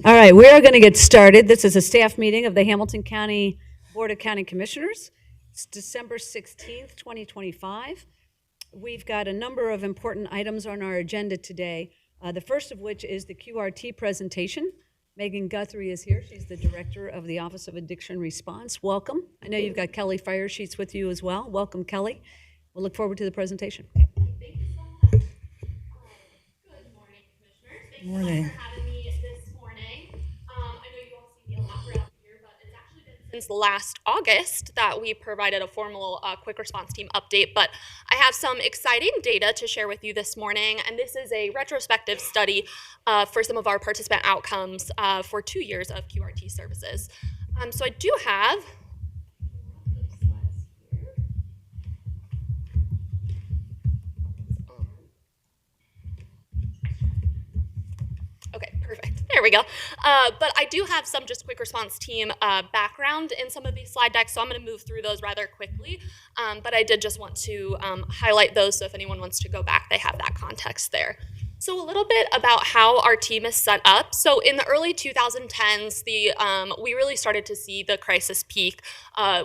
All right, we are going to get started. This is a staff meeting of the Hamilton County Board of County Commissioners. It's December 16th, 2025. We've got a number of important items on our agenda today, the first of which is the QRT presentation. Megan Guthrie is here. She's the director of the Office of Addiction Response. Welcome. I know you've got Kelly Firesheets with you as well. Welcome, Kelly. We'll look forward to the presentation. Thank you so much. Good morning, Commissioners. Thank you so much for having me this morning. I know you all see me a lot throughout the year, but it's actually been since last August that we provided a formal quick response team update, but I have some exciting data to share with you this morning, and this is a retrospective study for some of our participant outcomes for 2 years of QRT services. So I do have Okay, perfect. There we go. But I do have some just quick response team background in some of these slide decks, so I'm going to move through those rather quickly. But I did just want to highlight those, so if anyone wants to go back, they have that context there. So a little bit about how our team is set up. So in the early 2010s, we really started to see the crisis peak.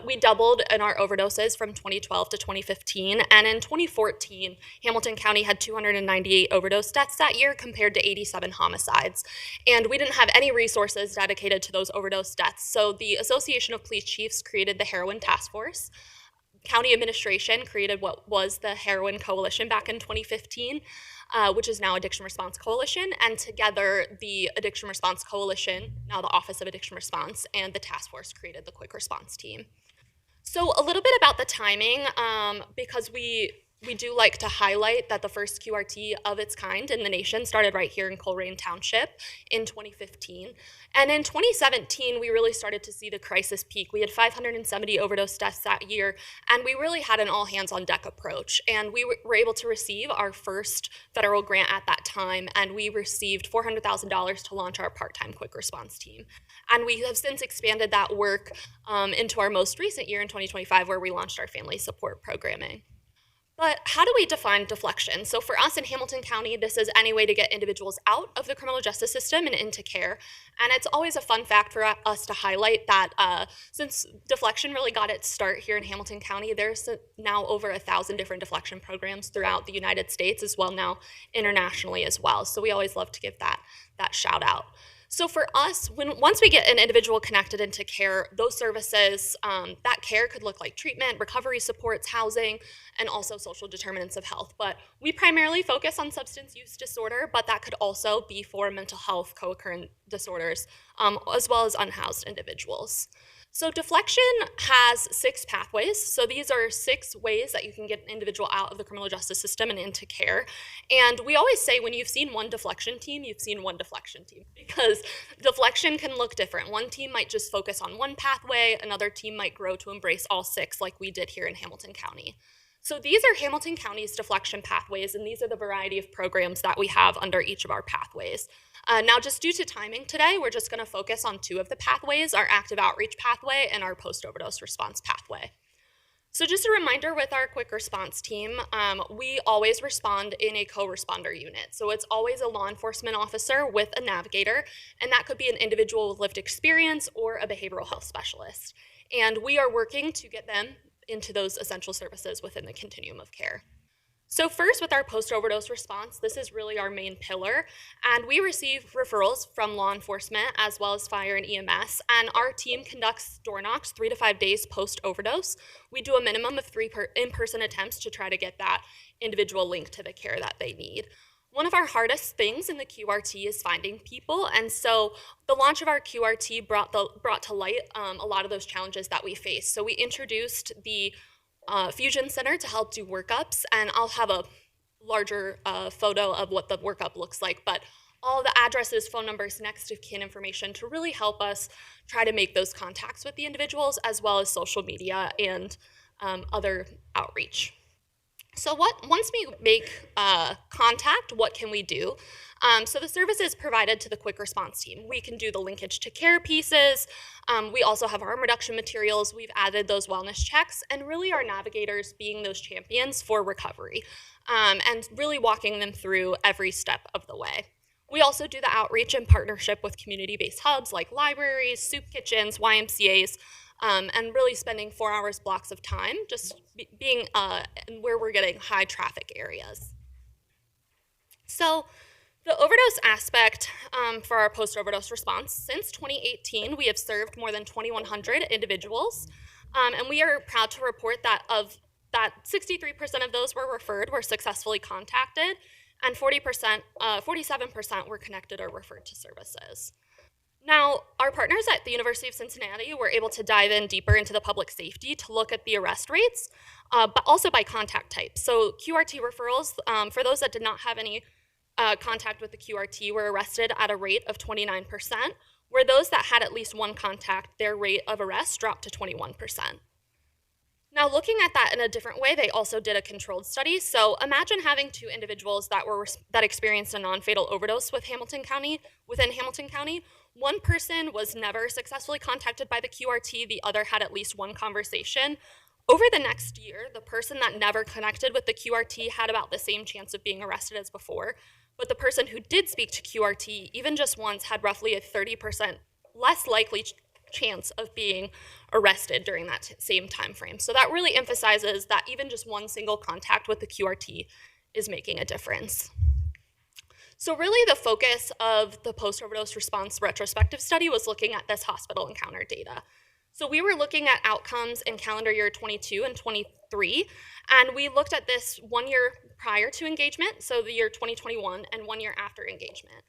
We doubled in our overdoses from 2012 to 2015, and in 2014, Hamilton County had 298 overdose deaths that year compared to 87 homicides. And we didn't have any resources dedicated to those overdose deaths. So the Association of Police Chiefs created the Heroin Task Force. County administration created what was the Heroin Coalition back in 2015, which is now Addiction Response Coalition, and together the Addiction Response Coalition, now the Office of Addiction Response, and the task force created the Quick Response Team. So a little bit about the timing, because we do like to highlight that the first QRT of its kind in the nation started right here in Colerain Township in 2015. And in 2017, we really started to see the crisis peak. We had 570 overdose deaths that year, and we really had an all-hands-on-deck approach. And we were able to receive our first federal grant at that time, and we received $400,000 to launch our part-time quick response team. And we have since expanded that work into our most recent year in 2025, where we launched our family support programming. But how do we define deflection? So for us in Hamilton County, this is any way to get individuals out of the criminal justice system and into care. And it's always a fun fact for us to highlight that since deflection really got its start here in Hamilton County, there's now over 1,000 different deflection programs throughout the United States, as well now internationally as well. So we always love to give that shout out. So for us, once we get an individual connected into care, those services, that care could look like treatment, recovery supports, housing, and also social determinants of health. But we primarily focus on substance use disorder, but that could also be for mental health co-occurring disorders, as well as unhoused individuals. So deflection has 6 pathways. So these are 6 ways that you can get an individual out of the criminal justice system and into care. And we always say when you've seen one deflection team, you've seen one deflection team, because deflection can look different. One team might just focus on one pathway, another team might grow to embrace all 6 like we did here in Hamilton County. So these are Hamilton County's deflection pathways, and these are the variety of programs that we have under each of our pathways. Now, just due to timing today, we're just going to focus on 2 of the pathways, our active outreach pathway and our post-overdose response pathway. So just a reminder with our quick response team, we always respond in a co-responder unit. So it's always a law enforcement officer with a navigator, and that could be an individual with lived experience or a behavioral health specialist. And we are working to get them into those essential services within the continuum of care. So first, with our post-overdose response, this is really our main pillar, and we receive referrals from law enforcement as well as fire and EMS, and our team conducts door knocks 3 to 5 days post-overdose. We do a minimum of 3 in-person attempts to try to get that individual linked to the care that they need. One of our hardest things in the QRT is finding people, and so the launch of our QRT brought to light a lot of those challenges that we face. So we introduced the Fusion Center to help do workups, and I'll have a larger photo of what the workup looks like, but all the addresses, phone numbers, next of kin information to really help us try to make those contacts with the individuals, as well as social media and other outreach. So once we make contact, what can we do? So the services provided to the quick response team. We can do the linkage to care pieces. We also have harm reduction materials. We've added those wellness checks, and really our navigators being those champions for recovery, and really walking them through every step of the way. We also do the outreach in partnership with community-based hubs like libraries, soup kitchens, YMCAs, and really spending 4 hours blocks of time just being where we're getting high traffic areas. So the overdose aspect for our post-overdose response, since 2018, we have served more than 2,100 individuals, and we are proud to report that 63% of those were referred were successfully contacted, and 47% were connected or referred to services. Now, our partners at the University of Cincinnati were able to dive in deeper into the public safety to look at the arrest rates, but also by contact type. So QRT referrals, for those that did not have any contact with the QRT, were arrested at a rate of 29%, where those that had at least one contact, their rate of arrest dropped to 21%. Now, looking at that in a different way, they also did a controlled study. So imagine having 2 individuals that experienced a non-fatal overdose within Hamilton County. One person was never successfully contacted by the QRT. The other had at least one conversation. Over the next year, the person that never connected with the QRT had about the same chance of being arrested as before. But the person who did speak to QRT, even just once, had roughly a 30% less likely chance of being arrested during that same time frame. So that really emphasizes that even just one single contact with the QRT is making a difference. So really the focus of the post-overdose response retrospective study was looking at this hospital encounter data. So we were looking at outcomes in calendar year 22 and 23, and we looked at this 1 year prior to engagement, so the year 2021, and 1 year after engagement.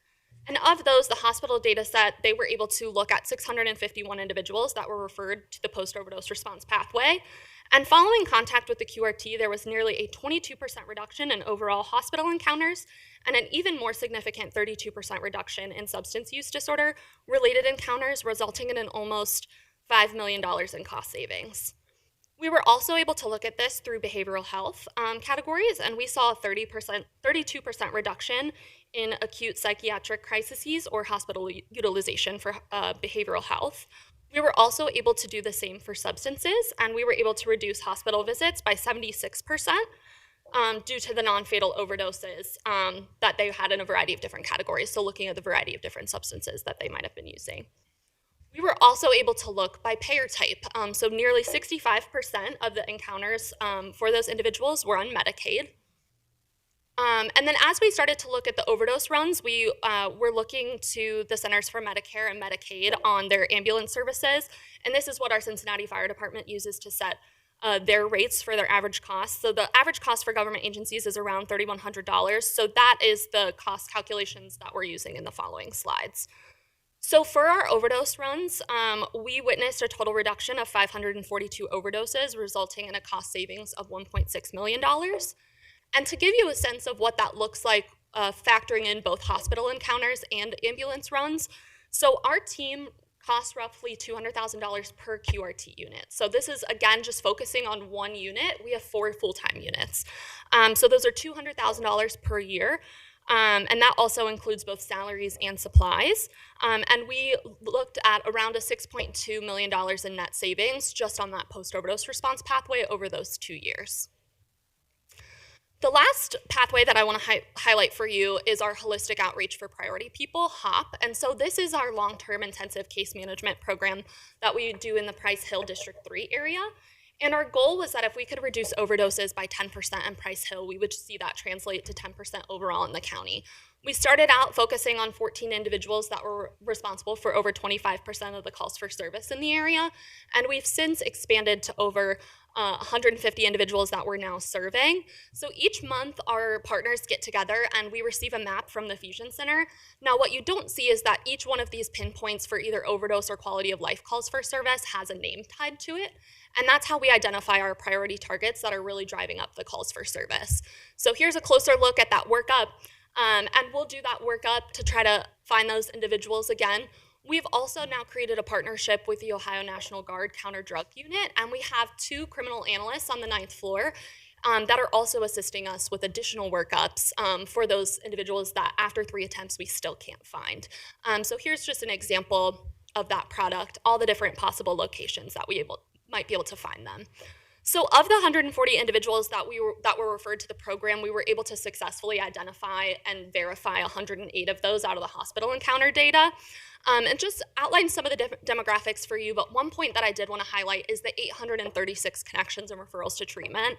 And of those, the hospital data set, they were able to look at 651 individuals that were referred to the post-overdose response pathway. And following contact with the QRT, there was nearly a 22% reduction in overall hospital encounters and an even more significant 32% reduction in substance use disorder related encounters, resulting in an almost $5 million in cost savings. We were also able to look at this through behavioral health categories, and we saw a 32% reduction in acute psychiatric crises or hospital utilization for behavioral health. We were also able to do the same for substances, and we were able to reduce hospital visits by 76% due to the non-fatal overdoses that they had in a variety of different categories, so looking at the variety of different substances that they might have been using. We were also able to look by payer type. So nearly 65% of the encounters for those individuals were on Medicaid. And then as we started to look at the overdose runs, we were looking to the Centers for Medicare and Medicaid on their ambulance services. And this is what our Cincinnati Fire Department uses to set their rates for their average cost. So the average cost for government agencies is around $3,100. So that is the cost calculations that we're using in the following slides. So for our overdose runs, we witnessed a total reduction of 542 overdoses, resulting in a cost savings of $1.6 million. And to give you a sense of what that looks like, factoring in both hospital encounters and ambulance runs, so our team costs roughly $200,000 per QRT unit. So this is, again, just focusing on one unit. We have 4 full-time units. So those are $200,000 per year. And that also includes both salaries and supplies. And we looked at around a $6.2 million in net savings just on that post-overdose response pathway over those 2 years. The last pathway that I want to highlight for you is our Holistic Outreach for Priority People, HOP. And so this is our long-term intensive case management program that we do in the Price Hill District 3 area. And our goal was that if we could reduce overdoses by 10% in Price Hill, we would see that translate to 10% overall in the county. We started out focusing on 14 individuals that were responsible for over 25% of the calls for service in the area, and we've since expanded to over 150 individuals that we're now serving. So each month our partners get together and we receive a map from the Fusion Center. Now what you don't see is that each one of these pinpoints for either overdose or quality of life calls for service has a name tied to it. And that's how we identify our priority targets that are really driving up the calls for service. So here's a closer look at that workup. And we'll do that workup to try to find those individuals again. We've also now created a partnership with the Ohio National Guard Counter Drug Unit, and we have 2 criminal analysts on the 9th floor that are also assisting us with additional workups for those individuals that after 3 attempts we still can't find. So here's just an example of that product, all the different possible locations that we might be able to find them. So of the 140 individuals that were referred to the program, we were able to successfully identify and verify 108 of those out of the hospital encounter data. And just outline some of the demographics for you, but one point that I did want to highlight is the 836 connections and referrals to treatment.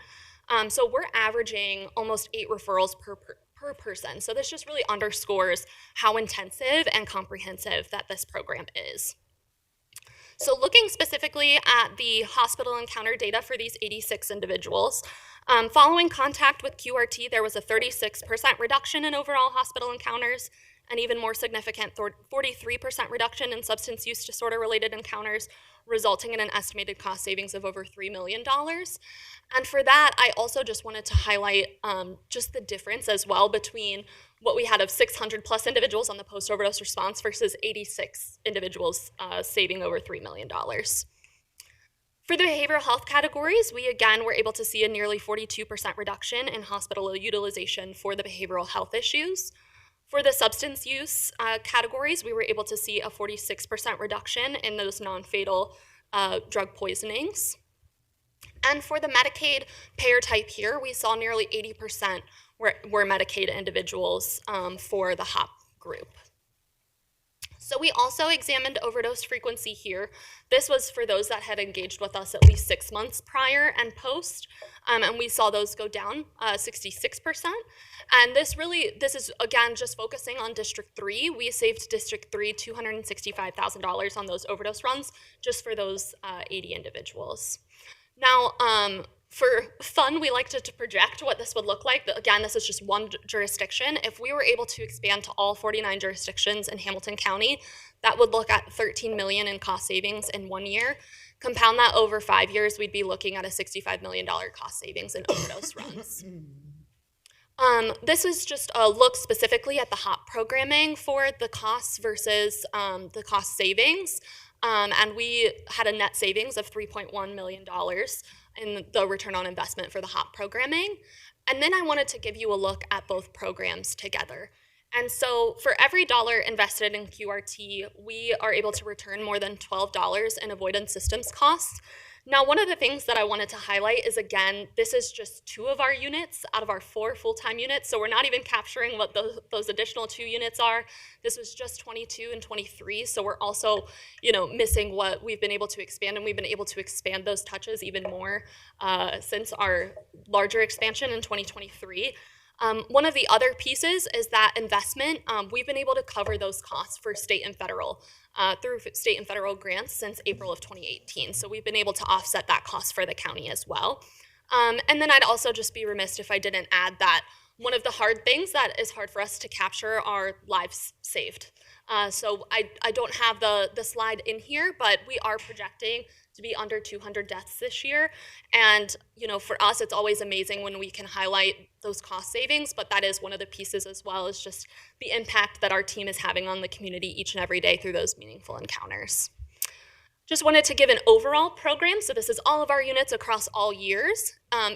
So we're averaging almost 8 referrals per person. So this just really underscores how intensive and comprehensive that this program is. So looking specifically at the hospital encounter data for these 86 individuals, following contact with QRT, there was a 36% reduction in overall hospital encounters, an even more significant 43% reduction in substance use disorder-related encounters, resulting in an estimated cost savings of over $3 million. And for that, I also just wanted to highlight just the difference as well between what we had of 600 plus individuals on the post-overdose response versus 86 individuals saving over $3 million. For the behavioral health categories, we again were able to see a nearly 42% reduction in hospital utilization for the behavioral health issues. For the substance use categories, we were able to see a 46% reduction in those non-fatal drug poisonings. And for the Medicaid payer type here, we saw nearly 80% were Medicaid individuals for the HOP group. So we also examined overdose frequency here. This was for those that had engaged with us at least 6 months prior and post, and we saw those go down 66%. And this is again just focusing on District 3. We saved District 3 $265,000 on those overdose runs just for those 80 individuals. Now, for fun, we like to project what this would look like. Again, this is just one jurisdiction. If we were able to expand to all 49 jurisdictions in Hamilton County, that would look at $13 million in cost savings in 1 year. Compound that over 5 years, we'd be looking at a $65 million cost savings in overdose runs. This is just a look specifically at the HOP programming for the costs versus the cost savings. And we had a net savings of $3.1 million in the return on investment for the HOP programming. And then I wanted to give you a look at both programs together. And so for every dollar invested in QRT, we are able to return more than $12 in avoidance systems costs. Now, one of the things that I wanted to highlight is, again, this is just 2 of our units out of our 4 full-time units, so we're not even capturing what those additional 2 units are. This was just 22 and 23, so we're also, missing what we've been able to expand, and we've been able to expand those touches even more since our larger expansion in 2023. One of the other pieces is that investment. We've been able to cover those costs for state and federal through state and federal grants since April of 2018. So we've been able to offset that cost for the county as well. And then I'd also just be remiss if I didn't add that one of the hard things that is hard for us to capture are lives saved. So I don't have the slide in here, but we are projecting to be under 200 deaths this year. And, for us, it's always amazing when we can highlight those cost savings, but that is one of the pieces as well, is just the impact that our team is having on the community each and every day through those meaningful encounters. Just wanted to give an overall program. So this is all of our units across all years.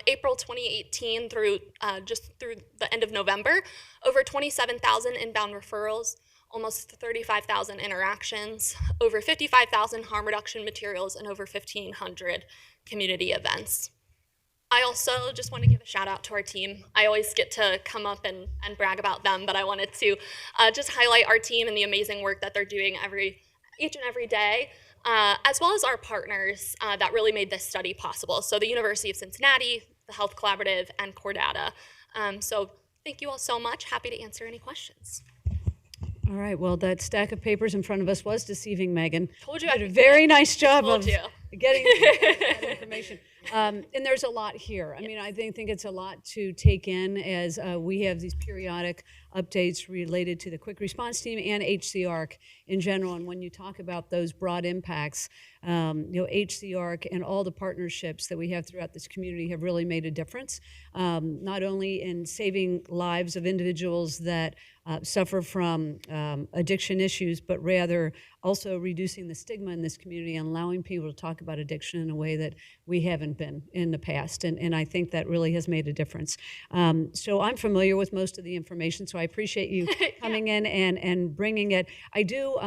April 2018 through the end of November, over 27,000 inbound referrals, almost 35,000 interactions, over 55,000 harm reduction materials, and over 1,500 community events. I also just want to give a shout out to our team. I always get to come up and brag about them, but I wanted to just highlight our team and the amazing work that they're doing each and every day, as well as our partners that really made this study possible. So the University of Cincinnati, the Health Collaborative, and Cordata. So thank you all so much. Happy to answer any questions. All right, well, that stack of papers in front of us was deceiving, Megan. Told you. You did a very nice job Told of you. getting that information. And there's a lot here. I mean, I think it's a lot to take in as we have these periodic updates related to the quick response team and HCRC in general. And when you talk about those broad impacts, HCRC and all the partnerships that we have throughout this community have really made a difference, not only in saving lives of individuals that suffer from addiction issues, but rather also reducing the stigma in this community and allowing people to talk about addiction in a way that we haven't been in the past. And I think that really has made a difference. So I'm familiar with most of the information, so I appreciate you coming in and bringing it. I do,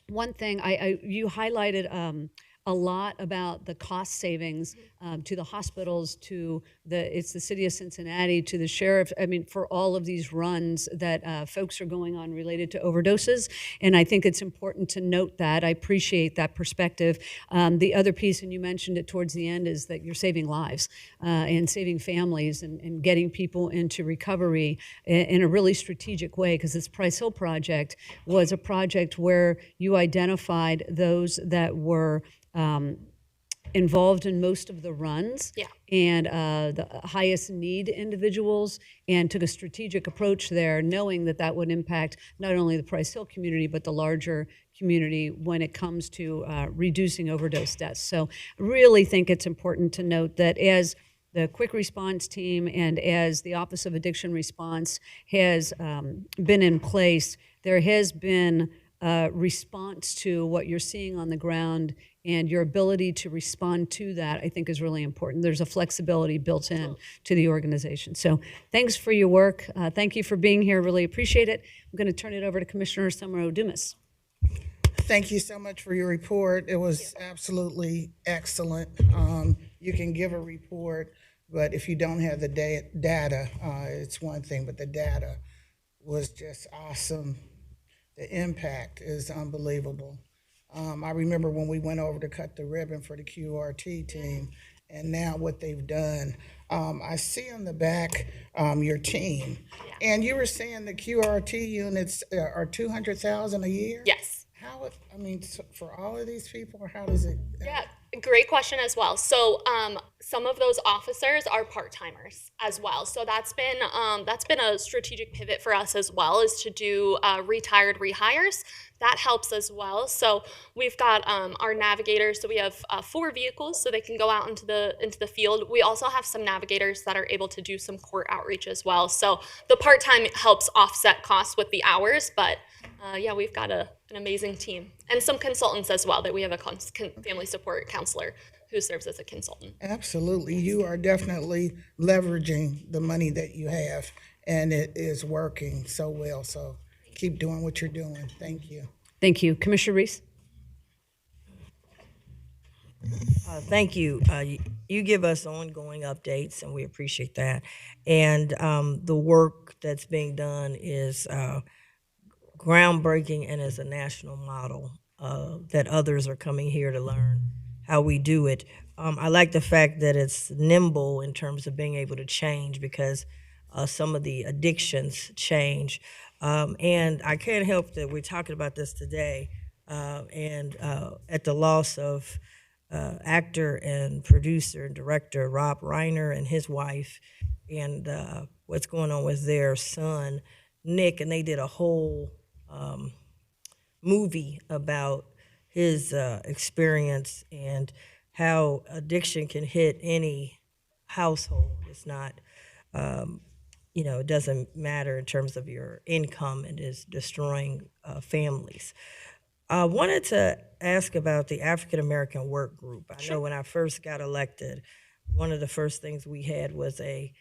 one thing, you highlighted a lot about the cost savings to the hospitals, to the city of Cincinnati, to the sheriff. I mean, for all of these runs that folks are going on related to overdoses. And I think it's important to note that. I appreciate that perspective. The other piece, and you mentioned it towards the end, is that you're saving lives and saving families and getting people into recovery in a really strategic way, because this Price Hill project was a project where you identified those that were involved in most of the runs and the highest need individuals, and took a strategic approach there, knowing that that would impact not only the Price Hill community, but the larger community when it comes to reducing overdose deaths. So I really think it's important to note that as the quick response team and as the Office of Addiction Response has been in place, there has been a response to what you're seeing on the ground, and your ability to respond to that, I think, is really important. There's a flexibility built in to the organization. So thanks for your work. Thank you for being here. Really appreciate it. I'm going to turn it over to Commissioner Sumro Dumas. Thank you so much for your report. It was absolutely excellent. You can give a report, but if you don't have the data, it's one thing, but the data was just awesome. The impact is unbelievable. I remember when we went over to cut the ribbon for the QRT team, and now what they've done. I see on the back your team, and you were saying the QRT units are 200,000 a year? Yes. How, I mean, for all of these people, or how does it? Yeah, great question as well. So some of those officers are part-timers as well. So that's been a strategic pivot for us as well, is to do retired rehires. That helps as well. So we've got our navigators. So we have 4 vehicles, so they can go out into the field. We also have some navigators that are able to do some court outreach as well. So the part-time helps offset costs with the hours, but yeah, we've got an amazing team and some consultants as well. That we have a family support counselor who serves as a consultant. Absolutely, you are definitely leveraging the money that you have, and it is working so well. So keep doing what you're doing. Thank you. Thank you. Commissioner Reese? Thank you. You give us ongoing updates, and we appreciate that. And the work that's being done is groundbreaking and is a national model that others are coming here to learn how we do it. I like the fact that it's nimble in terms of being able to change, because some of the addictions change. And I can't help that we're talking about this today, and at the loss of actor and producer and director Rob Reiner and his wife, and what's going on with their son, Nick, and they did a whole movie about his experience and how addiction can hit any household. It's not, it doesn't matter in terms of your income. It is destroying families. I wanted to ask about the African American Work Group. I know when I first got elected, one of the first things we had was a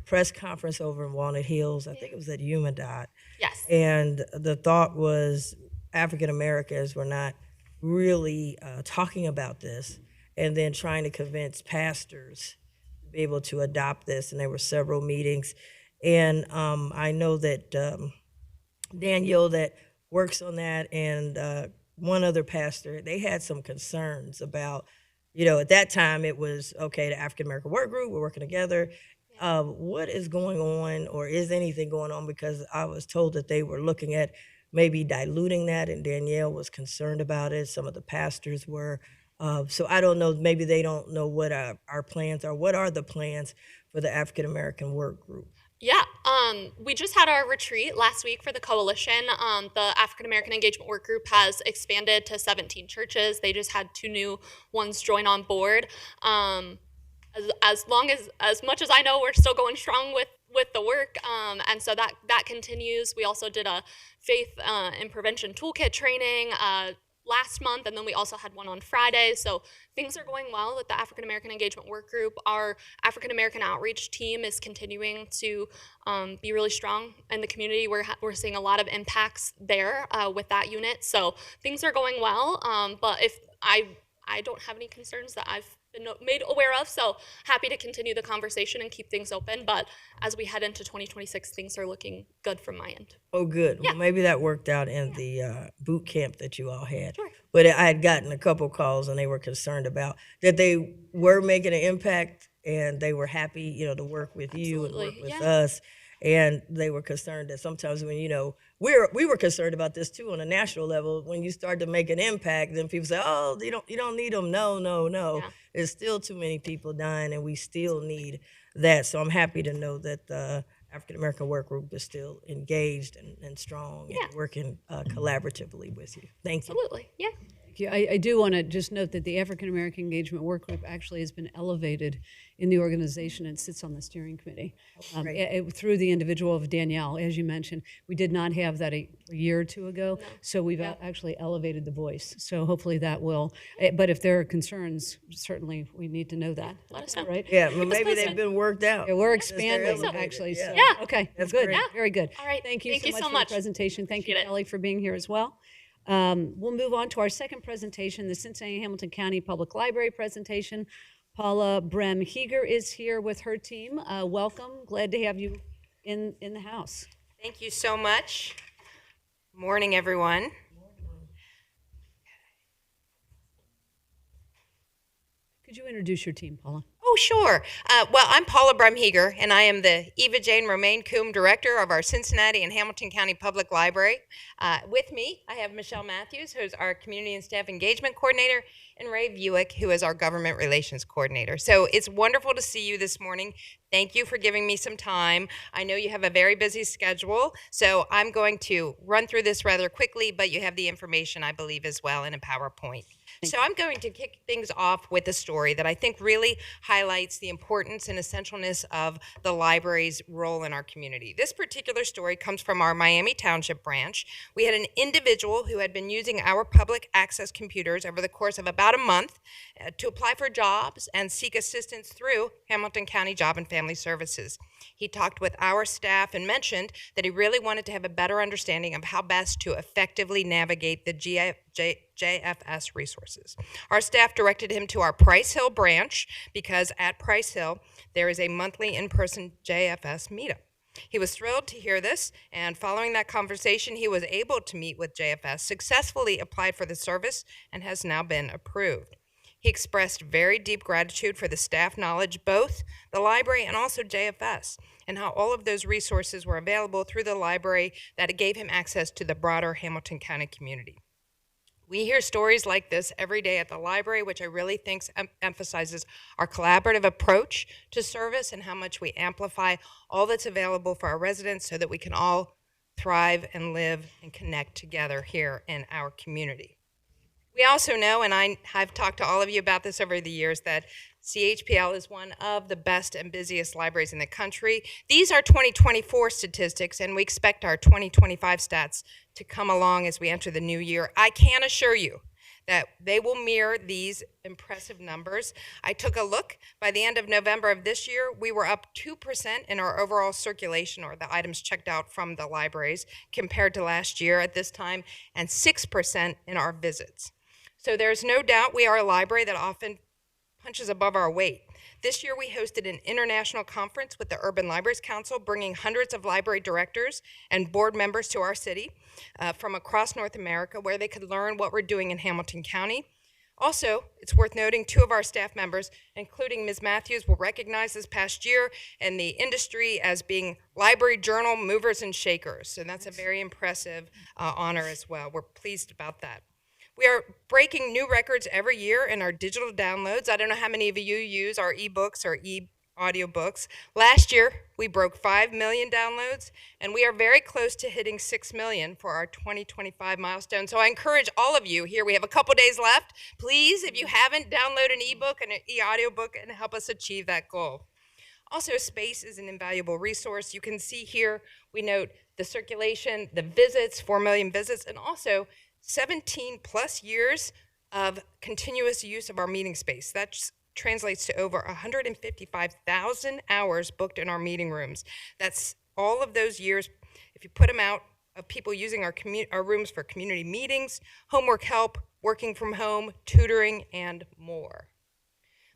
press conference over in Walnut Hills. I think it was at UMaDOT. Yes. And the thought was African Americans were not really talking about this, and then trying to convince pastors to be able to adopt this. And there were several meetings. And I know that Danielle that works on that, and one other pastor, they had some concerns about, at that time it was, okay, the African American Work Group, we're working together. What is going on, or is anything going on? Because I was told that they were looking at maybe diluting that, and Danielle was concerned about it. Some of the pastors were. So I don't know, maybe they don't know what our plans are. What are the plans for the African American Work Group? Yeah, we just had our retreat last week for the coalition. The African American Engagement Work Group has expanded to 17 churches. They just had 2 new ones join on board. As much as I know, we're still going strong with the work, and so that continues. We also did a faith and prevention toolkit training last month, and then we also had one on Friday. So things are going well with the African American Engagement Work Group. Our African American outreach team is continuing to be really strong in the community. We're seeing a lot of impacts there with that unit. So things are going well. But if I don't have any concerns that I've been made aware of. So happy to continue the conversation and keep things open. But as we head into 2026, things are looking good from my end. Oh, good. Well, maybe that worked out in the boot camp that you all had. Sure. But I had gotten a couple calls, and they were concerned about that they were making an impact, and they were happy, to work with you and work Absolutely, with yeah. us. And they were concerned that sometimes when, we were concerned about this too on a national level. When you start to make an impact, then people say, "Oh, you don't need them." No, no, no. Yeah. There's still too many people dying, and we still need that. So I'm happy to know that the African American Work Group is still engaged and strong Yeah. and working collaboratively with you. Thank you. Absolutely. Yeah. I do want to just note that the African American Engagement Work Group actually has been elevated in the organization and sits on the steering committee through the individual of Danielle, as you mentioned. We did not have that a year or two ago, so we've actually elevated the voice. So hopefully that will, but if there are concerns, certainly we need to know that. Let us know. Right? Yeah, well, us maybe posted. they've been worked out. Yeah, we're Since they're expanding, elevated. actually. So, Yeah. okay, That's good. great. Yeah. Very good. All right. Thank you Thank so you much so for much. the presentation. Thank you, Appreciate it. Kelly, for being here as well. We'll move on to our second presentation, the Cincinnati-Hamilton County Public Library presentation. Paula Brem-Heger is here with her team. Welcome. Glad to have you in the house. Thank you so much. Morning, everyone. Could you introduce your team, Paula? Oh, sure. Well, I'm Paula Bremheger, and I am the Eva Jane Romaine Coombe Director of our Cincinnati and Hamilton County Public Library. With me, I have Michelle Matthews, who's our Community and Staff Engagement Coordinator, and Ray Buick, who is our Government Relations Coordinator. So it's wonderful to see you this morning. Thank you for giving me some time. I know you have a very busy schedule, so I'm going to run through this rather quickly, but you have the information, I believe, as well in a PowerPoint. So I'm going to kick things off with a story that I think really highlights the importance and essentialness of the library's role in our community. This particular story comes from our Miami Township branch. We had an individual who had been using our public access computers over the course of about a month to apply for jobs and seek assistance through Hamilton County Job and Family Services. He talked with our staff and mentioned that he really wanted to have a better understanding of how best to effectively navigate the JFS resources. Our staff directed him to our Price Hill branch because at Price Hill, there is a monthly in-person JFS meetup. He was thrilled to hear this, and following that conversation, he was able to meet with JFS, successfully applied for the service, and has now been approved. He expressed very deep gratitude for the staff knowledge, both the library and also JFS, and how all of those resources were available through the library, that it gave him access to the broader Hamilton County community. We hear stories like this every day at the library, which I really think emphasizes our collaborative approach to service and how much we amplify all that's available for our residents so that we can all thrive and live and connect together here in our community. We also know, and I've talked to all of you about this over the years, that CHPL is one of the best and busiest libraries in the country. These are 2024 statistics, and we expect our 2025 stats to come along as we enter the new year. I can assure you that they will mirror these impressive numbers. I took a look. By the end of November of this year, we were up 2% in our overall circulation, or the items checked out from the libraries, compared to last year at this time, and 6% in our visits. So there's no doubt we are a library that often punches above our weight. This year we hosted an international conference with the Urban Libraries Council, bringing hundreds of library directors and board members to our city from across North America, where they could learn what we're doing in Hamilton County. Also, it's worth noting 2 of our staff members, including Ms. Matthews, were recognized this past year in the industry as being Library Journal movers and shakers. So that's a very impressive honor as well. We're pleased about that. We are breaking new records every year in our digital downloads. I don't know how many of you use our ebooks or audiobooks. Last year, we broke 5 million downloads, and we are very close to hitting 6 million for our 2025 milestone. So I encourage all of you here, we have a couple days left. Please, if you haven't, download an ebook and an e-audiobook and help us achieve that goal. Also, space is an invaluable resource. You can see here, we note the circulation, the visits, 4 million visits, and also 17 plus years of continuous use of our meeting space. That translates to over 155,000 hours booked in our meeting rooms. That's all of those years, if you put them out, of people using our rooms for community meetings, homework help, working from home, tutoring, and more.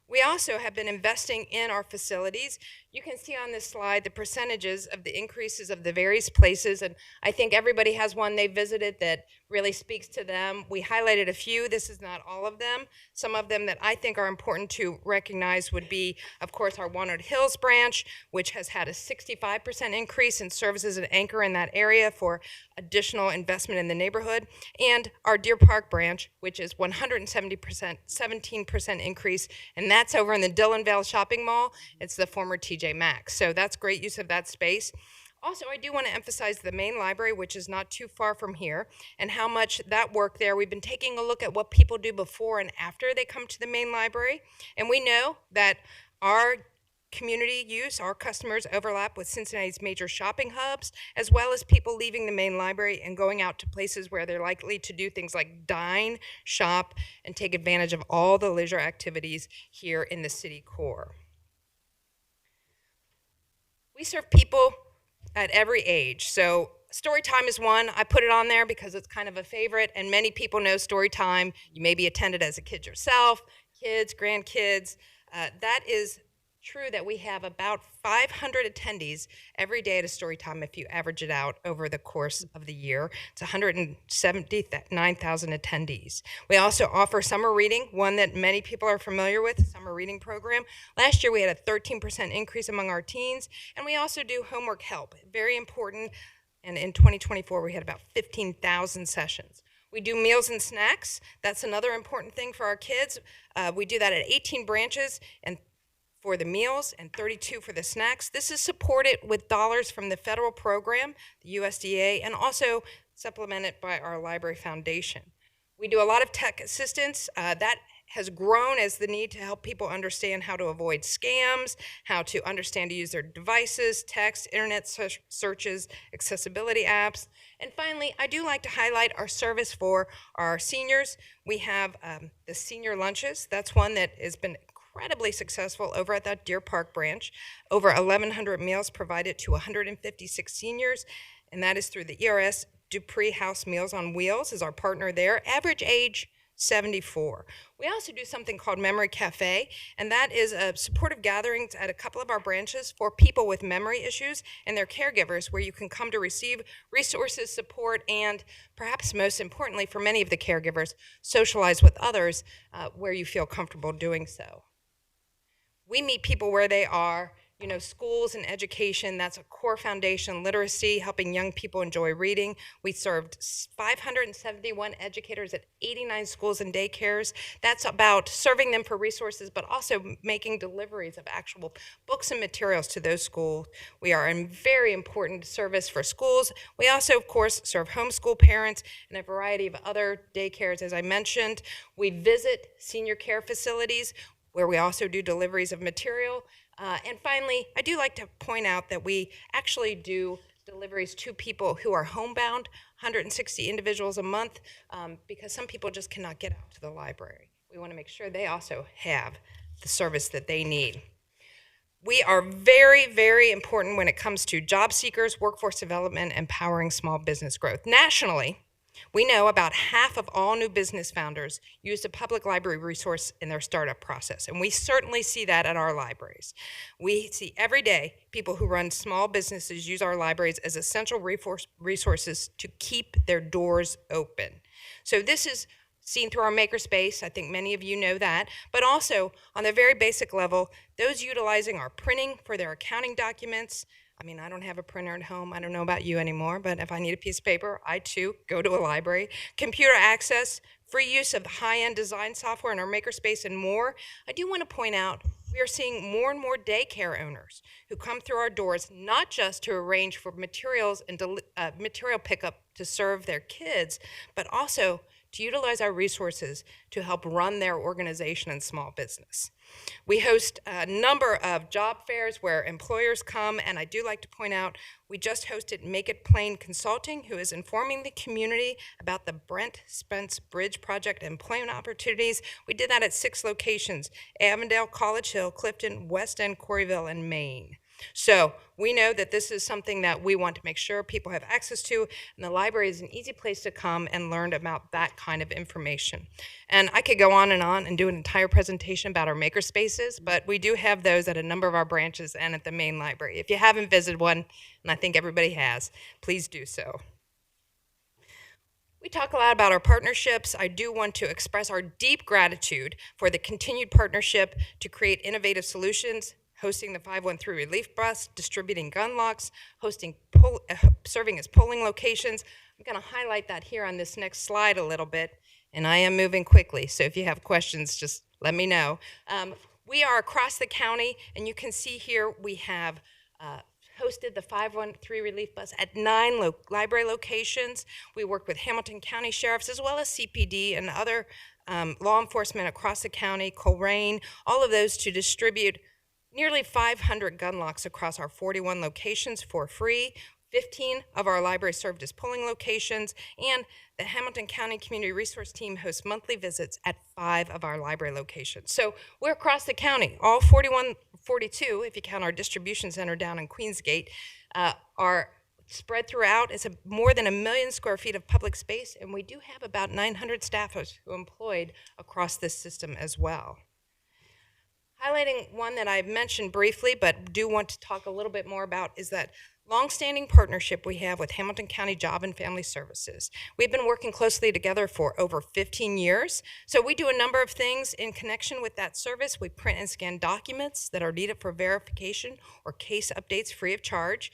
We also have been investing in our facilities. You can see on this slide the percentages of the increases of the various places, and I think everybody has one they visited that really speaks to them. We highlighted a few. This is not all of them. Some of them that I think are important to recognize would be, of course, our Walnut Hills branch, which has had a 65% increase and serves as an anchor in that area for additional investment in the neighborhood, and our Deer Park branch, which is 17% increase, and that's over in the Dillonvale Shopping Mall. It's the former TJ Maxx, so that's great use of that space. Also, I do want to emphasize the main library, which is not too far from here, and how much that work there. We've been taking a look at what people do before and after they come to the main library, and we know that our community use, our customers overlap with Cincinnati's major shopping hubs, as well as people leaving the main library and going out to places where they're likely to do things like dine, shop, and take advantage of all the leisure activities here in the city core. We serve people at every age. So story time is one. I put it on there because it's kind of a favorite, and many people know story time. You maybe attended as a kid yourself, kids, grandkids. That is true that we have about 500 attendees every day at a story time if you average it out over the course of the year. It's 179,000 attendees. We also offer summer reading, one that many people are familiar with, summer reading program. Last year we had a 13% increase among our teens, and we also do homework help, very important, and in 2024 we had about 15,000 sessions. We do meals and snacks. That's another important thing for our kids. We do that at 18 branches, and for the meals and 32 for the snacks. This is supported with dollars from the federal program, the USDA, and also supplemented by our library foundation. We do a lot of tech assistance. That has grown as the need to help people understand how to avoid scams, how to understand to use their devices, text, internet searches, accessibility apps. And finally, I do like to highlight our service for our seniors. We have the senior lunches. That's one that has been incredibly successful over at that Deer Park branch. Over 1,100 meals provided to 156 seniors, and that is through the ICRC Dupree House Meals on Wheels is our partner there. Average age, 74. We also do something called Memory Cafe, and that is a supportive gatherings at a couple of our branches for people with memory issues and their caregivers, where you can come to receive resources, support, and perhaps most importantly for many of the caregivers, socialize with others where you feel comfortable doing so. We meet people where they are. You know, schools and education, that's a core foundation. Literacy, helping young people enjoy reading. We served 571 educators at 89 schools and daycares. That's about serving them for resources, but also making deliveries of actual books and materials to those schools. We are a very important service for schools. We also, of course, serve homeschool parents and a variety of other daycares, as I mentioned. We visit senior care facilities, where we also do deliveries of material. And finally, I do like to point out that we actually do deliveries to people who are homebound, 160 individuals a month, because some people just cannot get out to the library. We want to make sure they also have the service that they need. We are very, very important when it comes to job seekers, workforce development, and powering small business growth. Nationally, we know about half of all new business founders use a public library resource in their startup process, and we certainly see that at our libraries. We see every day people who run small businesses use our libraries as essential resources to keep their doors open. So this is seen through our makerspace. I think many of you know that, but also on the very basic level, those utilizing our printing for their accounting documents. I mean, I don't have a printer at home. I don't know about you anymore, but if I need a piece of paper, I too go to a library. Computer access, free use of high-end design software in our makerspace, and more. I do want to point out we are seeing more and more daycare owners who come through our doors, not just to arrange for materials and material pickup to serve their kids, but also to utilize our resources to help run their organization and small business. We host a number of job fairs where employers come, and I do like to point out, we just hosted Make It Plain Consulting, who is informing the community about the Brent Spence Bridge Project employment opportunities. We did that at 6 locations: Avondale, College Hill, Clifton, West End, Corryville, and Maine. So we know that this is something that we want to make sure people have access to, and the library is an easy place to come and learn about that kind of information. And I could go on and do an entire presentation about our maker spaces, but we do have those at a number of our branches and at the main library. If you haven't visited one, and I think everybody has, please do so. We talk a lot about our partnerships. I do want to express our deep gratitude for the continued partnership to create innovative solutions, hosting the 513 relief bus, distributing gun locks, serving as polling locations. I'm going to highlight that here on this next slide a little bit, and I am moving quickly, so if you have questions, just let me know. We are across the county, and you can see here we have hosted the 513 relief bus at 9 library locations. We work with Hamilton County Sheriffs as well as CPD and other law enforcement across the county, Coleraine, all of those to distribute nearly 500 gun locks across our 41 locations for free. 15 of our libraries served as polling locations, and the Hamilton County Community Resource Team hosts monthly visits at 5 of our library locations. So we're across the county. All 42, if you count our distribution center down in Queensgate, are spread throughout. It's more than 1 million square feet of public space, and we do have about 900 staffers who are employed across this system as well. Highlighting one that I've mentioned briefly, but do want to talk a little bit more about, is that longstanding partnership we have with Hamilton County Job and Family Services. We've been working closely together for over 15 years. So we do a number of things in connection with that service. We print and scan documents that are needed for verification or case updates free of charge.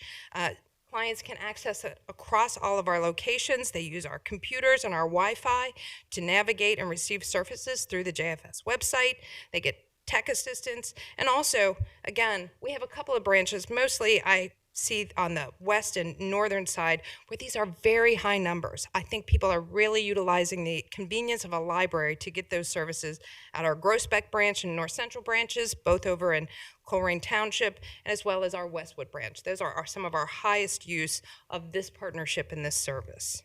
Clients can access it across all of our locations. They use our computers and our Wi-Fi to navigate and receive services through the JFS website. They get tech assistance. And also, again, we have a couple of branches. Mostly I see on the west and northern side where these are very high numbers. I think people are really utilizing the convenience of a library to get those services at our Groesbeck branch and North Central branches, both over in Coleraine Township, as well as our Westwood branch. Those are some of our highest use of this partnership in this service.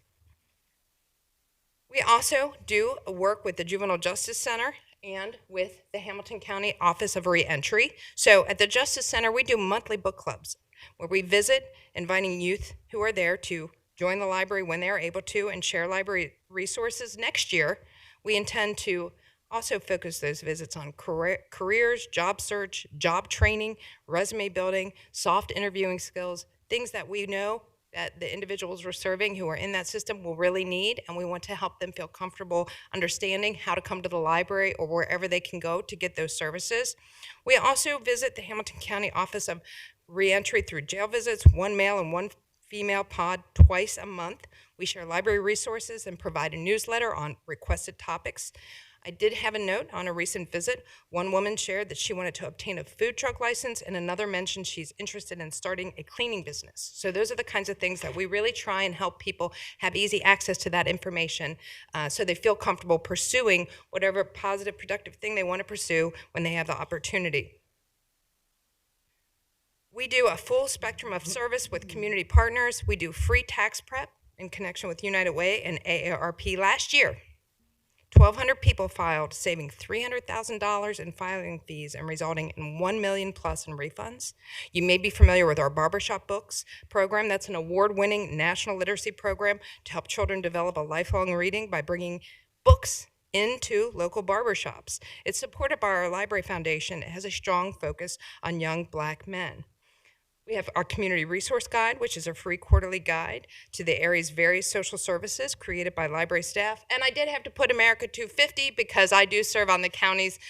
We also do work with the Juvenile Justice Center and with the Hamilton County Office of Reentry. So at the Justice Center, we do monthly book clubs where we visit, inviting youth who are there to join the library when they are able to and share library resources. Next year, we intend to also focus those visits on careers, job search, job training, resume building, soft interviewing skills, things that we know that the individuals we're serving who are in that system will really need, and we want to help them feel comfortable understanding how to come to the library or wherever they can go to get those services. We also visit the Hamilton County Office of Reentry through jail visits, 1 male and 1 female pod twice a month. We share library resources and provide a newsletter on requested topics. I did have a note on a recent visit. One woman shared that she wanted to obtain a food truck license, and another mentioned she's interested in starting a cleaning business. So those are the kinds of things that we really try and help people have easy access to that information so they feel comfortable pursuing whatever positive, productive thing they want to pursue when they have the opportunity. We do a full spectrum of service with community partners. We do free tax prep in connection with United Way and AARP. Last year, 1,200 people filed, saving $300,000 in filing fees and resulting in $1 million plus in refunds. You may be familiar with our Barbershop Books program. That's an award-winning national literacy program to help children develop a lifelong reading by bringing books into local barbershops. It's supported by our Library Foundation. It has a strong focus on young Black men. We have our Community Resource Guide, which is a free quarterly guide to the area's various social services created by library staff. And I did have to put America 250 because I do serve on the county's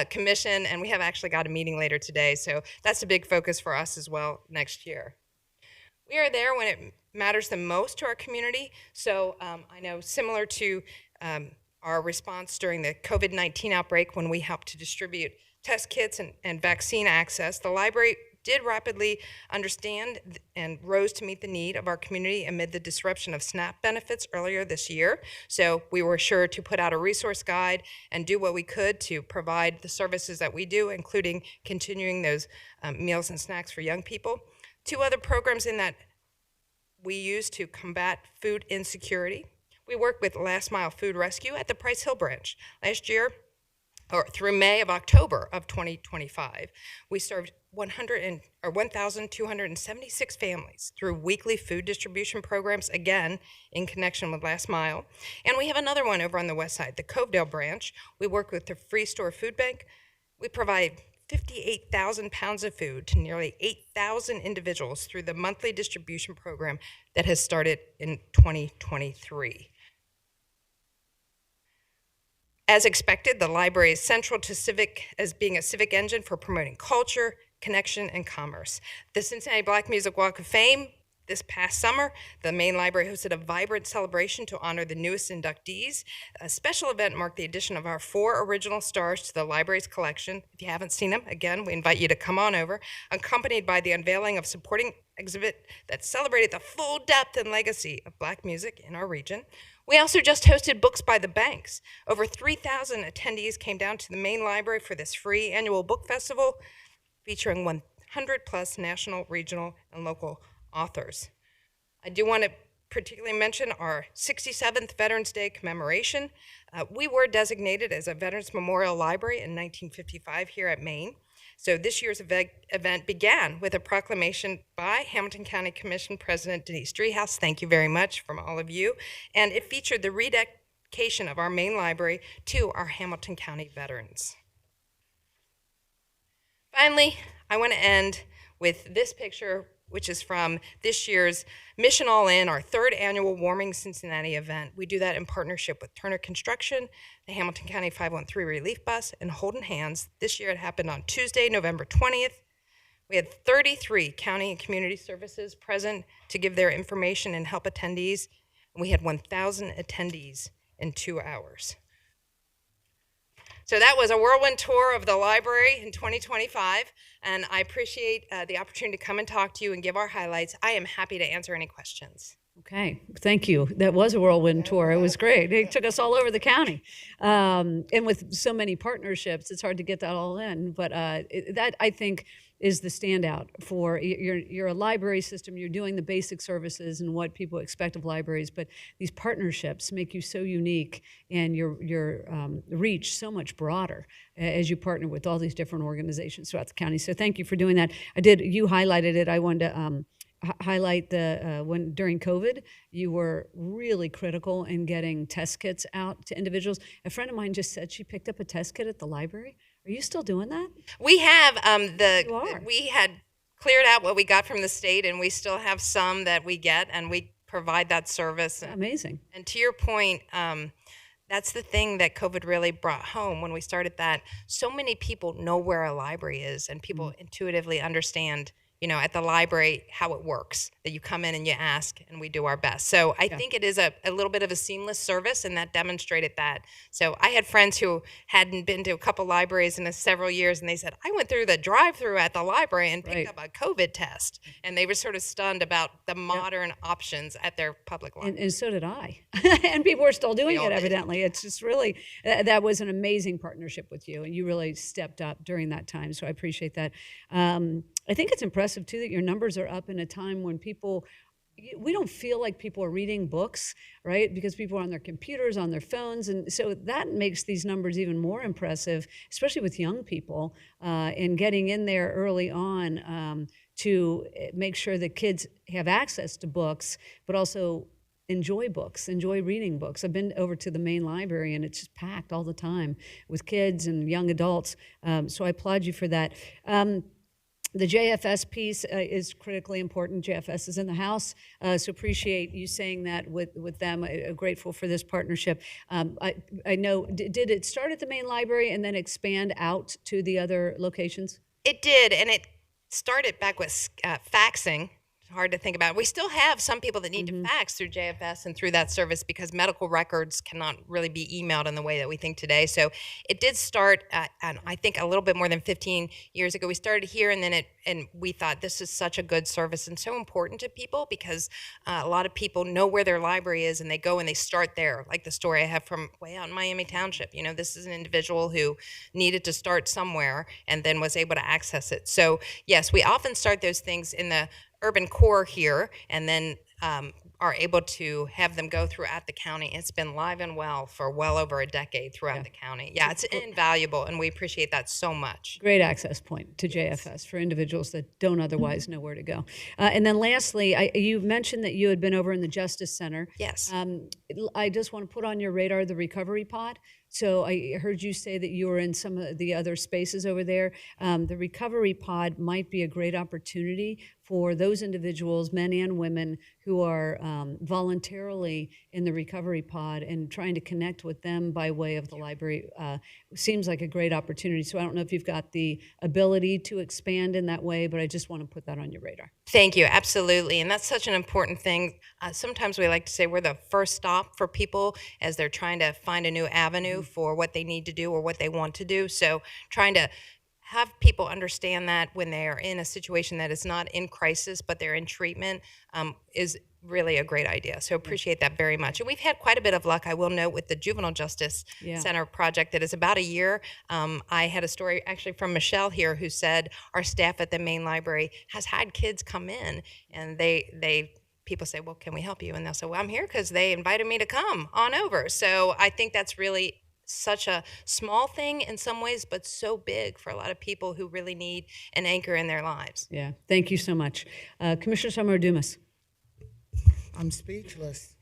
commission, and we have actually got a meeting later today. So that's a big focus for us as well next year. We are there when it matters the most to our community. So I know similar to our response during the COVID-19 outbreak when we helped to distribute test kits and vaccine access, the library did rapidly understand and rose to meet the need of our community amid the disruption of SNAP benefits earlier this year. So we were sure to put out a resource guide and do what we could to provide the services that we do, including continuing those meals and snacks for young people. 2 other programs in that we use to combat food insecurity. We work with Last Mile Food Rescue at the Price Hill branch. Last year, or through May of October of 2025, we served 1,276 families through weekly food distribution programs, again, in connection with Last Mile. And we have another one over on the west side, the Covedale branch. We work with the Free Store Food Bank. We provide 58,000 pounds of food to nearly 8,000 individuals through the monthly distribution program that has started in 2023. As expected, the library is central to as being a civic engine for promoting culture, connection, and commerce. The Cincinnati Black Music Walk of Fame this past summer, the main library hosted a vibrant celebration to honor the newest inductees. A special event marked the addition of our 4 original stars to the library's collection. If you haven't seen them, again, we invite you to come on over, accompanied by the unveiling of supporting exhibit that celebrated the full depth and legacy of Black music in our region. We also just hosted Books by the Banks. Over 3,000 attendees came down to the main library for this free annual book festival featuring 100 plus national, regional, and local authors. I do want to particularly mention our 67th Veterans Day commemoration. We were designated as a Veterans Memorial Library in 1955 here at Maine. So this year's event began with a proclamation by Hamilton County Commission President Denise Driehaus. Thank you very much from all of you. And it featured the rededication of our main library to our Hamilton County veterans. Finally, I want to end with this picture, which is from this year's Mission All In, our 3rd annual Warming Cincinnati event. We do that in partnership with Turner Construction, the Hamilton County 513 Relief Bus, and Holding Hands. This year it happened on Tuesday, November 20th. We had 33 county and community services present to give their information and help attendees, and we had 1,000 attendees in 2 hours. So that was a whirlwind tour of the library in 2025, and I appreciate the opportunity to come and talk to you and give our highlights. I am happy to answer any questions. Okay, thank you. That was a whirlwind tour. It was great. It took us all over the county. And with so many partnerships, it's hard to get that all in. But that, I think, is the standout for you're a library system. You're doing the basic services and what people expect of libraries. But these partnerships make you so unique and your reach so much broader as you partner with all these different organizations throughout the county. So thank you for doing that. You highlighted it. I wanted to highlight when during COVID, you were really critical in getting test kits out to individuals. A friend of mine just said she picked up a test kit at the library. Are you still doing that? We have You are. we had cleared out what we got from the state, and we still have some that we get, and we provide that service. Amazing. And to your point, that's the thing that COVID really brought home when we started that. So many people know where a library is, and people intuitively understand, at the library, how it works, that you come in and you ask, and we do our best. So I think it is a little bit of a seamless service, and that demonstrated that. So I had friends who hadn't been to a couple libraries in several years, and they said, I went through the drive-through at the library and picked up a COVID test. And they were sort of stunned about the modern options at their public library. And so did I. And people are still doing all it, did. evidently. It's just really, that was an amazing partnership with you, and you really stepped up during that time, so I appreciate that. I think it's impressive, too, that your numbers are up in a time when we don't feel like people are reading books, right? Because people are on their computers, on their phones. And so that makes these numbers even more impressive, especially with young people, in getting in there early on to make sure that kids have access to books, but also enjoy books, enjoy reading books. I've been over to the main library, and it's just packed all the time with kids and young adults. So I applaud you for that. The JFS piece is critically important. JFS is in the house, so appreciate you saying that with them. Grateful for this partnership. I know, did it start at the main library and then expand out to the other locations? It did, and it started back with faxing. Hard to think about. We still have some people that need to fax through JFS and through that service because medical records cannot really be emailed in the way that we think today. So it did start, I think, a little bit more than 15 years ago. We started here, and then we thought this is such a good service and so important to people because a lot of people know where their library is, and they go and they start there. Like the story I have from way out in Miami Township. This is an individual who needed to start somewhere and then was able to access it. So yes, we often start those things in the urban core here, and then are able to have them go throughout the county. It's been live and well for well over a decade throughout the county. Yeah, it's invaluable, and we appreciate that so much. Great access point to JFS for individuals that don't otherwise know where to go. And then lastly, you mentioned that you had been over in the Justice Center. Yes. I just want to put on your radar the recovery pod. So I heard you say that you were in some of the other spaces over there. The recovery pod might be a great opportunity for those individuals, men and women, who are voluntarily in the recovery pod, and trying to connect with them by way of the library seems like a great opportunity. So I don't know if you've got the ability to expand in that way, but I just want to put that on your radar. Thank you, absolutely. And that's such an important thing. Sometimes we like to say we're the first stop for people as they're trying to find a new avenue for what they need to do or what they want to do. So trying to have people understand that when they are in a situation that is not in crisis, but they're in treatment, is really a great idea. So appreciate that very much. And we've had quite a bit of luck, I will note, with the Juvenile Justice Center project that is about a year. I had a story actually from Michelle here who said our staff at the main library has had kids come in, and people say, well, can we help you? And they'll say, well, I'm here because they invited me to come on over. So I think that's really such a small thing in some ways, but so big for a lot of people who really need an anchor in their lives. Yeah, thank you so much. Commissioner Summer Dumas. I'm speechless.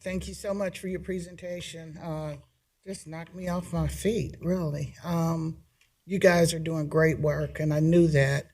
Thank you so much for your presentation. Just knocked me off my feet, really. You guys are doing great work, and I knew that.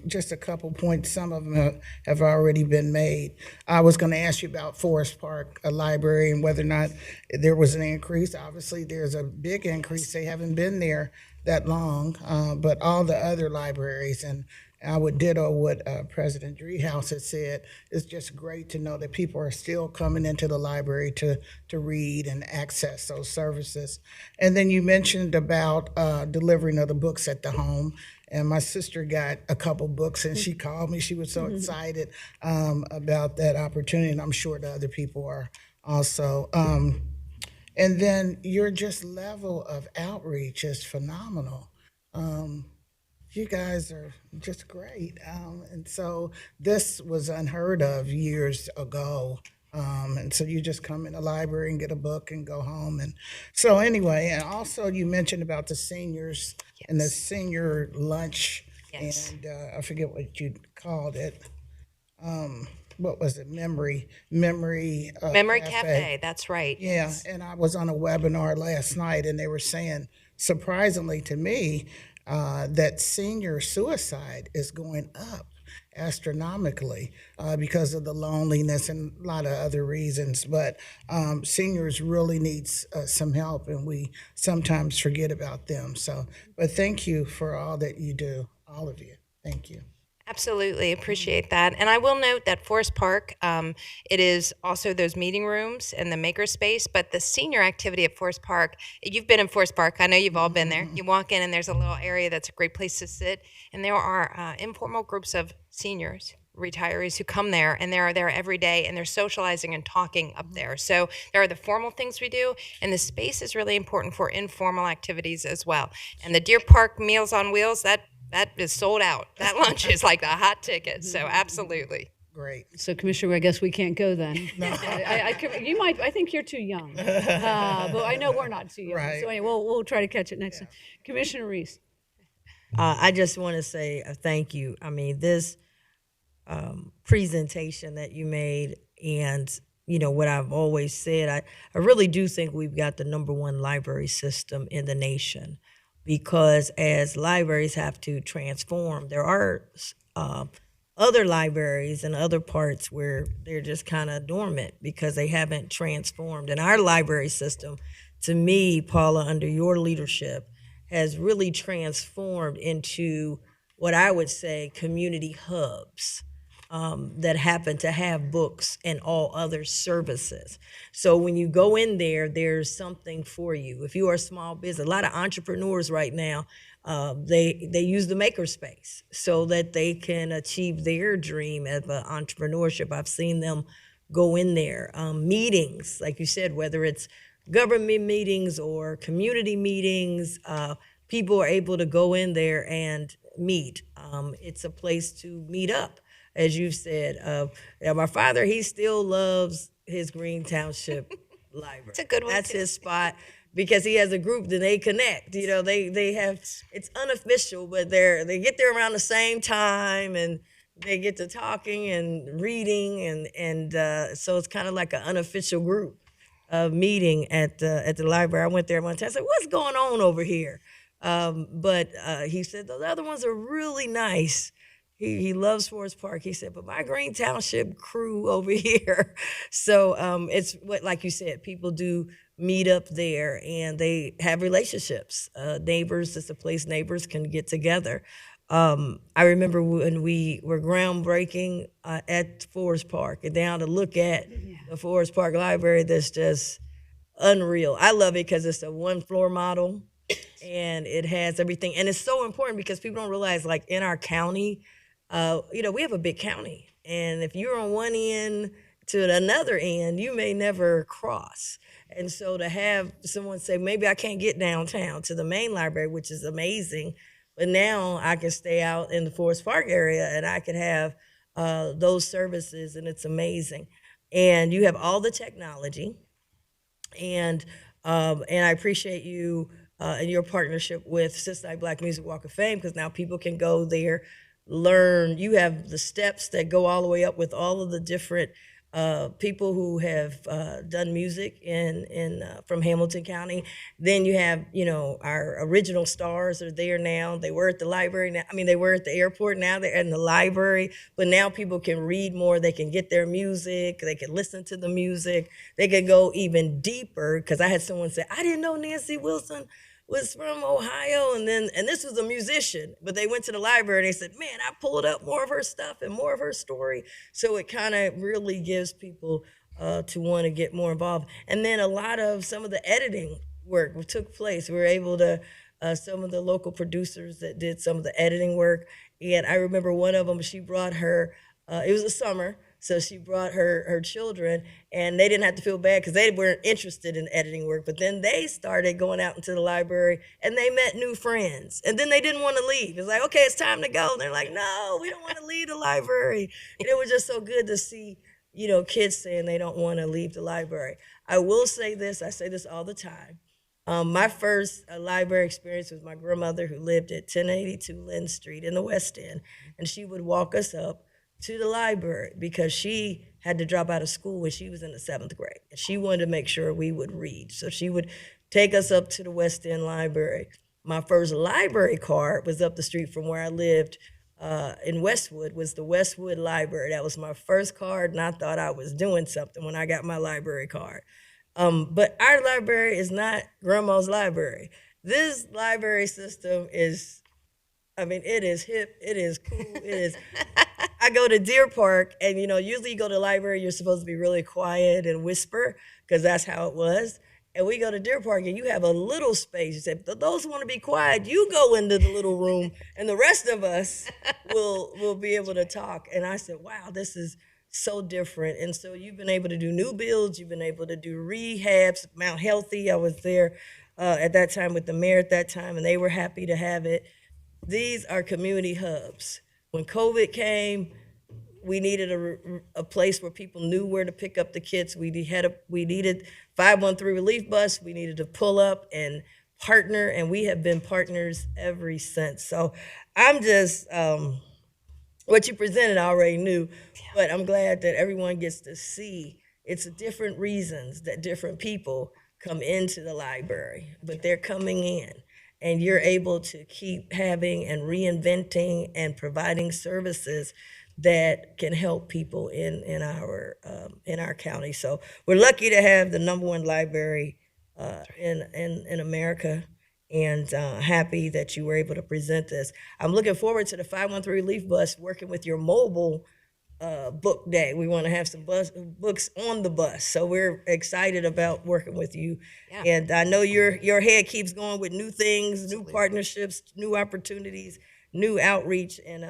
Just a couple points, some of them have already been made. I was going to ask you about Forest Park Library and whether or not there was an increase. Obviously, there's a big increase. They haven't been there that long, but all the other libraries, and I would ditto what President Driehaus has said. It's just great to know that people are still coming into the library to read and access those services. And then you mentioned about delivering of the books at the home. And my sister got a couple books, and she called me. She was so excited about that opportunity, and I'm sure the other people are also. And then your just level of outreach is phenomenal. You guys are just great. And so this was unheard of years ago. And so you just come in the library and get a book and go home. And so anyway, and also you mentioned about the seniors and the senior lunch. Yes. And I forget what you called it. What was it? Memory Cafe, that's right. Yeah, and I was on a webinar last night, and they were saying, surprisingly to me, that senior suicide is going up astronomically because of the loneliness and a lot of other reasons. But seniors really need some help, and we sometimes forget about them. So, but thank you for all that you do, all of you. Thank you. Absolutely, appreciate that. And I will note that Forest Park, it is also those meeting rooms and the maker space, but the senior activity at Forest Park, you've been in Forest Park, I know you've all been there. You walk in and there's a little area that's a great place to sit, and there are informal groups of seniors, retirees who come there, and they're there every day, and they're socializing and talking up there. So there are the formal things we do, and the space is really important for informal activities as well. And the Deer Park Meals on Wheels, that is sold out. That lunch is like the hot ticket. So absolutely. Great. So, Commissioner, I guess we can't go then. No. You might. I think you're too young, but I know we're not too young. Right. So anyway, we'll try to catch it next time. Commissioner Reese. I just want to say thank you. I mean, this presentation that you made, and you know what I've always said, I really do think we've got the #1 library system in the nation. Because as libraries have to transform, there are other libraries and other parts where they're just kind of dormant because they haven't transformed. And our library system, to me, Paula, under your leadership, has really transformed into what I would say community hubs that happen to have books and all other services. So when you go in there, there's something for you. If you are a small business, a lot of entrepreneurs right now, they use the makerspace so that they can achieve their dream of entrepreneurship. I've seen them go in there. Meetings, like you said, whether it's government meetings or community meetings, people are able to go in there and meet. It's a place to meet up. as you've said. My father, he still loves his Green Township Library. It's a good one, That's too. his spot because he has a group that they connect. You know, they have, it's unofficial, but they get there around the same time and they get to talking and reading and so it's kind of like an unofficial group meeting at the library. I went there one time. I said, "What's going on over here?" But he said those other ones are really nice. He loves Forest Park. He said, "But my Green Township crew over here." So it's what, like you said, people do meet up there and they have relationships. Neighbors, it's a place neighbors can get together. I remember when we were groundbreaking at Forest Park and down to look at the Forest Park Library, that's just unreal. I love it because it's a 1-floor model and it has everything. And it's so important because people don't realize, like in our county, we have a big county. And if you're on one end to another end, you may never cross. And so to have someone say, maybe I can't get downtown to the main library, which is amazing, but now I can stay out in the Forest Park area and I can have those services, and it's amazing. And you have all the technology, and I appreciate you and your partnership with Cincinnati Black Music Walk of Fame, because now people can go there, learn. You have the steps that go all the way up with all of the different people who have done music from Hamilton County. Then you have, our original stars are there now. They were at the library now. I mean, they were at the airport, now they're in the library, but now people can read more. They can get their music. They can listen to the music. They can go even deeper, because I had someone say, I didn't know Nancy Wilson was from Ohio, and this was a musician, but they went to the library and they said, man, I pulled up more of her stuff and more of her story. So it kind of really gives people to want to get more involved. And then a lot of some of the editing work took place. We were able to, some of the local producers that did some of the editing work. And I remember one of them, she brought her, it was a summer, so she brought her children, and they didn't have to feel bad because they weren't interested in editing work. But then they started going out into the library and they met new friends. And then they didn't want to leave. It's like, okay, it's time to go. And they're like, no, we don't want to leave the library. And it was just so good to see, kids saying they don't want to leave the library. I will say this, I say this all the time. My first library experience was my grandmother, who lived at 1082 Lynn Street in the West End. And she would walk us up to the library because she had to drop out of school when she was in the 7th grade. And she wanted to make sure we would read. So she would take us up to the West End Library. My first library card was up the street from where I lived in Westwood, was the Westwood Library. That was my first card, and I thought I was doing something when I got my library card. But our library is not grandma's library. This library system is, it is hip, it is cool, it is. I go to Deer Park, and usually you go to the library, you're supposed to be really quiet and whisper, because that's how it was. And we go to Deer Park, and you have a little space. You say, those who want to be quiet, you go into the little room, and the rest of us will be able to talk. And I said, wow, this is so different. And so you've been able to do new builds, you've been able to do rehabs. Mount Healthy, I was there at that time with the mayor at that time, and they were happy to have it. These are community hubs. When COVID came, we needed a place where people knew where to pick up the kids. We needed 513 relief bus. We needed to pull up and partner, and we have been partners ever since. So I'm just, what you presented I already knew, but I'm glad that everyone gets to see it's different reasons that different people come into the library, but they're coming in. And you're able to keep having and reinventing and providing services that can help people in our county. So we're lucky to have the #1 library in America, and happy that you were able to present this. I'm looking forward to the 513 Relief Bus working with your mobile book day. We want to have some books on the bus, so we're excited about working with you. Yeah. And I know your head keeps going with new things, new partnerships, new opportunities, new outreach, and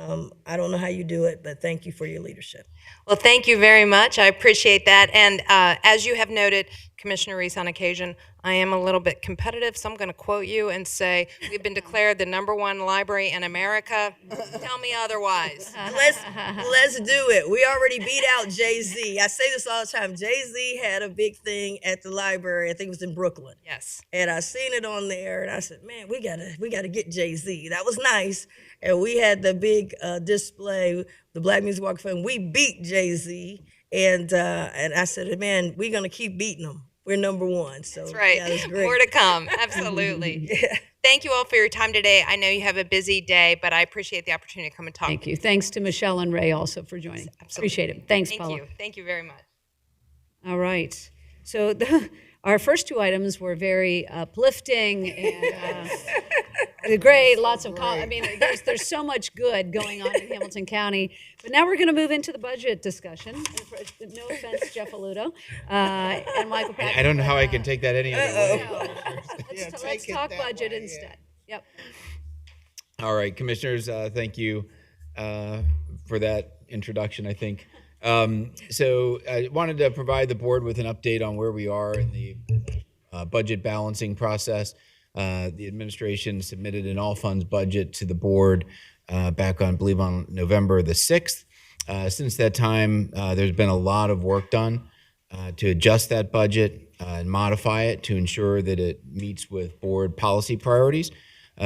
I don't know how you do it, but thank you for your leadership. Well, thank you very much. I appreciate that. And as you have noted, Commissioner Reese, on occasion, I am a little bit competitive, so I'm going to quote you and say, we've been declared the #1 library in America. Tell me otherwise. Let's do it. We already beat out Jay-Z. I say this all the time. Jay-Z had a big thing at the library. I think it was in Brooklyn. Yes. And I seen it on there, and I said, "Man, we gotta get Jay-Z." That was nice. And we had the big display, the Black Music Walk of Fame. We beat Jay-Z, and I said, "Man, we're gonna keep beating them. We're #1." So That's right. yeah, it was great. More to come. Absolutely. Thank you all for your time today. I know you have a busy day, but I appreciate the opportunity to come and talk. Thank you. Thanks to Michelle and Ray also for joining. Appreciate it. Thanks, Thank Paula. you. Thank you very much. All right. So our first 2 items were very uplifting and great. Lots of, I mean, there's so much good going on in Hamilton County. But now we're going to move into the budget discussion. And no offense, Jeff Aludo and Michael Patrick. I don't know how I can take that any other way. Let's take it talk that budget way, yeah. instead. Yep. All right, commissioners, thank you for that introduction, I think. So I wanted to provide the board with an update on where we are in the budget balancing process. The administration submitted an all-funds budget to the board back on, I believe, on November the 6th. Since that time, there's been a lot of work done to adjust that budget and modify it to ensure that it meets with board policy priorities.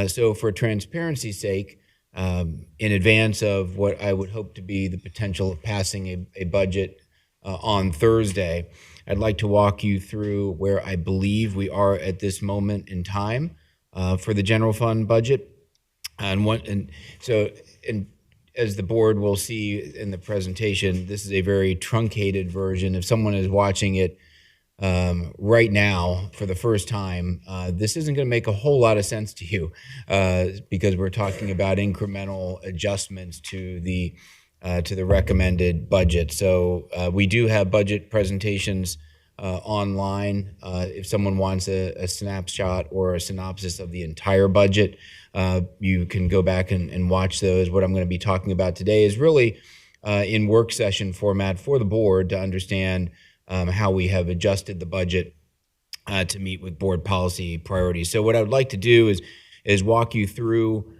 So for transparency's sake, in advance of what I would hope to be the potential of passing a budget on Thursday, I'd like to walk you through where I believe we are at this moment in time for the general fund budget. And as the board will see in the presentation, this is a very truncated version. If someone is watching it right now for the first time, this isn't going to make a whole lot of sense to you because we're talking about incremental adjustments to the recommended budget. So we do have budget presentations online. If someone wants a snapshot or a synopsis of the entire budget, you can go back and watch those. What I'm going to be talking about today is really in work session format for the board to understand how we have adjusted the budget to meet with board policy priorities. So what I would like to do is walk you through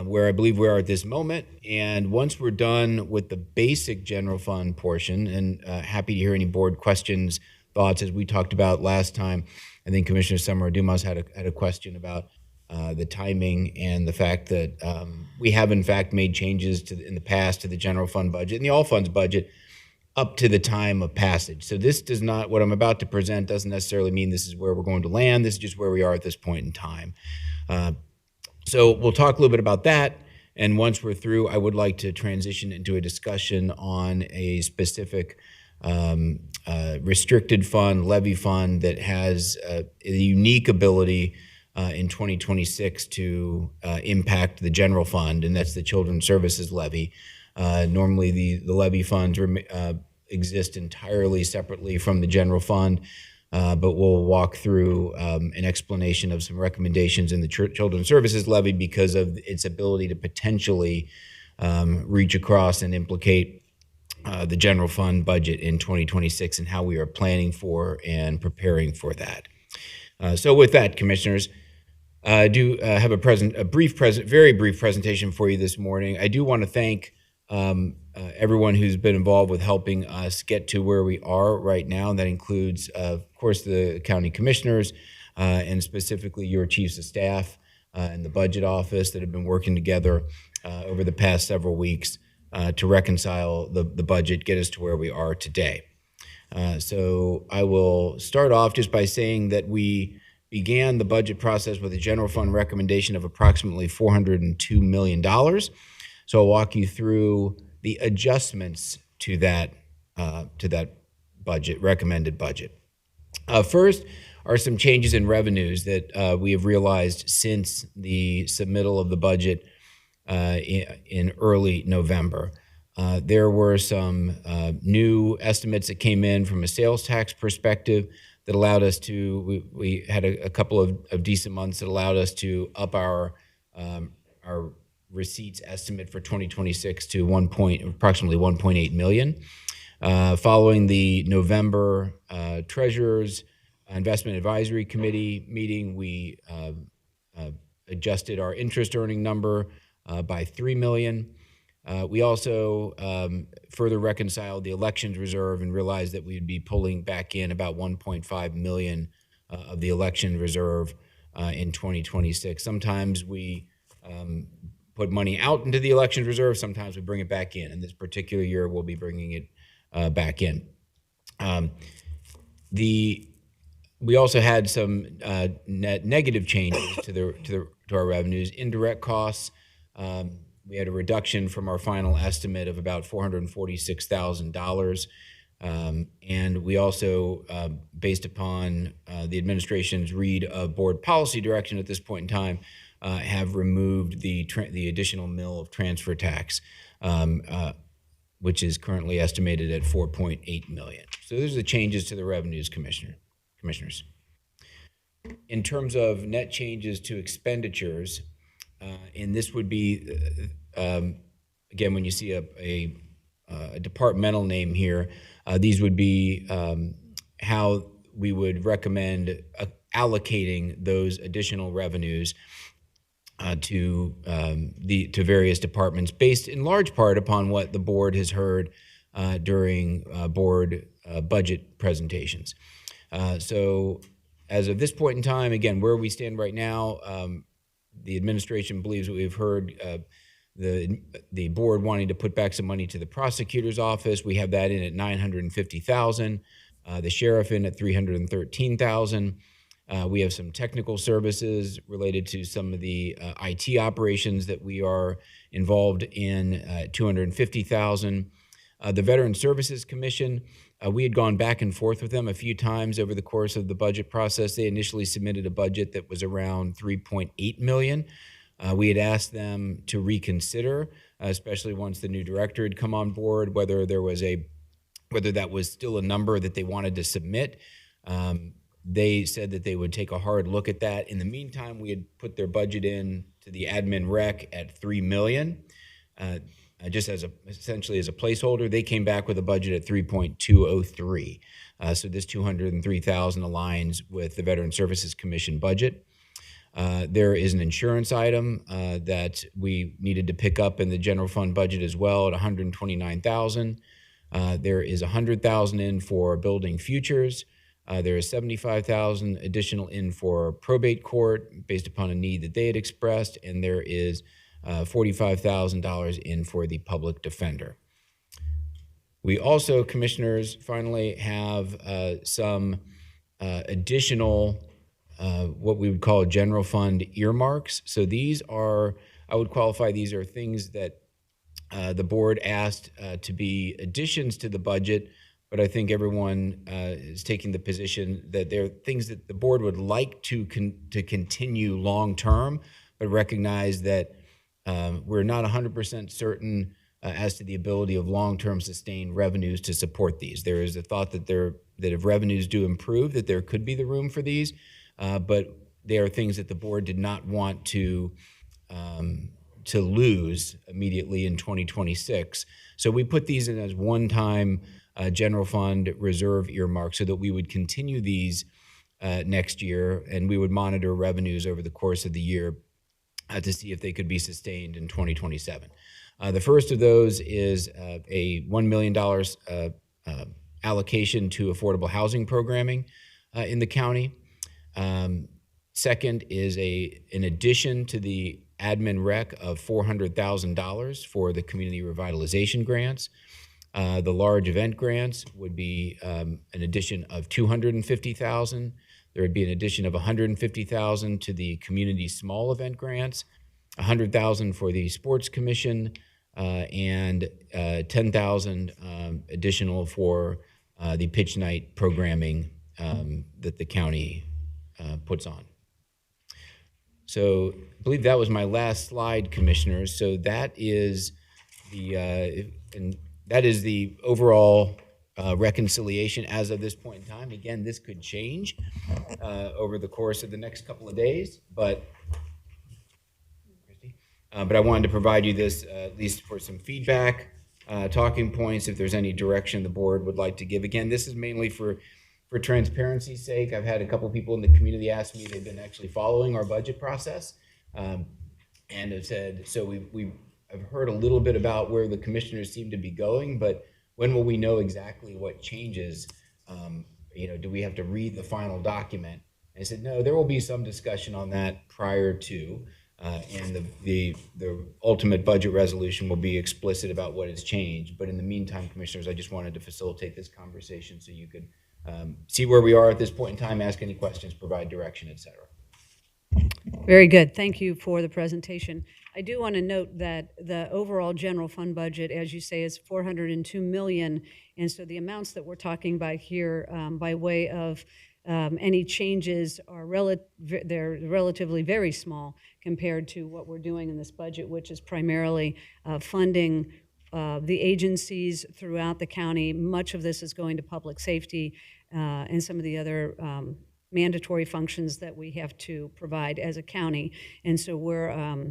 where I believe we are at this moment. And once we're done with the basic general fund portion, and happy to hear any board questions, thoughts, as we talked about last time. I think Commissioner Summer Dumas had a question about the timing and the fact that we have in fact made changes in the past to the general fund budget and the all funds budget up to the time of passage. So this does not, what I'm about to present doesn't necessarily mean this is where we're going to land. This is just where we are at this point in time. So we'll talk a little bit about that. And once we're through, I would like to transition into a discussion on a specific restricted fund, levy fund that has a unique ability in 2026 to impact the general fund, and that's the Children's Services Levy. Normally, the levy funds exist entirely separately from the general fund, but we'll walk through an explanation of some recommendations in the Children's Services Levy because of its ability to potentially reach across and implicate the general fund budget in 2026 and how we are planning for and preparing for that. So with that, commissioners, I do have a very brief presentation for you this morning. I do want to thank everyone who's been involved with helping us get to where we are right now. And that includes, of course, the county commissioners and specifically your chiefs of staff and the budget office that have been working together over the past several weeks to reconcile the budget, get us to where we are today. So I will start off just by saying that we began the budget process with a general fund recommendation of approximately $402 million. So I'll walk you through the adjustments to that budget, recommended budget. First are some changes in revenues that we have realized since the submittal of the budget in early November. There were some new estimates that came in from a sales tax perspective that allowed us to, we had a couple of decent months that allowed us to up our receipts estimate for 2026 to approximately 1.8 million. Following the November treasurer's Investment Advisory Committee meeting, we adjusted our interest earning number by $3 million. We also further reconciled the elections reserve and realized that we'd be pulling back in about $1.5 million of the election reserve in 2026. Sometimes we put money out into the elections reserve, sometimes we bring it back in. And this particular year, we'll be bringing it back in. We also had some net negative changes to our revenues. Indirect costs, we had a reduction from our final estimate of about $446,000. And we also, based upon the administration's read of board policy direction at this point in time, have removed the additional mill of transfer tax, which is currently estimated at $4.8 million. So those are the changes to the revenues, commissioners. In terms of net changes to expenditures, and this would be, again, when you see a departmental name here, these would be how we would recommend allocating those additional revenues to various departments, based in large part upon what the board has heard during board budget presentations. So as of this point in time, again, where we stand right now, the administration believes that we've heard the board wanting to put back some money to the prosecutor's office. We have that in at $950,000. The sheriff in at $313,000. We have some technical services related to some of the IT operations that we are involved in, $250,000. The Veteran Services Commission, we had gone back and forth with them a few times over the course of the budget process. They initially submitted a budget that was around $3.8 million. We had asked them to reconsider, especially once the new director had come on board, whether that was still a number that they wanted to submit. They said that they would take a hard look at that. In the meantime, we had put their budget in to the admin rec at $3 million, just essentially as a placeholder. They came back with a budget at 3.203. So this $203,000 aligns with the Veteran Services Commission budget. There is an insurance item that we needed to pick up in the general fund budget as well at $129,000. There is $100,000 in for building futures. There is $75,000 additional in for probate court based upon a need that they had expressed, and there is $45,000 in for the public defender. We also, commissioners, finally have some additional what we would call general fund earmarks. So these are, I would qualify, these are things that the board asked to be additions to the budget, but I think everyone is taking the position that they're things that the board would like to continue long-term, but recognize that we're not 100% certain as to the ability of long-term sustained revenues to support these. There is a thought that if revenues do improve, that there could be the room for these, but they are things that the board did not want to lose immediately in 2026. So we put these in as one-time general fund reserve earmark so that we would continue these next year, and we would monitor revenues over the course of the year to see if they could be sustained in 2027. The first of those is a $1 million allocation to affordable housing programming in the county. Second is an addition to the admin rec of $400,000 for the community revitalization grants. The large event grants would be an addition of $250,000. There would be an addition of $150,000 to the community small event grants, $100,000 for the sports commission, and $10,000 additional for the pitch night programming that the county puts on. So I believe that was my last slide, commissioners. So that is the overall reconciliation as of this point in time. Again, this could change over the course of the next couple of days, but I wanted to provide you this at least for some feedback, talking points, if there's any direction the board would like to give. Again, this is mainly for For transparency's sake, I've had a couple people in the community ask me they've been actually following our budget process, and have said, so I've heard a little bit about where the commissioners seem to be going, but when will we know exactly what changes? Do we have to read the final document? And I said, no, there will be some discussion on that prior to, and the ultimate budget resolution will be explicit about what has changed. But in the meantime, commissioners, I just wanted to facilitate this conversation so you could see where we are at this point in time, ask any questions, provide direction, et cetera. Very good. Thank you for the presentation. I do want to note that the overall general fund budget, as you say, is $402 million. And so the amounts that we're talking about here by way of any changes are they're relatively very small compared to what we're doing in this budget, which is primarily funding the agencies throughout the county. Much of this is going to public safety and some of the other mandatory functions that we have to provide as a county. And so we're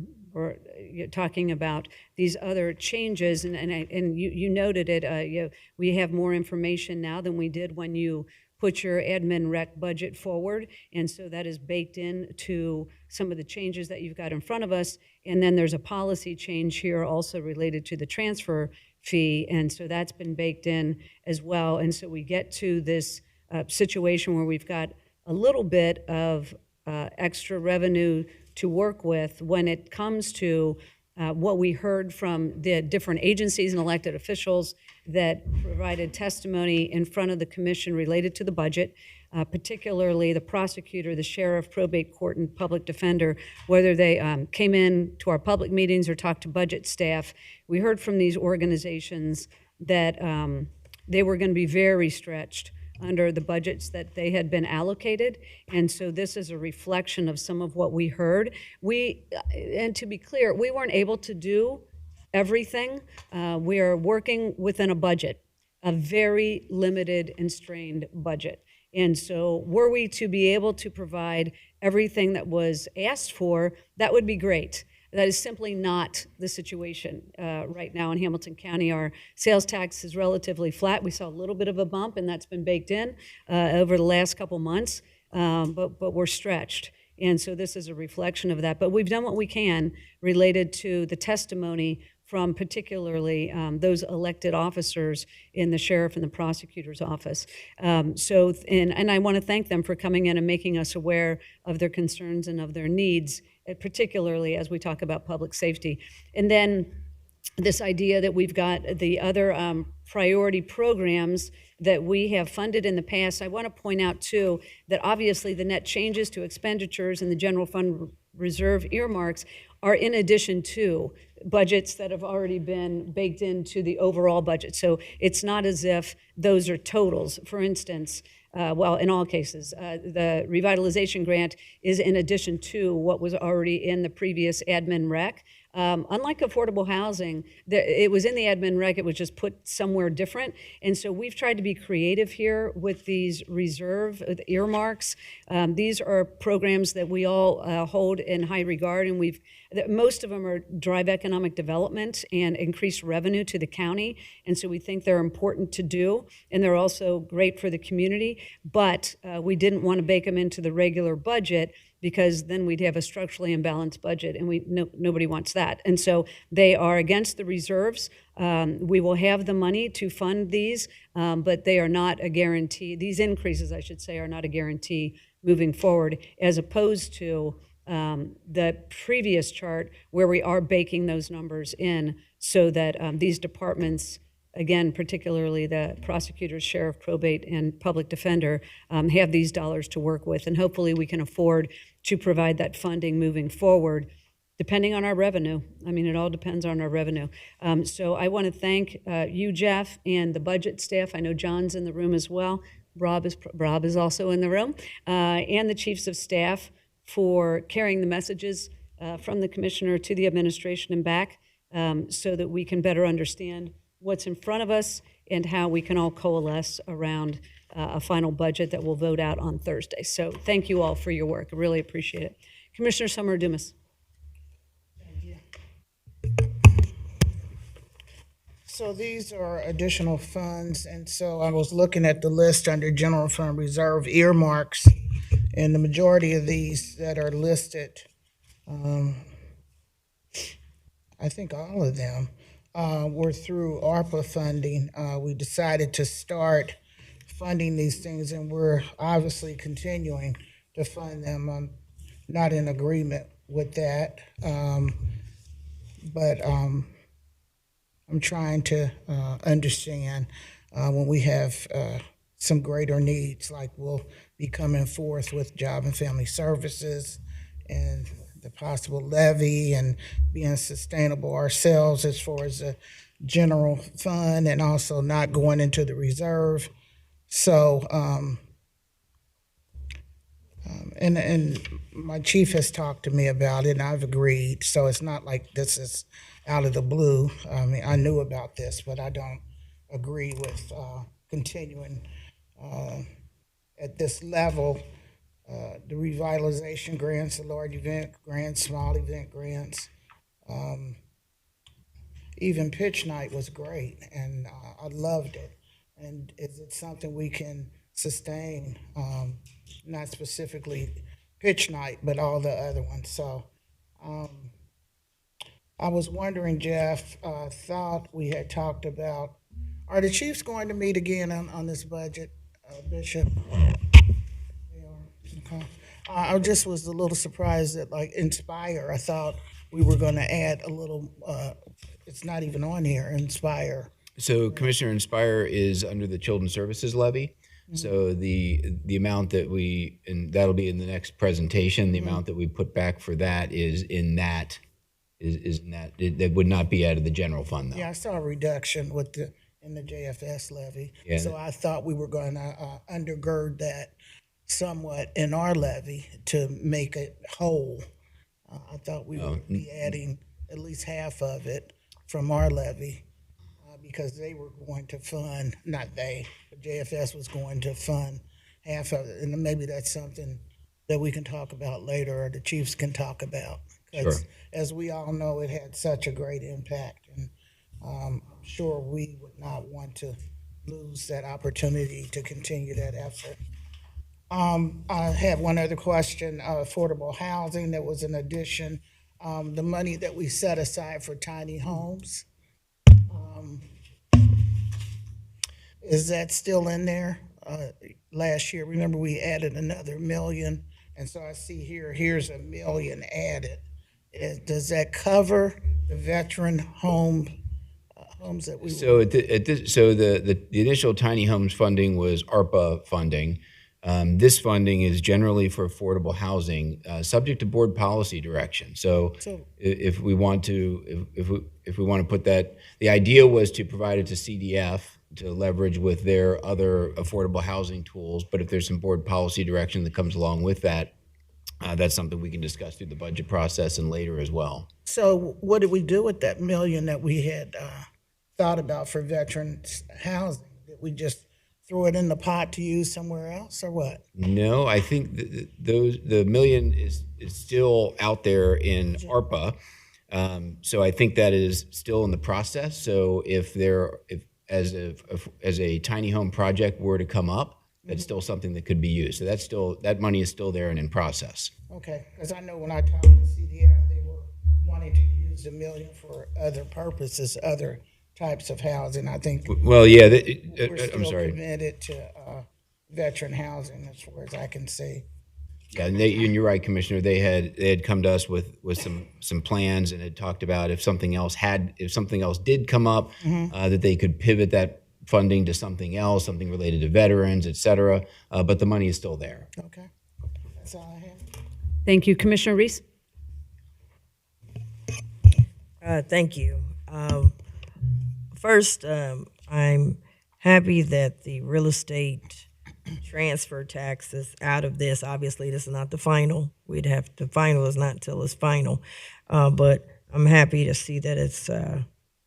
talking about these other changes, and you noted it. We have more information now than we did when you put your admin rec budget forward, and so that is baked in to some of the changes that you've got in front of us. And then there's a policy change here also related to the transfer fee, and so that's been baked in as well. And so we get to this situation where we've got a little bit of extra revenue to work with when it comes to what we heard from the different agencies and elected officials that provided testimony in front of the commission related to the budget, particularly the prosecutor, the sheriff, probate court, and public defender, whether they came in to our public meetings or talked to budget staff. We heard from these organizations that they were going to be very stretched under the budgets that they had been allocated. And so this is a reflection of some of what we heard. And to be clear, we weren't able to do everything. We are working within a budget, a very limited and strained budget. And so were we to be able to provide everything that was asked for, that would be great. That is simply not the situation right now in Hamilton County. Our sales tax is relatively flat. We saw a little bit of a bump, and that's been baked in over the last couple months, but we're stretched. And so this is a reflection of that. But we've done what we can related to the testimony from particularly those elected officers in the sheriff and the prosecutor's office. And I want to thank them for coming in and making us aware of their concerns and of their needs, particularly as we talk about public safety. And then this idea that we've got the other priority programs that we have funded in the past. I want to point out, too, that obviously the net changes to expenditures in the general fund reserve earmarks are in addition to budgets that have already been baked into the overall budget. So it's not as if those are totals. For instance, in all cases, the revitalization grant is in addition to what was already in the previous admin rec. Unlike affordable housing, it was in the admin rec, it was just put somewhere different. And so we've tried to be creative here with these reserve earmarks. These are programs that we all hold in high regard, and most of them are drive economic development and increase revenue to the county. And so we think they're important to do, and they're also great for the community. But we didn't want to bake them into the regular budget, because then we'd have a structurally imbalanced budget, and nobody wants that. And so they are against the reserves. We will have the money to fund these, but they are not a guarantee. These increases, I should say, are not a guarantee moving forward, as opposed to the previous chart where we are baking those numbers in so that these departments, again, particularly the prosecutors, sheriff, probate, and public defender, have these dollars to work with. And hopefully we can afford to provide that funding moving forward, depending on our revenue. I mean, it all depends on our revenue. So I want to thank you, Jeff, and the budget staff. I know John's in the room as well. Rob is also in the room, and the chiefs of staff for carrying the messages from the commissioner to the administration and back, so that we can better understand what's in front of us and how we can all coalesce around a final budget that we'll vote out on Thursday. So thank you all for your work. I really appreciate it. Commissioner Summer Dumas. So these are additional funds, and so I was looking at the list under general fund reserve earmarks, and the majority of these that are listed, I think all of them, were through ARPA funding. We decided to start funding these things, and we're obviously continuing to fund them. I'm not in agreement with that, but I'm trying to understand when we have some greater needs, like we'll be coming forth with Job and Family Services and the possible levy and being sustainable ourselves as far as the general fund and also not going into the reserve. So, and my chief has talked to me about it, and I've agreed. So it's not like this is out of the blue. I mean, I knew about this, but I don't agree with continuing at this level. The revitalization grants, the large event grants, small event grants. Even pitch night was great, and I loved it. And is it something we can sustain? Not specifically pitch night, but all the other ones. So I was wondering, Jeff, thought we had talked about, are the chiefs going to meet again on this budget, Bishop? They are. Okay. I just was a little surprised that, like, Inspire, I thought we were going to add a little, it's not even on here, Inspire. So Commissioner, Inspire is under the Children's Services Levy. So the amount that we, and that'll be in the next presentation, the amount that we put back for that is in that, that would not be out of the general fund though. Yeah, I saw a reduction with in the JFS levy. Yeah. So I thought we were going to undergird that somewhat in our levy to make it whole. I thought we would be adding at least half of it from our levy. Because they were going to fund, not they, but JFS was going to fund half of it. And maybe that's something that we can talk about later, or the chiefs can talk about. Because as we all know, it had such a great impact. And I'm sure we would not want to lose that opportunity to continue that effort. I have one other question, affordable housing. There was an addition, the money that we set aside for tiny homes. Is that still in there? Last year, remember we added another $1 million, and so I see here's $1 million added. Does that cover the veteran homes that we? So the initial tiny homes funding was ARPA funding. This funding is generally for affordable housing, subject to board policy direction. So if we want to, if we want to put that, the idea was to provide it to CDF to leverage with their other affordable housing tools. But if there's some board policy direction that comes along with that, that's something we can discuss through the budget process and later as well. So what did we do with that $1 million that we had thought about for veterans housing? Did we just throw it in the pot to use somewhere else, or what? No, I think the $1 million is still out there in ARPA. So I think that is still in the process. So if as a tiny home project were to come up, that's still something that could be used. So that money is still there and in process. Okay, because I know when I talked to CDF, they were wanting to use $1 million for other purposes, other types of housing. I think. Well, yeah. We're still I'm sorry. committed to veteran housing, as far as I can see. Yeah, and you're right, Commissioner. They had come to us with some plans and had talked about if something else did come up, that they could pivot that funding to something else, something related to veterans, et cetera. But the money is still there. Okay, that's all I have. Thank you. Commissioner Reese? Thank you. First, I'm happy that the real estate transfer tax is out of this. Obviously, this is not the final. The final is not until it's final. But I'm happy to see that it's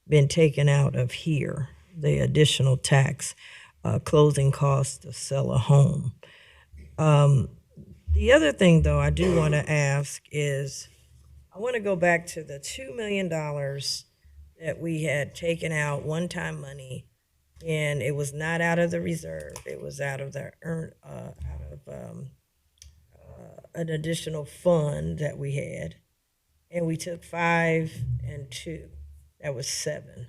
been taken out of here, the additional tax, closing costs to sell a home. The other thing, though, I do want to ask is, I want to go back to the $2 million that we had taken out one-time money, and it was not out of the reserve. It was out of the an additional fund that we had, and we took 5 and 2. That was 7.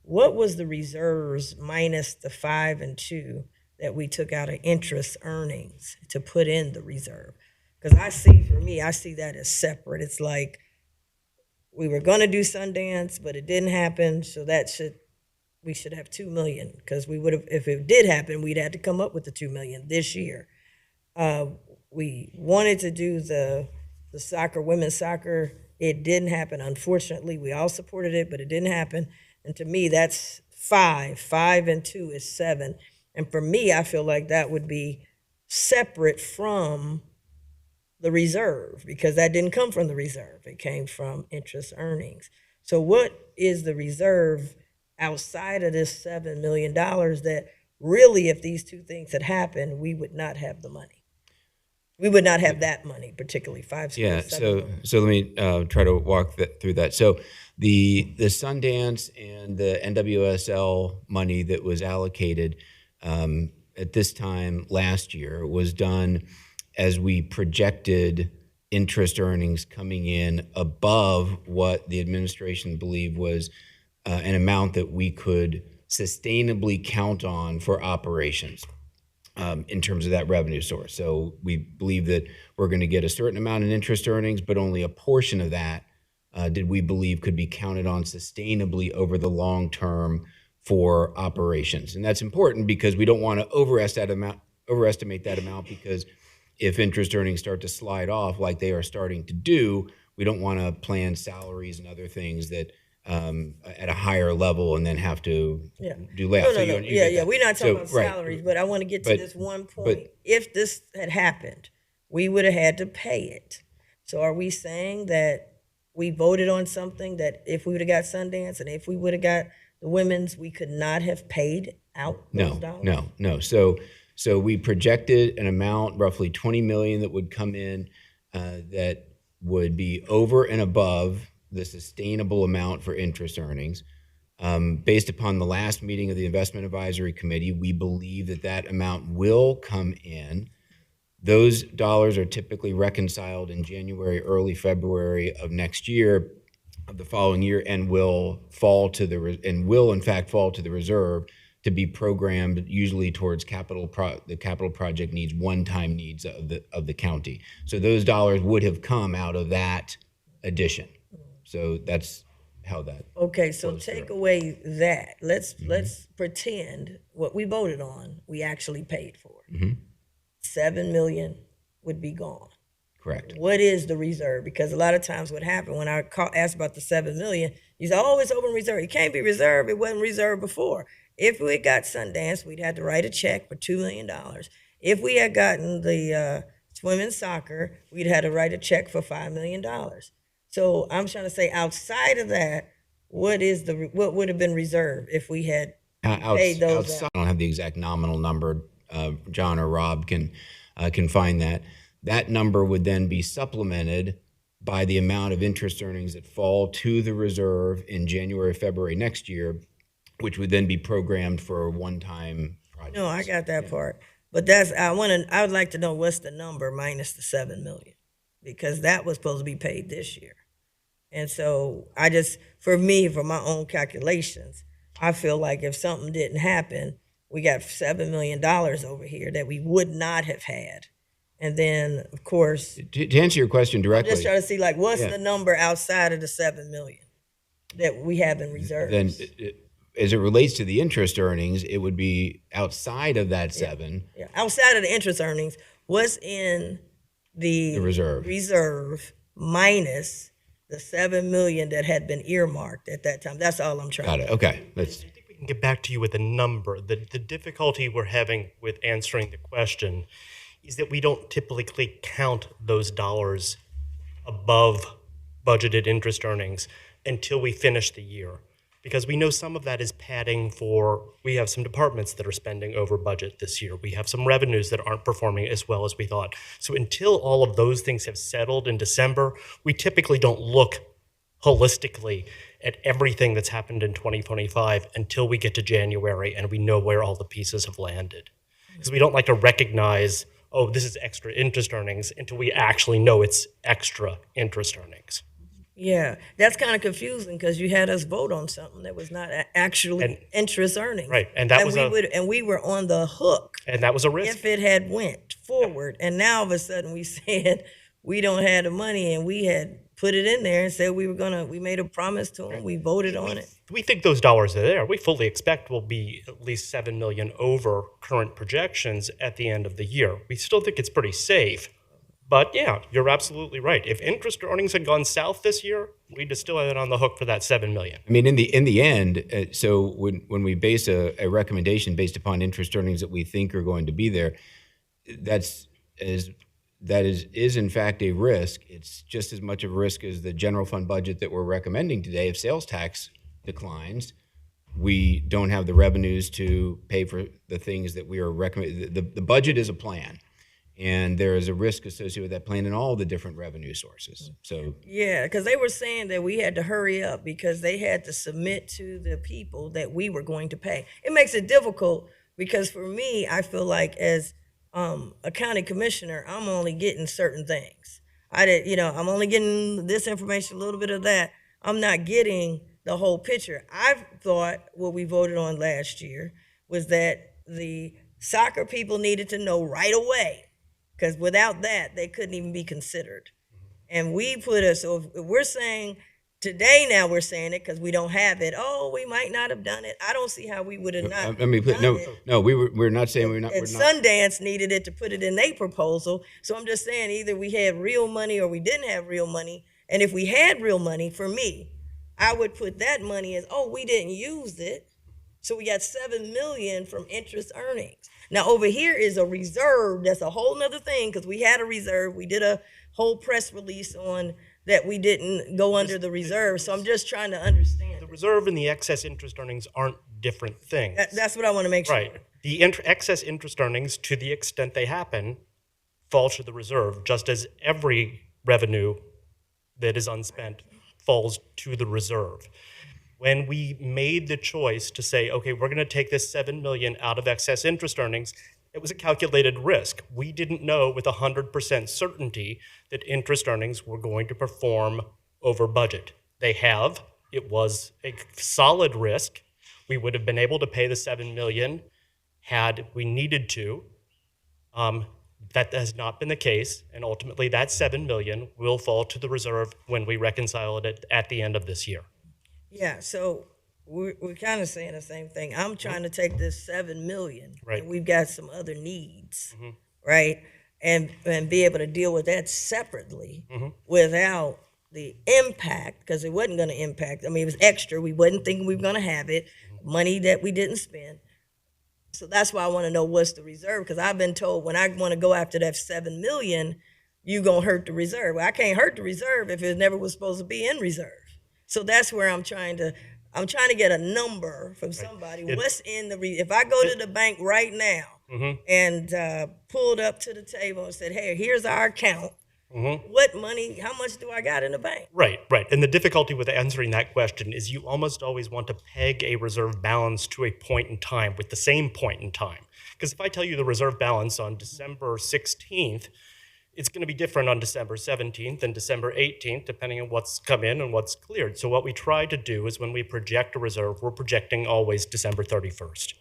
What was the reserves minus the 5 and 2 that we took out of interest earnings to put in the reserve? Because I see that as separate. It's like we were going to do Sundance, but it didn't happen, so we should have $2 million, because we would have, if it did happen, we'd had to come up with the $2 million this year. We wanted to do the soccer, women's soccer. It didn't happen. Unfortunately, we all supported it, but it didn't happen. And to me, that's 5. 5 and 2 is 7. And for me, I feel like that would be separate from the reserve, because that didn't come from the reserve. It came from interest earnings. So what is the reserve outside of this $7 million that really, if these two things had happened, we would not have the money? We would not have that money, particularly 5, 6, Yeah, 7. so let me try to walk through that. So the Sundance and the NWSL money that was allocated at this time last year was done as we projected interest earnings coming in above what the administration believed was an amount that we could sustainably count on for operations. In terms of that revenue source. So we believe that we're going to get a certain amount in interest earnings, but only a portion of that did we believe could be counted on sustainably over the long term for operations. And that's important because we don't want to overestimate that amount, because if interest earnings start to slide off like they are starting to do, we don't want to plan salaries and other things that at a higher level and then have to do layoffs. No. So We're not talking about salaries, but I want to get to this one point. If this had happened, we would have had to pay it. So are we saying that we voted on something that if we would have got Sundance and if we would have got the women's, we could not have paid out those dollars? No. So we projected an amount, roughly $20 million, that would come in that would be over and above the sustainable amount for interest earnings. Based upon the last meeting of the Investment Advisory Committee, we believe that that amount will come in. Those dollars are typically reconciled in January, early February of next year, of the following year, and will in fact fall to the reserve to be programmed usually towards the capital project needs, one-time needs of the county. So those dollars would have come out of that addition. So that's how that. Okay, so take away that. Let's pretend what we voted on, we actually paid for. $7 million would be gone. Correct. What is the reserve? Because a lot of times what happened when I asked about the $7 million, you say, oh, it's open reserve. It can't be reserved. It wasn't reserved before. If we had got Sundance, we'd had to write a check for $2 million. If we had gotten the women's soccer, we'd had to write a check for $5 million. So I'm trying to say, outside of that, what would have been reserved if we had paid those out? I don't have the exact nominal number. John or Rob can find that. That number would then be supplemented by the amount of interest earnings that fall to the reserve in January, February next year, which would then be programmed for one-time projects. No, I got that part. But I would like to know what's the number minus the $7 million, because that was supposed to be paid this year. And so for my own calculations, I feel like if something didn't happen, we got $7 million over here that we would not have had. And then, of course, to answer your question directly, I'm just trying to see, what's the number outside of the $7 million that we have in reserves? Then, as it relates to the interest earnings, it would be outside of that 7. Yeah. Outside of the interest earnings, what's in the reserve minus the $7 million that had been earmarked at that time? That's all I'm trying to. Got it. Okay. I think we can get back to you with a number. The difficulty we're having with answering the question is that we don't typically count those dollars above budgeted interest earnings until we finish the year, because we know some of that is padding we have some departments that are spending over budget this year. We have some revenues that aren't performing as well as we thought. So until all of those things have settled in December, we typically don't look holistically at everything that's happened in 2025 until we get to January and we know where all the pieces have landed. Because we don't like to recognize, oh, this is extra interest earnings until we actually know it's extra interest earnings. Yeah, that's kind of confusing because you had us vote on something that was not actually interest earnings. Right, and that was we were on the hook and that was a risk. if it had went forward. And now all of a sudden we said we don't have the money, and we had put it in there and said we made a promise to them. We voted on it. We think those dollars are there. We fully expect we'll be at least $7 million over current projections at the end of the year. We still think it's pretty safe. But yeah, you're absolutely right. If interest earnings had gone south this year, we'd have still had it on the hook for that $7 million. I mean, in the end, so when we base a recommendation based upon interest earnings that we think are going to be there, that is in fact a risk. It's just as much of a risk as the general fund budget that we're recommending today. If sales tax declines, we don't have the revenues to pay for the things that we are recommending. The budget is a plan. And there is a risk associated with that plan and all the different revenue sources. So yeah, because they were saying that we had to hurry up because they had to submit to the people that we were going to pay. It makes it difficult because for me, I feel like as a county commissioner, I'm only getting certain things. I'm only getting this information, a little bit of that. I'm not getting the whole picture. I thought what we voted on last year was that the soccer people needed to know right away, because without that, they couldn't even be considered. And we so if we're saying today, now we're saying it because we don't have it. Oh, we might not have done it. I don't see how we would have not. We're not saying we're not. Sundance needed it to put it in their proposal. So I'm just saying either we had real money or we didn't have real money. And if we had real money, for me, I would put that money as, we didn't use it. So we got $7 million from interest earnings. Now over here is a reserve. That's a whole nother thing because we had a reserve. We did a whole press release on that we didn't go under the reserve. So I'm just trying to understand. The reserve and the excess interest earnings aren't different things. That's what I want to make sure. Right. The excess interest earnings, to the extent they happen, fall to the reserve, just as every revenue that is unspent falls to the reserve. When we made the choice to say, okay, we're going to take this $7 million out of excess interest earnings, it was a calculated risk. We didn't know with 100% certainty that interest earnings were going to perform over budget. They have. It was a solid risk. We would have been able to pay the $7 million had we needed to. That has not been the case, and ultimately that $7 million will fall to the reserve when we reconcile it at the end of this year. Yeah, so we're kind of saying the same thing. I'm trying to take this $7 million, right, and we've got some other needs, right, and be able to deal with that separately without the impact, because it wasn't going to impact. I mean, it was extra. We wasn't thinking we were going to have it, money that we didn't spend. So that's why I want to know what's the reserve, because I've been told when I want to go after that $7 million, you're going to hurt the reserve. Well, I can't hurt the reserve if it never was supposed to be in reserve. So that's where I'm trying to get a number from somebody. Right. What's in the if I go to the bank right now and pulled up to the table and said, hey, here's our account. What money, how much do I got in the bank? Right. And the difficulty with answering that question is you almost always want to peg a reserve balance to a point in time with the same point in time. Because if I tell you the reserve balance on December 16th, it's going to be different on December 17th and December 18th, depending on what's come in and what's cleared. So what we try to do is when we project a reserve, we're projecting always December 31st.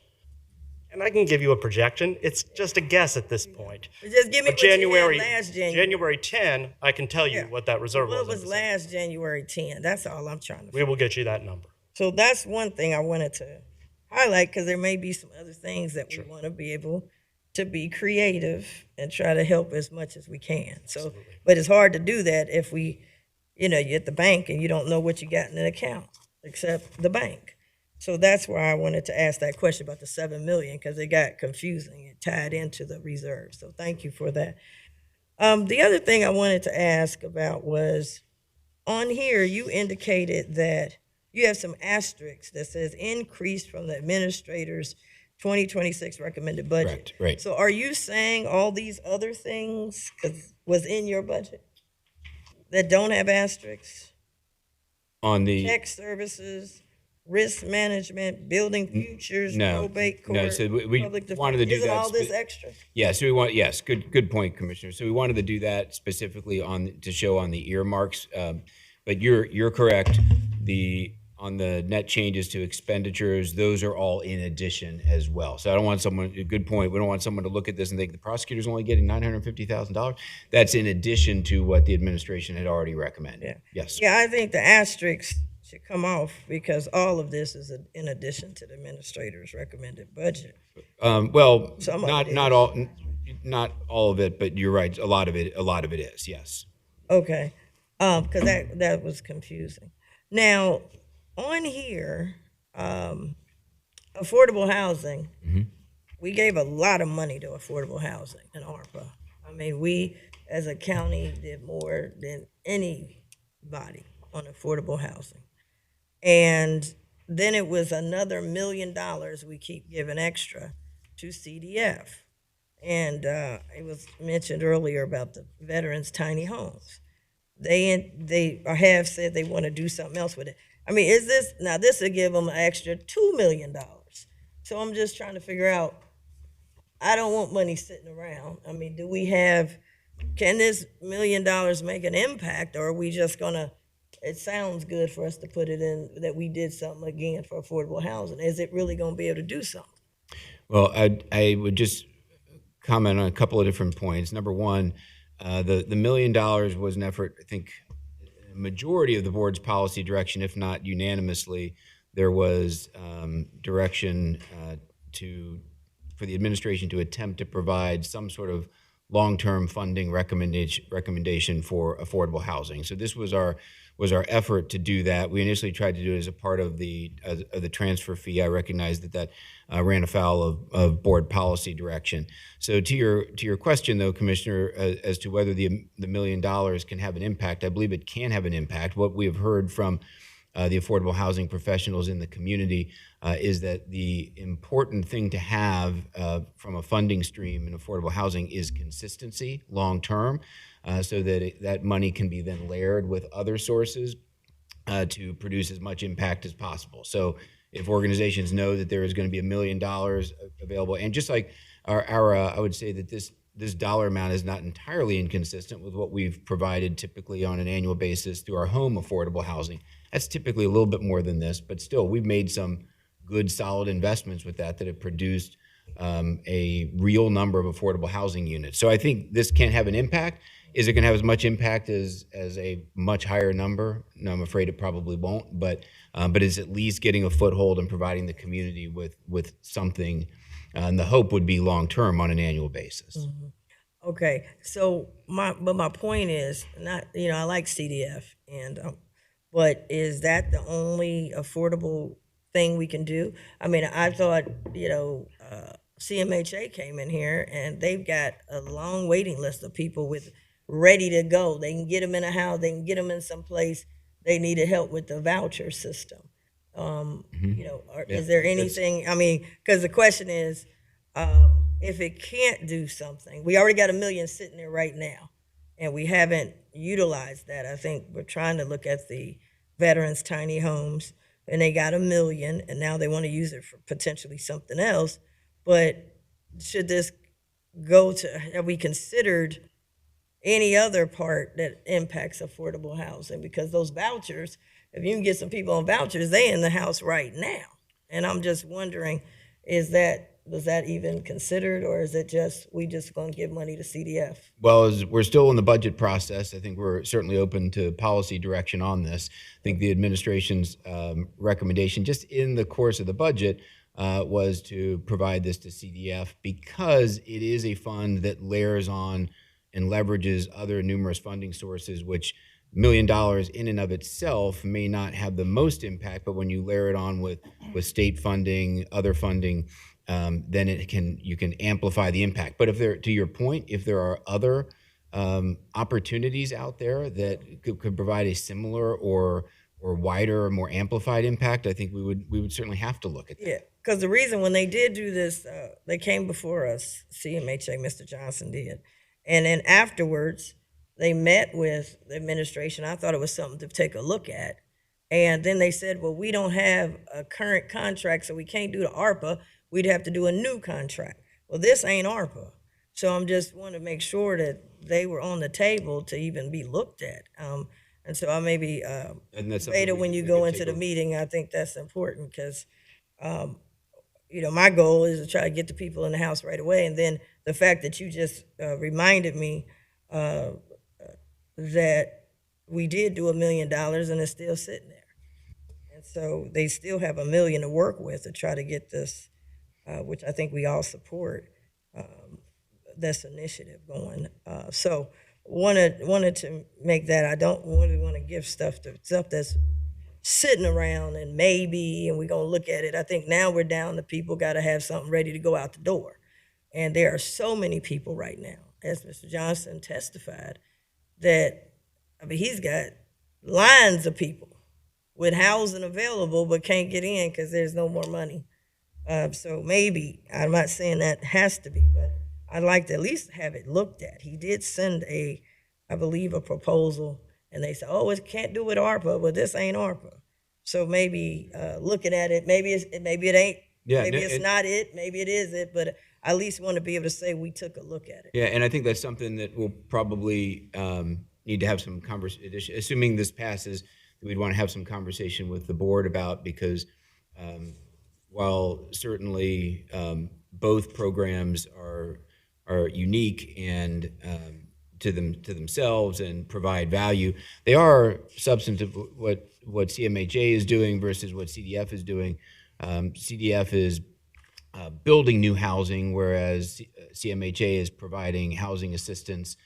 And I can give you a projection. It's just a guess at this point. Just give me what January, you had last January. January 10, I can tell you what that reserve was. What was last January 10? That's all I'm trying to We will get you that number. So that's one thing I wanted to highlight, because there may be some other things that we want to be able to be creative and try to help as much as we can. So, absolutely. But it's hard to do that if you're at the bank and you don't know what you got in an account except the bank. So that's why I wanted to ask that question about the $7 million, because it got confusing. It tied into the reserve. So thank you for that. The other thing I wanted to ask about was, on here you indicated that you have some asterisks that says increase from the administrator's 2026 recommended budget. Correct, right. So are you saying all these other things was in your budget that don't have asterisks? On the tech services, risk management, building futures, no, probate court, no. So we public wanted to do Isn't that. all this extra? Yeah, so we want, yes, good point, Commissioner. So we wanted to do that specifically to show on the earmarks. But you're correct. On the net changes to expenditures, those are all in addition as well. So I don't want someone, a good point, we don't want someone to look at this and think the prosecutor's only getting $950,000. That's in addition to what the administration had already recommended. Yeah. Yes. Yeah, I think the asterisks should come off because all of this is in addition to the administrator's recommended budget. Well, Some of it not all of it, but you're right. A lot of it is, yes. Okay, because that was confusing. Now, on here, affordable housing, we gave a lot of money to affordable housing and ARPA. I mean, we as a county did more than anybody on affordable housing. And then it was another $1 million we keep giving extra to CDF. And it was mentioned earlier about the veterans' tiny homes. They have said they want to do something else with it. I mean, this will give them an extra $2 million. So I'm just trying to figure out, I don't want money sitting around. I mean, can this $1 million make an impact, or are we just gonna, it sounds good for us to put it in that we did something again for affordable housing. Is it really gonna be able to do something? Well, I would just comment on a couple of different points. Number one, the $1 million was an effort, I think, majority of the board's policy direction, if not unanimously, there was direction for the administration to attempt to provide some sort of long-term funding recommendation for affordable housing. So this was our effort to do that. We initially tried to do it as a part of the transfer fee. I recognize that ran afoul of board policy direction. So to your question, though, Commissioner, as to whether the $1 million can have an impact, I believe it can have an impact. What we have heard from the affordable housing professionals in the community is that the important thing to have from a funding stream in affordable housing is consistency long term, so that that money can be then layered with other sources to produce as much impact as possible. So if organizations know that there is going to be $1 million available, and just like our I would say that this dollar amount is not entirely inconsistent with what we've provided typically on an annual basis through our home affordable housing. That's typically a little bit more than this, but still, we've made some good, solid investments with that have produced a real number of affordable housing units. So I think this can have an impact. Is it going to have as much impact as a much higher number? No, I'm afraid it probably won't. But it's at least getting a foothold and providing the community with something. And the hope would be long term on an annual basis. Mm-hmm. Okay, so my point is not, I like CDF, but is that the only affordable thing we can do? I mean, I thought CMHA came in here and they've got a long waiting list of people ready to go. They can get them in a house, they can get them in some place. They needed help with the voucher system. Is there anything, because the question is, if it can't do something, we already got $1 million sitting there right now, and we haven't utilized that. I think we're trying to look at the veterans' tiny homes, and they got $1 million, and now they want to use it for potentially something else. But should this have we considered any other part that impacts affordable housing? Because those vouchers, if you can get some people on vouchers, they in the house right now. And I'm just wondering, was that even considered, or is it we just going to give money to CDF? Well, we're still in the budget process. I think we're certainly open to policy direction on this. I think the administration's recommendation just in the course of the budget was to provide this to CDF because it is a fund that layers on and leverages other numerous funding sources, which $1 million in and of itself may not have the most impact, but when you layer it on with state funding, other funding, then you can amplify the impact. But to your point, if there are other opportunities out there that could provide a similar or wider or more amplified impact, I think we would certainly have to look at that. Yeah, because the reason when they did do this, they came before us, CMHA, Mr. Johnson did, and then afterwards they met with the administration. I thought it was something to take a look at, And then they said, well, we don't have a current contract, so we can't do the ARPA. We'd have to do a new contract. Well, this ain't ARPA. So I'm just want to make sure that they were on the table to even be looked at. And so I maybe, And that's something Beta, we- when you we go could into take the a- meeting, I think that's important because, my goal is to try to get the people in the house right away. And then the fact that you just reminded me that we did do $1 million and it's still sitting there. And so they still have $1 million to work with to try to get this, which I think we all support, this initiative going. So wanted to make that. I don't really want to give stuff that's sitting around and maybe, and we're gonna look at it. I think now we're down to people got to have something ready to go out the door. And there are so many people right now, as Mr. Johnson testified, that, he's got lines of people with housing available but can't get in because there's no more money. So maybe, I'm not saying that has to be, but I'd like to at least have it looked at. He did send I believe, a proposal, and they said, oh, it can't do with ARPA, but this ain't ARPA. So maybe looking at it, maybe it ain't, Yeah, maybe no, it's not it, maybe it is it, but I at least want to be able to say we took a look at it. Yeah, and I think that's something that we'll probably need to have some conversation, assuming this passes, we'd want to have some conversation with the board about, because while certainly both programs are unique and to themselves and provide value, they are substantive. What CMHA is doing versus what CDF is doing. CDF is building new housing, whereas CMHA is providing housing assistance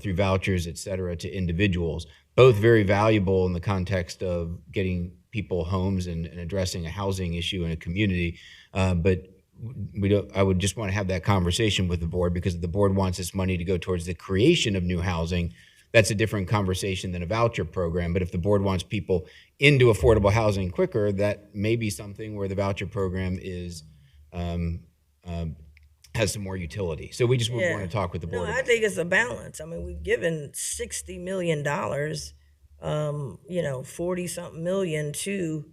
through vouchers, et cetera, to individuals. Both very valuable in the context of getting people homes and addressing a housing issue in a community. But I would just want to have that conversation with the board, because if the board wants this money to go towards the creation of new housing, that's a different conversation than a voucher program. But if the board wants people into affordable housing quicker, that may be something where the voucher program is has some more utility. So we just would want to talk with the board. No, I think it's a balance. I mean, we've given $60 million, 40-something million to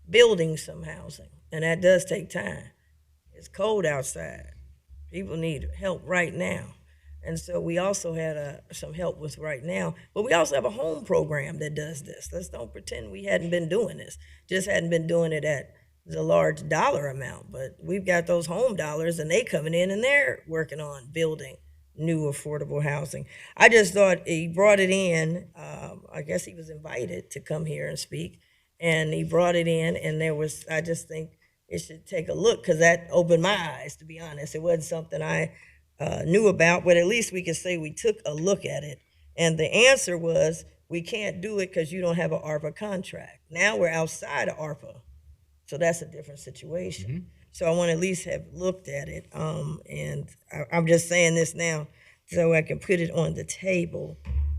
building some housing, and that does take time. It's cold outside. People need help right now. And so we also had some help with right now, but we also have a home program that does this. Let's don't pretend we hadn't been doing this, just hadn't been doing it at the large dollar amount. But we've got those home dollars, and they coming in and they're working on building new affordable housing. I just thought he brought it in. I guess he was invited to come here and speak, and he brought it in, and I just think it should take a look, because that opened my eyes, to be honest. It wasn't something I knew about, but at least we could say we took a look at it. And the answer was, we can't do it because you don't have an ARPA contract. Now we're outside of ARPA, so that's a different situation. Mm-hmm. So I want to at least have looked at it, and I'm just saying this now so I can put it on the table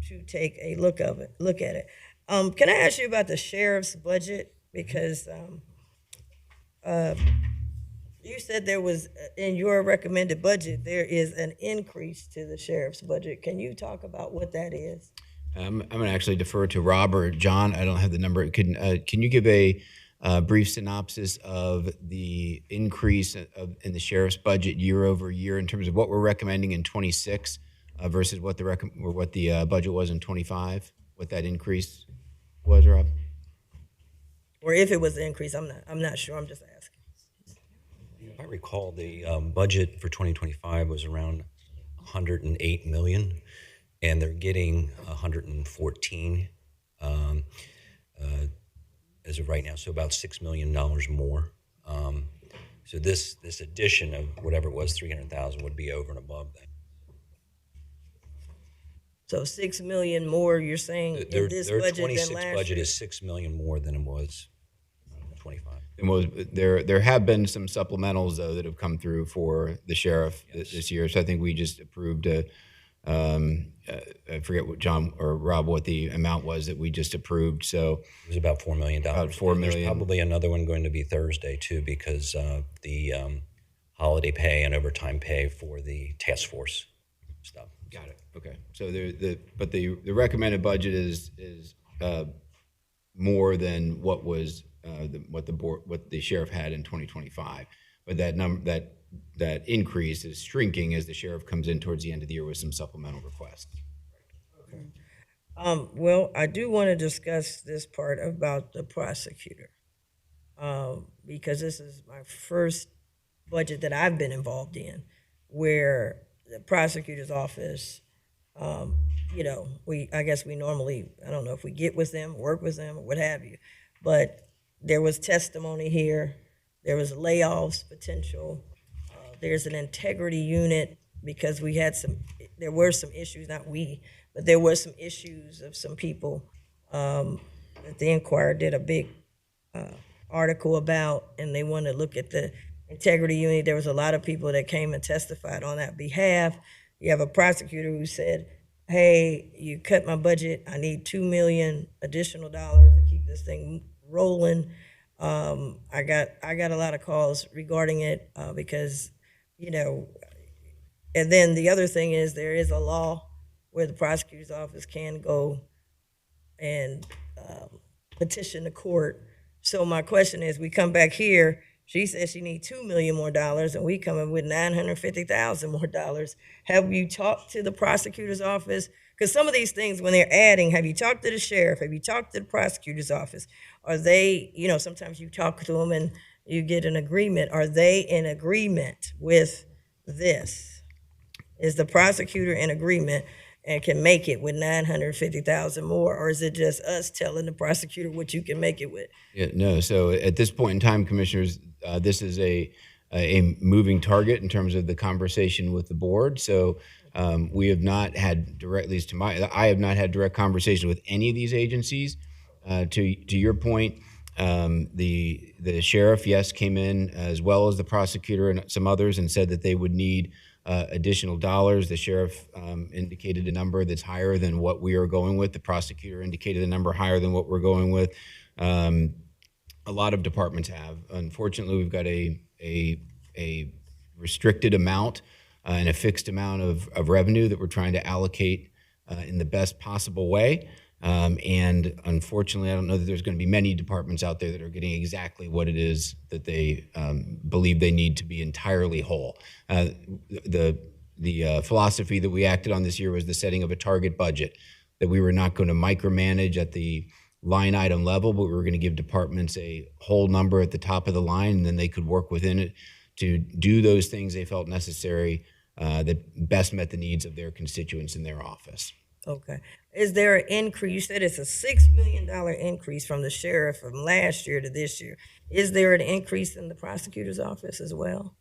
to take a look at it. Can I ask you about the sheriff's budget? Because you said there was, in your recommended budget, there is an increase to the sheriff's budget. Can you talk about what that is? I'm going to actually defer to Rob or John. I don't have the number. Can you give a brief synopsis of the increase in the sheriff's budget year over year in terms of what we're recommending in 26 versus what the budget was in 25? What that increase was, Rob? Or if it was an increase, I'm not sure. I'm just asking. If I recall, the budget for 2025 was around 108 million, and they're getting 114 as of right now, so about $6 million more. So this addition of whatever it was, 300,000, would be over and above that. So $6 million more, you're saying, in this their budget 26 than last budget year? is $6 million more than it was 25. And there have been some supplementals though that have come through for the sheriff this year. So I think we just approved I forget what John or Rob what the amount was that we just approved. So it was about $4 million. About $4 million. There's probably another one going to be Thursday too, because the holiday pay and overtime pay for the task force stuff. Got it. Okay. So the recommended budget is more than what was what the sheriff had in 2025. But that increase is shrinking as the sheriff comes in towards the end of the year with some supplemental requests. Well, I do want to discuss this part about the prosecutor, because this is my first budget that I've been involved in, where the prosecutor's office, I guess we normally, I don't know if we get with them, work with them, or what have you, but there was testimony here, there was layoffs potential, there's an integrity unit because there were some issues, not we, but there were some issues of some people that the Inquirer did a big article about, and they wanted to look at the integrity unit. There was a lot of people that came and testified on that behalf. You have a prosecutor who said, hey, you cut my budget, I need $2 million additional dollars to keep this thing rolling. I got a lot of calls regarding it because, and then the other thing is there is a law where the prosecutor's office can go and petition the court. So my question is, we come back here, she says she needs $2 million more, and we come in with $950,000 more. Have you talked to the prosecutor's office? Because some of these things, when they're adding, have you talked to the sheriff? Have you talked to the prosecutor's office? Are they, sometimes you talk to them and you get an agreement. Are they in agreement with this? Is the prosecutor in agreement and can make it with $950,000 more, or is it just us telling the prosecutor what you can make it with? Yeah, no. So at this point in time, commissioners, this is a moving target in terms of the conversation with the board. So we have not had direct, at least I have not had direct conversation with any of these agencies. To your point, the sheriff, yes, came in as well as the prosecutor and some others and said that they would need additional dollars. The sheriff indicated a number that's higher than what we are going with. The prosecutor indicated a number higher than what we're going with. A lot of departments have. Unfortunately, we've got a restricted amount and a fixed amount of revenue that we're trying to allocate in the best possible way. And unfortunately, I don't know that there's going to be many departments out there that are getting exactly what it is that they believe they need to be entirely whole. The philosophy that we acted on this year was the setting of a target budget, that we were not going to micromanage at the line item level, but we were going to give departments a whole number at the top of the line, and then they could work within it to do those things they felt necessary that best met the needs of their constituents in their office. Okay. Is there an increase? You said it's a $6 million increase from the sheriff from last year to this year. Is there an increase in the prosecutor's office as well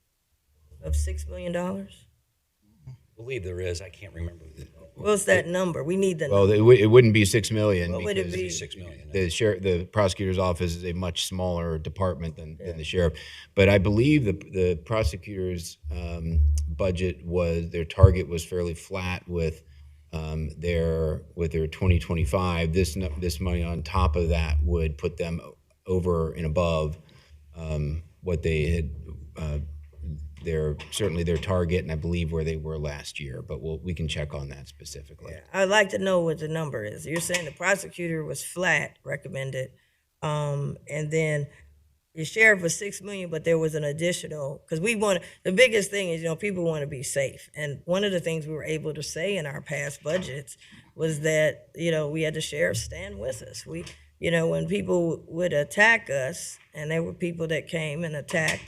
of $6 million? I believe there is. I can't remember. What's that number? We need the Well, number. it wouldn't be $6 million. What would it be? $6 million. The prosecutor's office is a much smaller department than the sheriff. But I believe the prosecutor's budget their target was fairly flat with their 2025. This money on top of that would put them over and above what they had certainly their target, and I believe where they were last year. But we can check on that specifically. Yeah, I'd like to know what the number is. You're saying the prosecutor was flat, recommended, and then the sheriff was $6 million, but there was an additional, because the biggest thing is, people want to be safe. And one of the things we were able to say in our past budgets was that, we had the sheriff stand with us. When people would attack us, and there were people that came and attacked,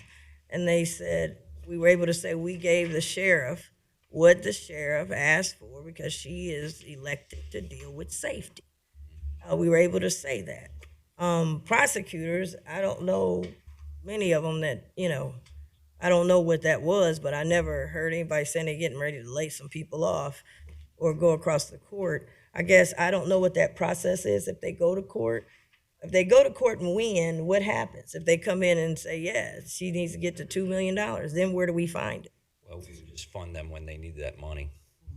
and they said, we were able to say we gave the sheriff what the sheriff asked for because she is elected to deal with safety. We were able to say that. Prosecutors, I don't know many of them that, I don't know what that was, but I never heard anybody saying they're getting ready to lay some people off or go across the court. I guess I don't know what that process is if they go to court. If they go to court and win, what happens? If they come in and say, yeah, she needs to get to $2 million, then where do we find it? Well, we would just fund them when they need that money.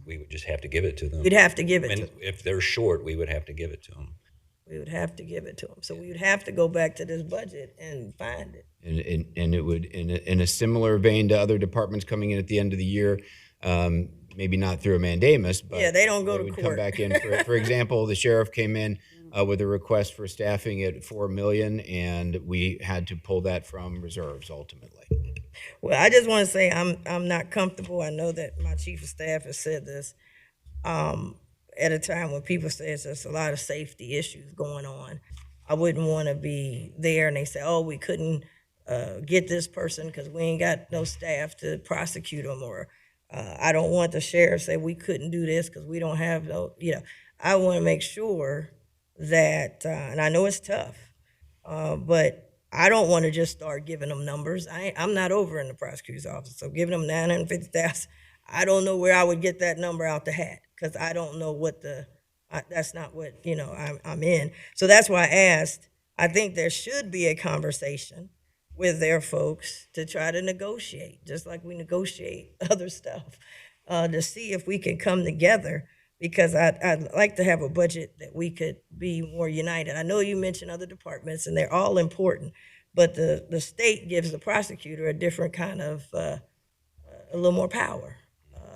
We would just have to give it to them. We'd have to give it to And them. if they're short, we would have to give it to them. We would have to give it to them. So we would have to go back to this budget and find it. And it would, in a similar vein to other departments coming in at the end of the year, maybe not through a mandamus, but Yeah, they don't go to would court. come back in. For example, the sheriff came in with a request for staffing at $4 million, and we had to pull that from reserves ultimately. Well, I just want to say I'm not comfortable. I know that my chief of staff has said this at a time when people say there's a lot of safety issues going on. I wouldn't want to be there and they say, oh, we couldn't get this person because we ain't got no staff to prosecute them, or I don't want the sheriff to say we couldn't do this because we don't have no, I want to make sure that, and I know it's tough, but I don't want to just start giving them numbers. I'm not over in the prosecutor's office, so giving them 950,000, I don't know where I would get that number out the hat because I don't know what that's not what I'm in. So that's why I asked. I think there should be a conversation with their folks to try to negotiate, just like we negotiate other stuff, to see if we can come together. Because I'd like to have a budget that we could be more united. I know you mentioned other departments, and they're all important, but the state gives the prosecutor a different kind of, a little more power.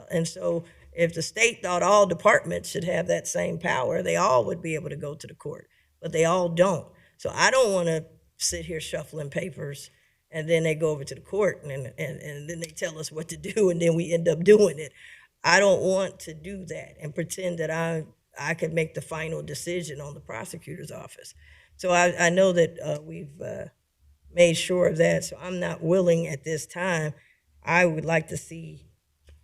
And so if the state thought all departments should have that same power, they all would be able to go to the court, but they all don't. So I don't want to sit here shuffling papers, and then they go over to the court, and then they tell us what to do, and then we end up doing it. I don't want to do that and pretend that I could make the final decision on the prosecutor's office. So I know that we've made sure of that. So I'm not willing at this time. I would like to see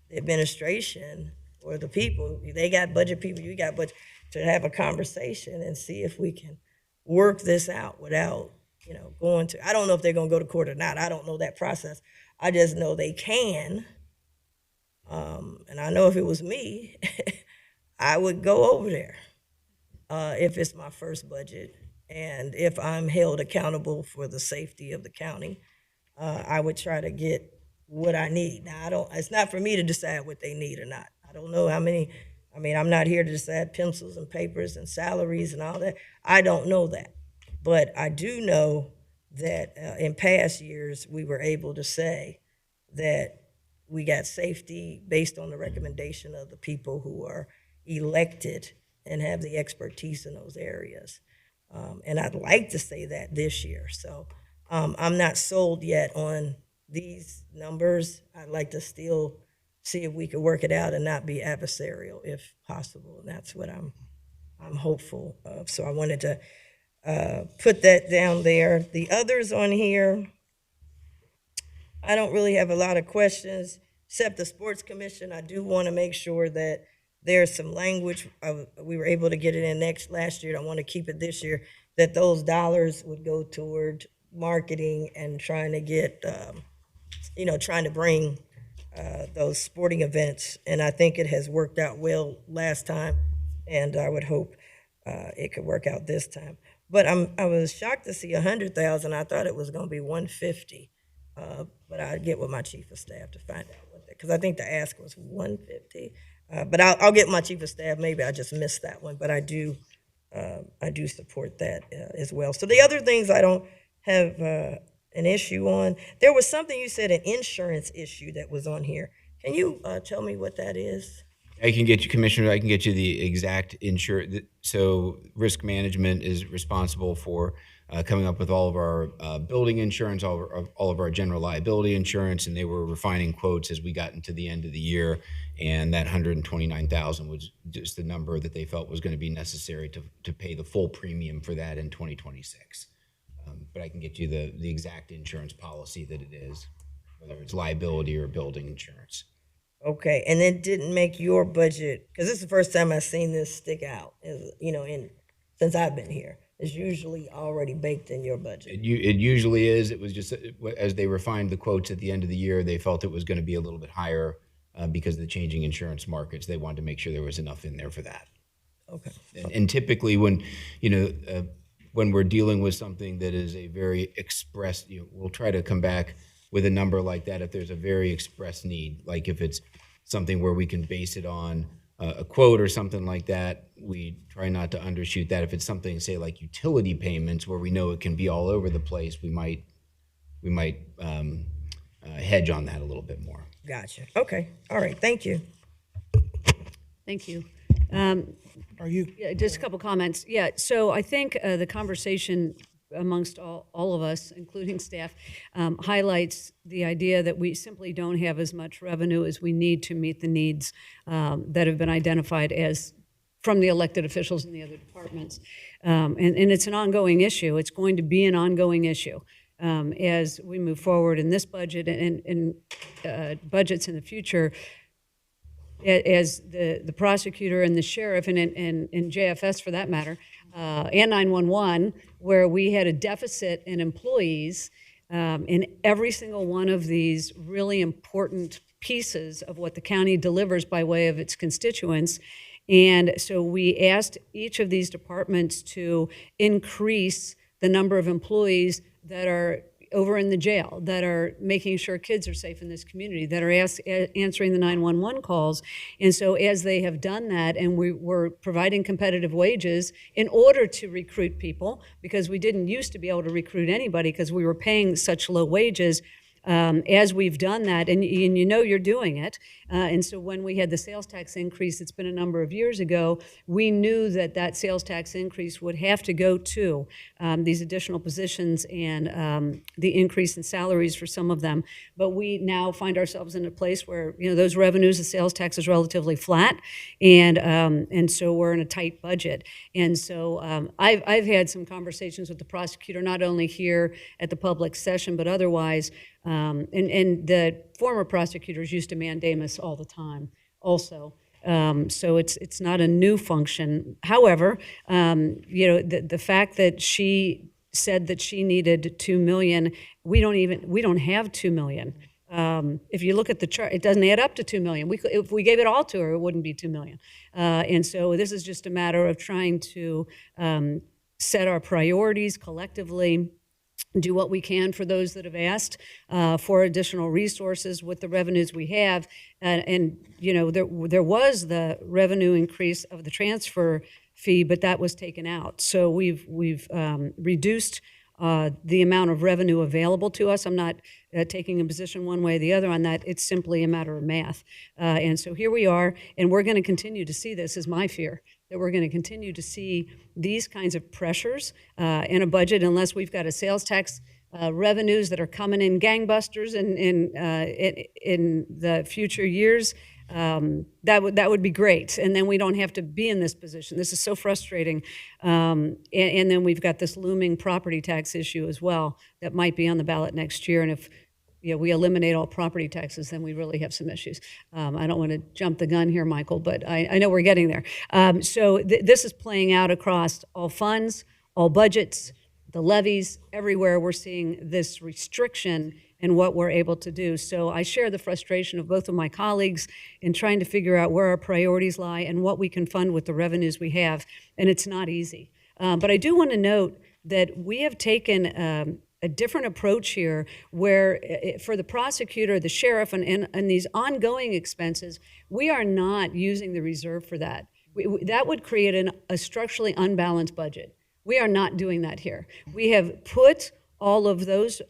the administration or the people, they got budget people, you got budget, to have a conversation and see if we can work this out without, going to, I don't know if they're gonna go to court or not. I don't know that process. I just know they can. And I know if it was me, I would go over there if it's my first budget. And if I'm held accountable for the safety of the county, I would try to get what I need. Now, it's not for me to decide what they need or not. I don't know how many, I'm not here to decide pencils and papers and salaries and all that. I don't know that. But I do know that in past years, we were able to say that we got safety based on the recommendation of the people who are elected and have the expertise in those areas. And I'd like to say that this year. So I'm not sold yet on these numbers. I'd like to still see if we could work it out and not be adversarial if possible. And that's what I'm hopeful of. So I wanted to put that down there. The others on here, I don't really have a lot of questions, except the sports commission. I do want to make sure that there's some language. We were able to get it in last year. I want to keep it this year, that those dollars would go toward marketing and trying to get, trying to bring those sporting events. And I think it has worked out well last time, and I would hope it could work out this time. But I was shocked to see 100,000. I thought it was going to be 150. But I'll get with my chief of staff to find out what that, because I think the ask was 150. But I'll get my chief of staff. Maybe I just missed that one, but I do support that as well. So the other things I don't have an issue on. There was something you said, an insurance issue that was on here. Can you tell me what that is? I can get you, Commissioner, I can get you the exact So risk management is responsible for coming up with all of our building insurance, all of our general liability insurance, and they were refining quotes as we got into the end of the year, and that $129,000 was just the number that they felt was going to be necessary to pay the full premium for that in 2026. But I can get you the exact insurance policy that it is, whether it's liability or building insurance. Okay, and it didn't make your budget, because this is the first time I've seen this stick out, since I've been here. It's usually already baked in your budget. It usually is. It was just, as they refined the quotes at the end of the year, they felt it was going to be a little bit higher because of the changing insurance markets. They wanted to make sure there was enough in there for that. Okay. And typically when we're dealing with something that is a very express, we'll try to come back with a number like that if there's a very express need. Like if it's something where we can base it on a quote or something like that, we try not to undershoot that. If it's something, say, like utility payments, where we know it can be all over the place, we might hedge on that a little bit more. Gotcha. Okay. All right. Thank you. Thank you. Are you? Yeah, just a couple comments. Yeah, so I think the conversation amongst all of us, including staff, highlights the idea that we simply don't have as much revenue as we need to meet the needs that have been identified as from the elected officials in the other departments. And it's an ongoing issue. It's going to be an ongoing issue as we move forward in this budget and budgets in the future. As the prosecutor and the sheriff and JFS for that matter, and 911, where we had a deficit in employees in every single one of these really important pieces of what the county delivers by way of its constituents. And so we asked each of these departments to increase the number of employees that are over in the jail, that are making sure kids are safe in this community, that are answering the 911 calls. And so as they have done that, and we were providing competitive wages in order to recruit people, because we didn't used to be able to recruit anybody because we were paying such low wages, as we've done that, and you know you're doing it, and so when we had the sales tax increase, it's been a number of years ago, we knew that that sales tax increase would have to go to these additional positions and the increase in salaries for some of them. But we now find ourselves in a place where, you know, those revenues, the sales tax is relatively flat, and so we're in a tight budget. And so I've had some conversations with the prosecutor, not only here at the public session, but otherwise. And the former prosecutors used to mandamus all the time also. So it's not a new function. However, you know, the fact that she said that she needed $2 million, we don't have $2 million. If you look at the chart, it doesn't add up to $2 million. If we gave it all to her, it wouldn't be $2 million. And so this is just a matter of trying to set our priorities collectively, do what we can for those that have asked for additional resources with the revenues we have. And you know, there was the revenue increase of the transfer fee, but that was taken out. So we've reduced the amount of revenue available to us. I'm not taking a position one way or the other on that. It's simply a matter of math. And so here we are, and we're going to continue to see this, is my fear, that we're going to continue to see these kinds of pressures in a budget unless we've got a sales tax revenues that are coming in gangbusters in the future years. That would be great, and then we don't have to be in this position. This is so frustrating, and then we've got this looming property tax issue as well that might be on the ballot next year. And if we eliminate all property taxes, then we really have some issues. I don't want to jump the gun here, Michael, but I know we're getting there. So this is playing out across all funds, all budgets, the levies, everywhere we're seeing this restriction in what we're able to do. So I share the frustration of both of my colleagues in trying to figure out where our priorities lie and what we can fund with the revenues we have, and it's not easy. But I do want to note that we have taken a different approach here where for the prosecutor, the sheriff, and these ongoing expenses, we are not using the reserve for that. That would create a structurally unbalanced budget. We are not doing that here. We have put all of those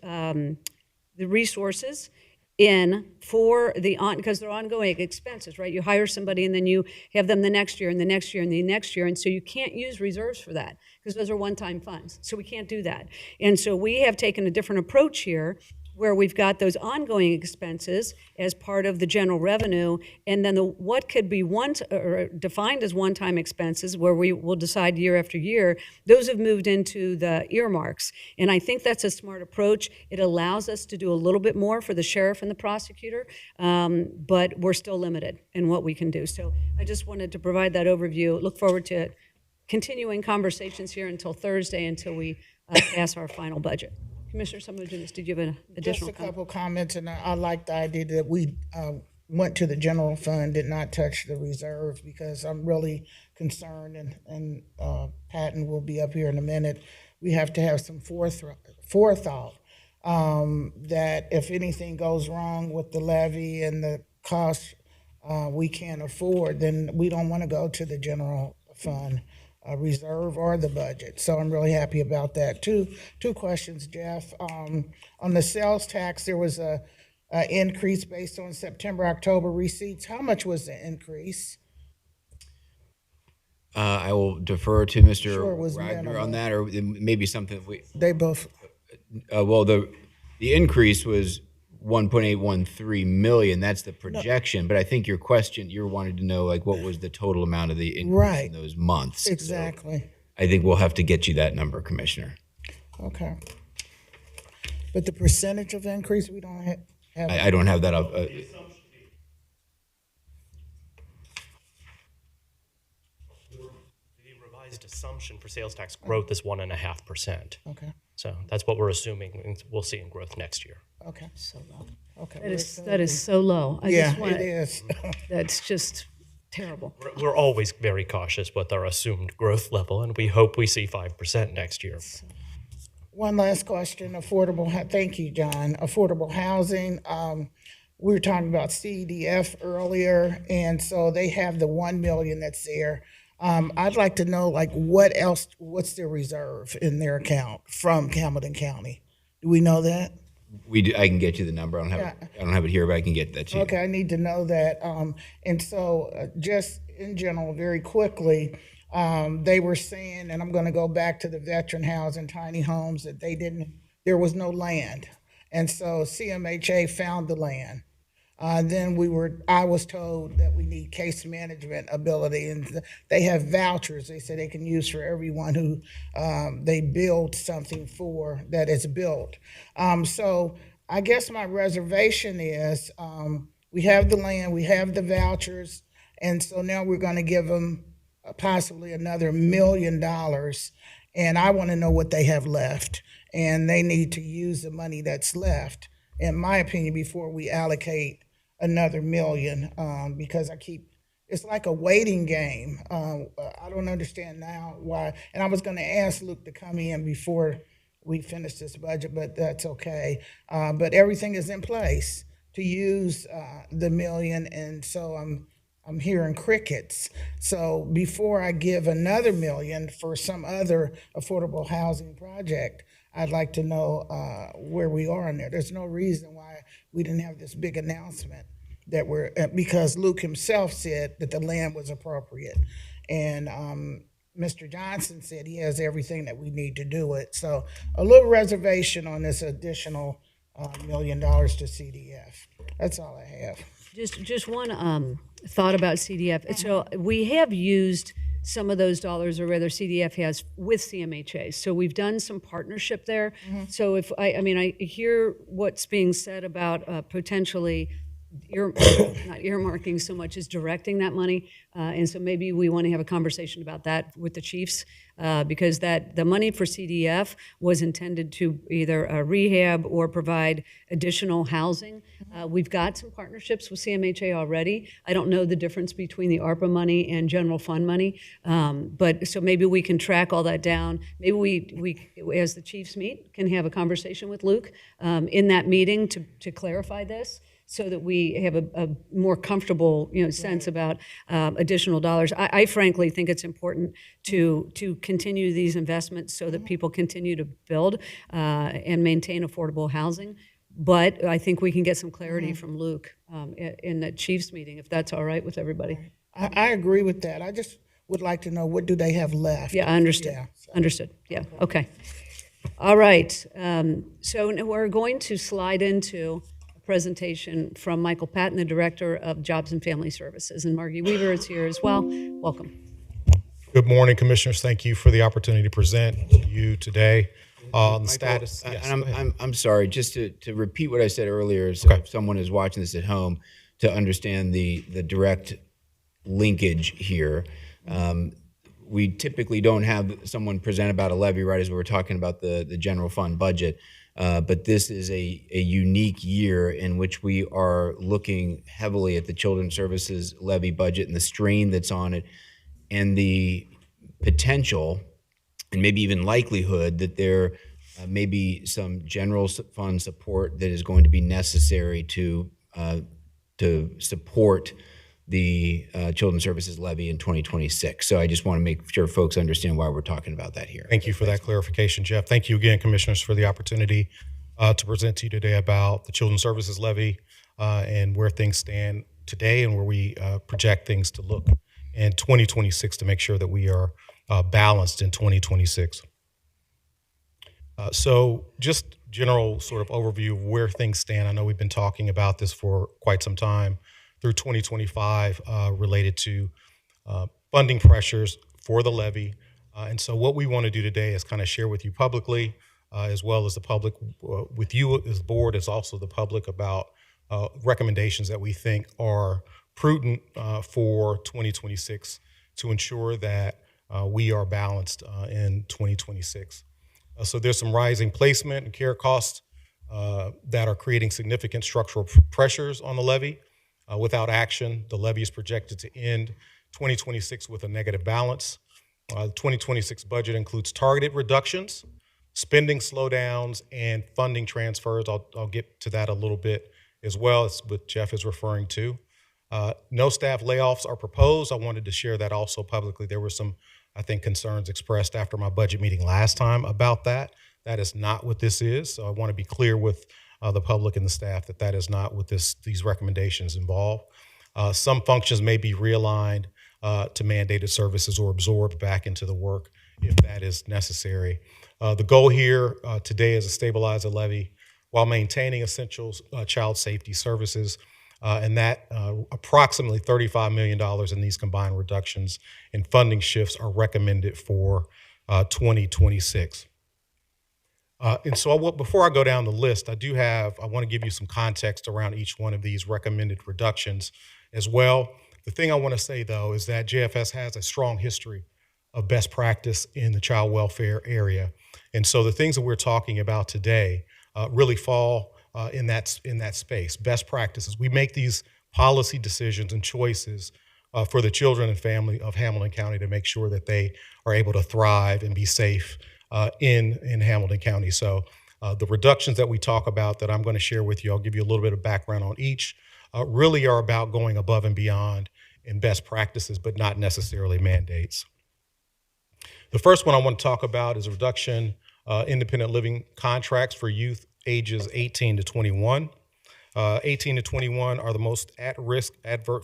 the resources in for because they're ongoing expenses, right? You hire somebody and then you have them the next year and the next year and the next year, and so you can't use reserves for that because those are one-time funds. So we can't do that. And so we have taken a different approach here where we've got those ongoing expenses as part of the general revenue, and then what could be defined as one-time expenses, where we will decide year after year, those have moved into the earmarks. And I think that's a smart approach. It allows us to do a little bit more for the sheriff and the prosecutor, but we're still limited in what we can do. So I just wanted to provide that overview. Look forward to continuing conversations here until Thursday, until we pass our final budget. Commissioner Summerdunas, did you have an additional Just a couple comments, and I like the idea that we went to the general fund, did not touch the reserve, because I'm really concerned, and Patton will be up here in a minute. We have to have some forethought that if anything goes wrong with the levy and the costs we can't afford, then we don't want to go to the general fund reserve or the budget. So I'm really happy about that. Two questions, Jeff. On the sales tax, there was a increase based on September, October receipts. How much was the increase? I will defer to Mr. Sure, it was Wagner minimal. on that, or it may be something that we. They both, Well, the increase was 1.813 million. That's the projection. But I think your question, you wanted to know like what was the total amount of the increase Right. in those months. So exactly. I think we'll have to get you that number, Commissioner. Okay. But the percentage of increase, we don't have. I don't have that up. The revised assumption for sales tax growth is 1.5%. Okay, So that's what we're assuming and we'll see in growth next year. okay. So low. Okay. That is so low. I Yeah, just want, it is. that's just terrible. We're always very cautious with our assumed growth level, and we hope we see 5% next year. One last question, thank you, John. Affordable housing, we were talking about CDF earlier, and so they have the 1 million that's there. I'd like to know, like, what's their reserve in their account from Hamilton County? Do we know that? I can get you the number. I don't have it here, but I can get that to you. Okay, I need to know that. And so just in general, very quickly, they were saying, and I'm going to go back to the veteran housing, tiny homes, that there was no land. And so CMHA found the land. Then I was told that we need case management ability, and they have vouchers they say they can use for everyone who they build something for that is built. So I guess my reservation is we have the land, we have the vouchers, and so now we're going to give them possibly another $1 million, and I want to know what they have left, and they need to use the money that's left, in my opinion, before we allocate another $1 million, because it's like a waiting game. I don't understand now why, and I was going to ask Luke to come in before we finish this budget, but that's okay. But everything is in place to use the $1 million, and so I'm hearing crickets. So before I give another $1 million for some other affordable housing project, I'd like to know where we are in there. There's no reason why we didn't have this big announcement because Luke himself said that the land was appropriate. And Mr. Johnson said he has everything that we need to do it. So a little reservation on this additional $1 million to CDF. That's all I have. Just one thought about CDF. So we have used some of those dollars, or rather CDF has, with CMHA. So we've done some partnership there. So if I hear what's being said about potentially not earmarking so much as directing that money, and so maybe we want to have a conversation about that with the chiefs, because the money for CDF was intended to either rehab or provide additional housing. We've got some partnerships with CMHA already. I don't know the difference between the ARPA money and general fund money, but so maybe we can track all that down. Maybe we as the chiefs meet, can have a conversation with Luke in that meeting to clarify this, so that we have a more comfortable, sense about additional dollars. I frankly think it's important to continue these investments so that people continue to build and maintain affordable housing. But I think we can get some clarity from Luke in the Chiefs meeting, if that's all right with everybody. I agree with that. I just would like to know, what do they have left? Yeah, I understood. Yeah, Understood. Yeah. Okay. All right. So now we're going to slide into presentation from Michael Patton, the Director of Jobs and Family Services. And Margie Weaver is here as well. Welcome. Good morning, Commissioners. Thank you for the opportunity to present to you today on the Michael, status. Yes, and go ahead. I'm sorry, just to repeat what I said earlier, so if someone is watching this at home, to understand the direct linkage here. We typically don't have someone present about a levy right as we were talking about the general fund budget. But this is a unique year in which we are looking heavily at the Children's Services levy budget and the strain that's on it, and the potential and maybe even likelihood that there may be some general fund support that is going to be necessary to support the Children's Services levy in 2026. So I just want to make sure folks understand why we're talking about that here. Thank you for that clarification, Jeff. Thank you again, Commissioners, for the opportunity to present to you today about the Children's Services levy and where things stand today and where we project things to look and 2026 to make sure that we are balanced in 2026. So just general sort of overview of where things stand. I know we've been talking about this for quite some time through 2025 related to funding pressures for the levy. And so what we want to do today is kind of share with you publicly, as well as the public, with you as the board, as also the public, about recommendations that we think are prudent for 2026 to ensure that we are balanced in 2026. So there's some rising placement and care costs that are creating significant structural pressures on the levy. Without action, the levy is projected to end 2026 with a negative balance. The 2026 budget includes targeted reductions, spending slowdowns, and funding transfers. I'll get to that a little bit as well. It's what Jeff is referring to. No staff layoffs are proposed. I wanted to share that also publicly. There were some, I think, concerns expressed after my budget meeting last time about that. That is not what this is. So I want to be clear with the public and the staff that that is not what these recommendations involve. Some functions may be realigned to mandated services or absorbed back into the work if that is necessary. The goal here today is to stabilize the levy while maintaining essential child safety services, and that approximately $35 million in these combined reductions in funding shifts are recommended for 2026. And so before I go down the list, I want to give you some context around each one of these recommended reductions as well. The thing I want to say, though, is that JFS has a strong history of best practice in the child welfare area. And so the things that we're talking about today really fall in that space. Best practices. We make these policy decisions and choices for the children and family of Hamilton County to make sure that they are able to thrive and be safe in Hamilton County. So the reductions that we talk about that I'm going to share with you, I'll give you a little bit of background on each, really are about going above and beyond in best practices, but not necessarily mandates. The first one I want to talk about is a reduction independent living contracts for youth ages 18 to 21. 18 to 21 are the most at risk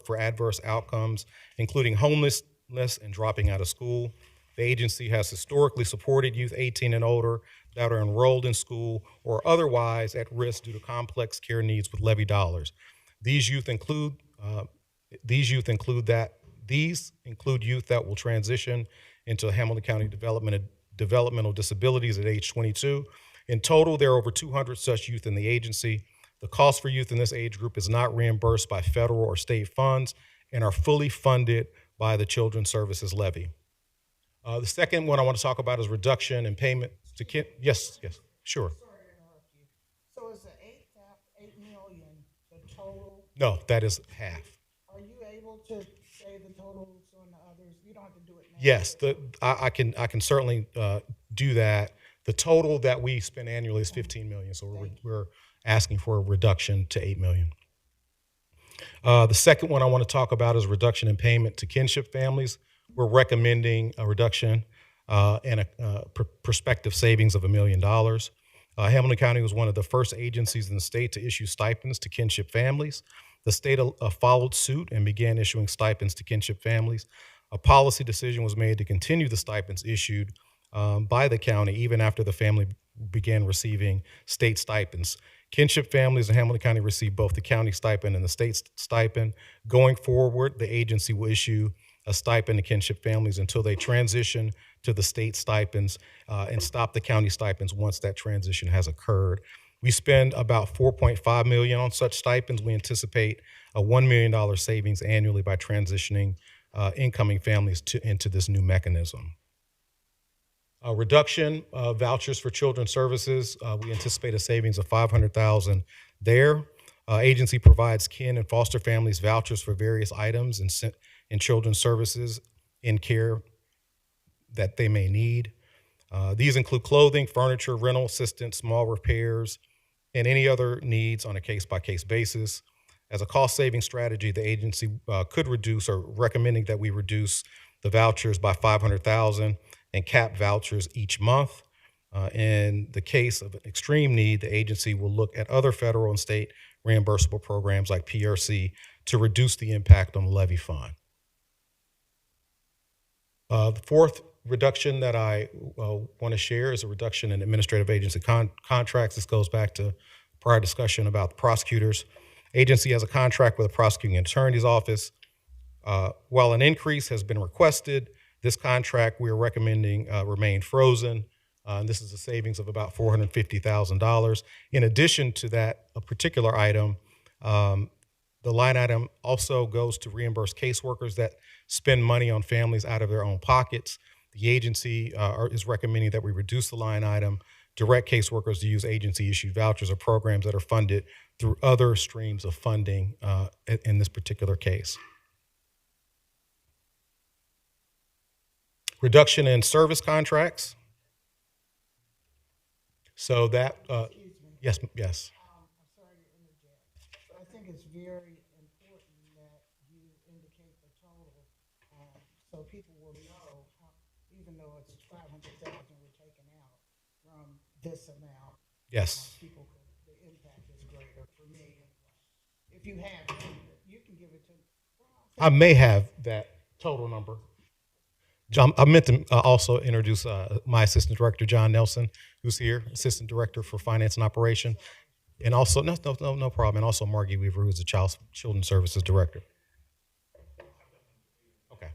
for adverse outcomes, including homelessness and dropping out of school. The agency has historically supported youth 18 and older that are enrolled in school or otherwise at risk due to complex care needs with levy dollars. These include youth that will transition into Hamilton County developmental disabilities at age 22. In total, there are over 200 such youth in the agency. The cost for youth in this age group is not reimbursed by federal or state funds and are fully funded by the Children's Services Levy. The second one I want to talk about is reduction in payment to kids. Yes, sure. Sorry to interrupt you. So is the $8 million the total? No, that is half. Are you able to say the totals on the others? You don't have to do it now. Yes, I can certainly do that. The total that we spend annually is $15 million, so we're asking for a reduction to $8 million. The second one I want to talk about is reduction in payment to kinship families. We're recommending a reduction and a prospective savings of $1 million. Hamilton County was one of the first agencies in the state to issue stipends to kinship families. The state followed suit and began issuing stipends to kinship families. A policy decision was made to continue the stipends issued by the county even after the family began receiving state stipends. Kinship families in Hamilton County receive both the county stipend and the state stipend. Going forward, the agency will issue a stipend to kinship families until they transition to the state stipends and stop the county stipends once that transition has occurred. We spend about $4.5 million on such stipends. We anticipate a $1 million savings annually by transitioning incoming families into this new mechanism. Reduction of vouchers for children's services. We anticipate a savings of $500,000 there. Agency provides kin and foster families vouchers for various items in children's services in care that they may need. These include clothing, furniture, rental assistance, small repairs, and any other needs on a case-by-case basis. As a cost-saving strategy, the agency could reduce, or recommending that we reduce the vouchers by $500,000 and cap vouchers each month. In the case of an extreme need, the agency will look at other federal and state reimbursable programs like PRC to reduce the impact on the levy fund. The fourth reduction that I want to share is a reduction in administrative agency contracts. This goes back to prior discussion about the prosecutors. Agency has a contract with the prosecuting attorney's office. While an increase has been requested, this contract we are recommending remain frozen. And this is a savings of about $450,000. In addition to that particular item, the line item also goes to reimburse caseworkers that spend money on families out of their own pockets. The agency is recommending that we reduce the line item, direct caseworkers to use agency-issued vouchers or programs that are funded through other streams of funding in this particular case. Reduction in service contracts. So that, yes. I'm sorry to interject, but I think it's very important that you indicate the total, so people will know, even though it's 500,000 we're taking out from this amount. Yes. The impact is greater for me anyway. If you have it, you can give it to me. I may have that total number. John, I meant to also introduce my Assistant Director, John Nelson, who's here, Assistant Director for Finance and Operation. And also, no problem. And also Margie Weaver, who's the Children's Services Director. Okay.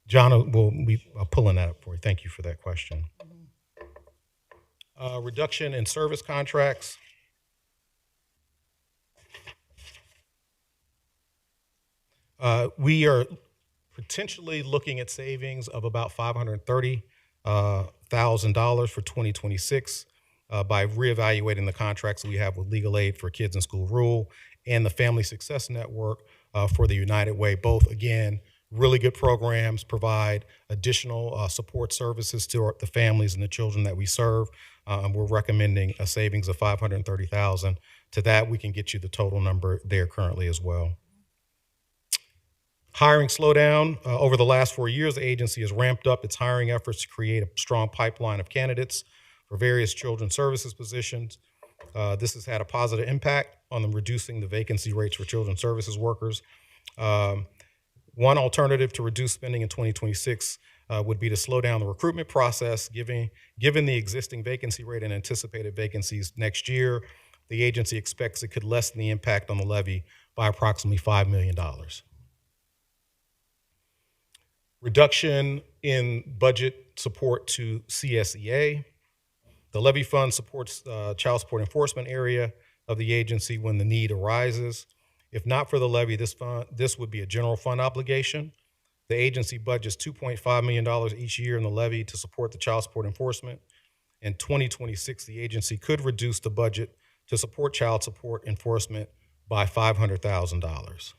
John will be pulling that up for you. Thank you for that question. Reduction in service contracts. We are potentially looking at savings of about $530,000 for 2026 by reevaluating the contracts we have with Legal Aid for Kids in School Rule and the Family Success Network for the United Way. Both, again, really good programs, provide additional support services to the families and the children that we serve. We're recommending a savings of $530,000. To that, we can get you the total number there currently as well. Hiring slowdown. Over the last 4 years, the agency has ramped up its hiring efforts to create a strong pipeline of candidates for various children's services positions. This has had a positive impact on them reducing the vacancy rates for children's services workers. One alternative to reduce spending in 2026 would be to slow down the recruitment process. Given the existing vacancy rate and anticipated vacancies next year, the agency expects it could lessen the impact on the levy by approximately $5 million. Reduction in budget support to CSEA. The levy fund supports child support enforcement area of the agency when the need arises. If not for the levy, this would be a general fund obligation. The agency budgets $2.5 million each year in the levy to support the child support enforcement. In 2026, the agency could reduce the budget to support child support enforcement by $500,000.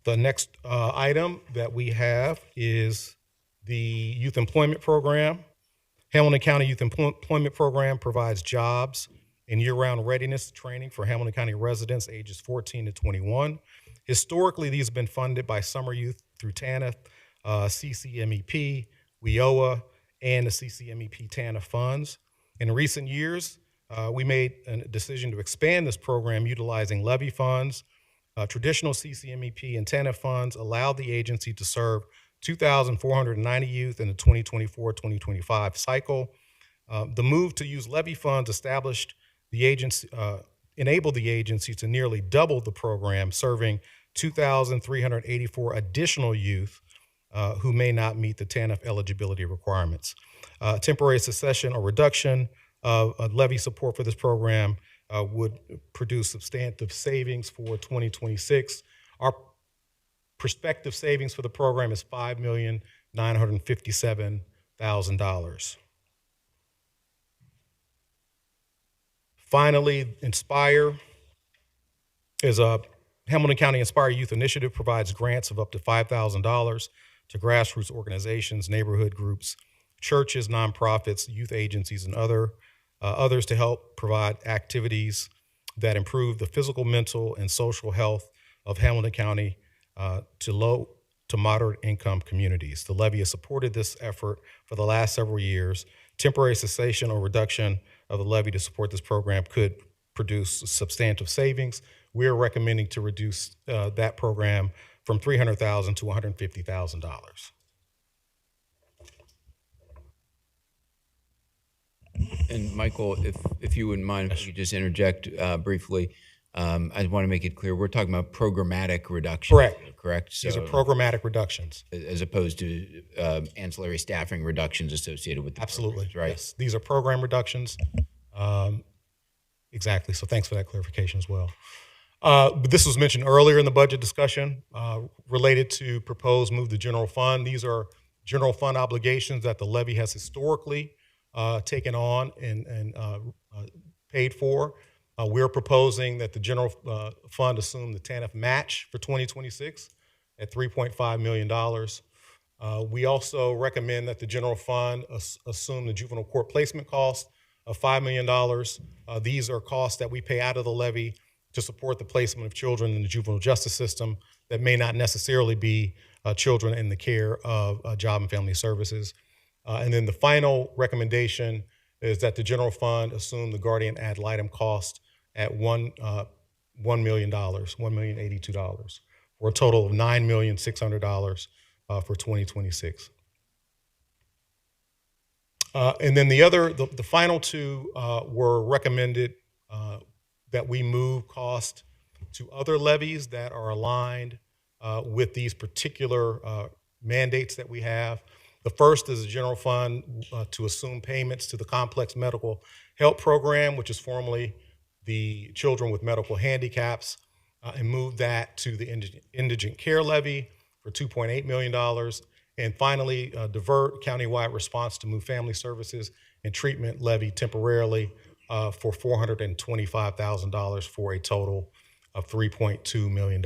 The next item that we have is the Youth Employment Program. Hamilton County Youth Employment Program provides jobs and year-round readiness training for Hamilton County residents ages 14 to 21. Historically, these have been funded by Summer Youth through TANF, CCMEP, WIOA, and the CCMEP TANF funds. In recent years, we made a decision to expand this program utilizing levy funds. Traditional CCMEP and TANF funds allow the agency to serve 2,490 youth in the 2024-2025 cycle. The move to use levy funds enabled the agency to nearly double the program, serving 2,384 additional youth who may not meet the TANF eligibility requirements. Temporary cessation or reduction of levy support for this program would produce substantive savings for 2026. Our prospective savings for the program is $5,957,000. Finally, Inspire is a Hamilton County Inspire Youth Initiative provides grants of up to $5,000 to grassroots organizations, neighborhood groups, churches, nonprofits, youth agencies, and others to help provide activities that improve the physical, mental, and social health of Hamilton County to low to moderate income communities. The levy has supported this effort for the last several years. Temporary cessation or reduction of the levy to support this program could produce substantive savings. We are recommending to reduce that program from $300,000 to $150,000. And Michael, if you wouldn't mind, if you just interject briefly, I want to make it clear, we're talking about programmatic reductions. Correct? So, These are programmatic reductions. as opposed to ancillary staffing reductions associated with the Absolutely, programs, right? yes. These are program reductions. Exactly, so thanks for that clarification as well. But this was mentioned earlier in the budget discussion related to proposed move to general fund. These are general fund obligations that the levy has historically taken on and paid for. We're proposing that the general fund assume the TANF match for 2026 at $3.5 million. We also recommend that the general fund assume the juvenile court placement cost of $5 million. These are costs that we pay out of the levy to support the placement of children in the juvenile justice system that may not necessarily be children in the care of Job and Family Services. And then the final recommendation is that the general fund assume the guardian ad litem cost at $1 million, $1,082,000, for a total of $9,600,000 for 2026. And then the final two were recommended that we move cost to other levies that are aligned with these particular mandates that we have. The first is the general fund to assume payments to the Complex Medical Help Program, which is formerly the Children with Medical Handicaps, and move that to the Indigent Care Levy for $2.8 million. And finally, divert countywide response to move family services and treatment levy temporarily for $425,000 for a total of $3.2 million.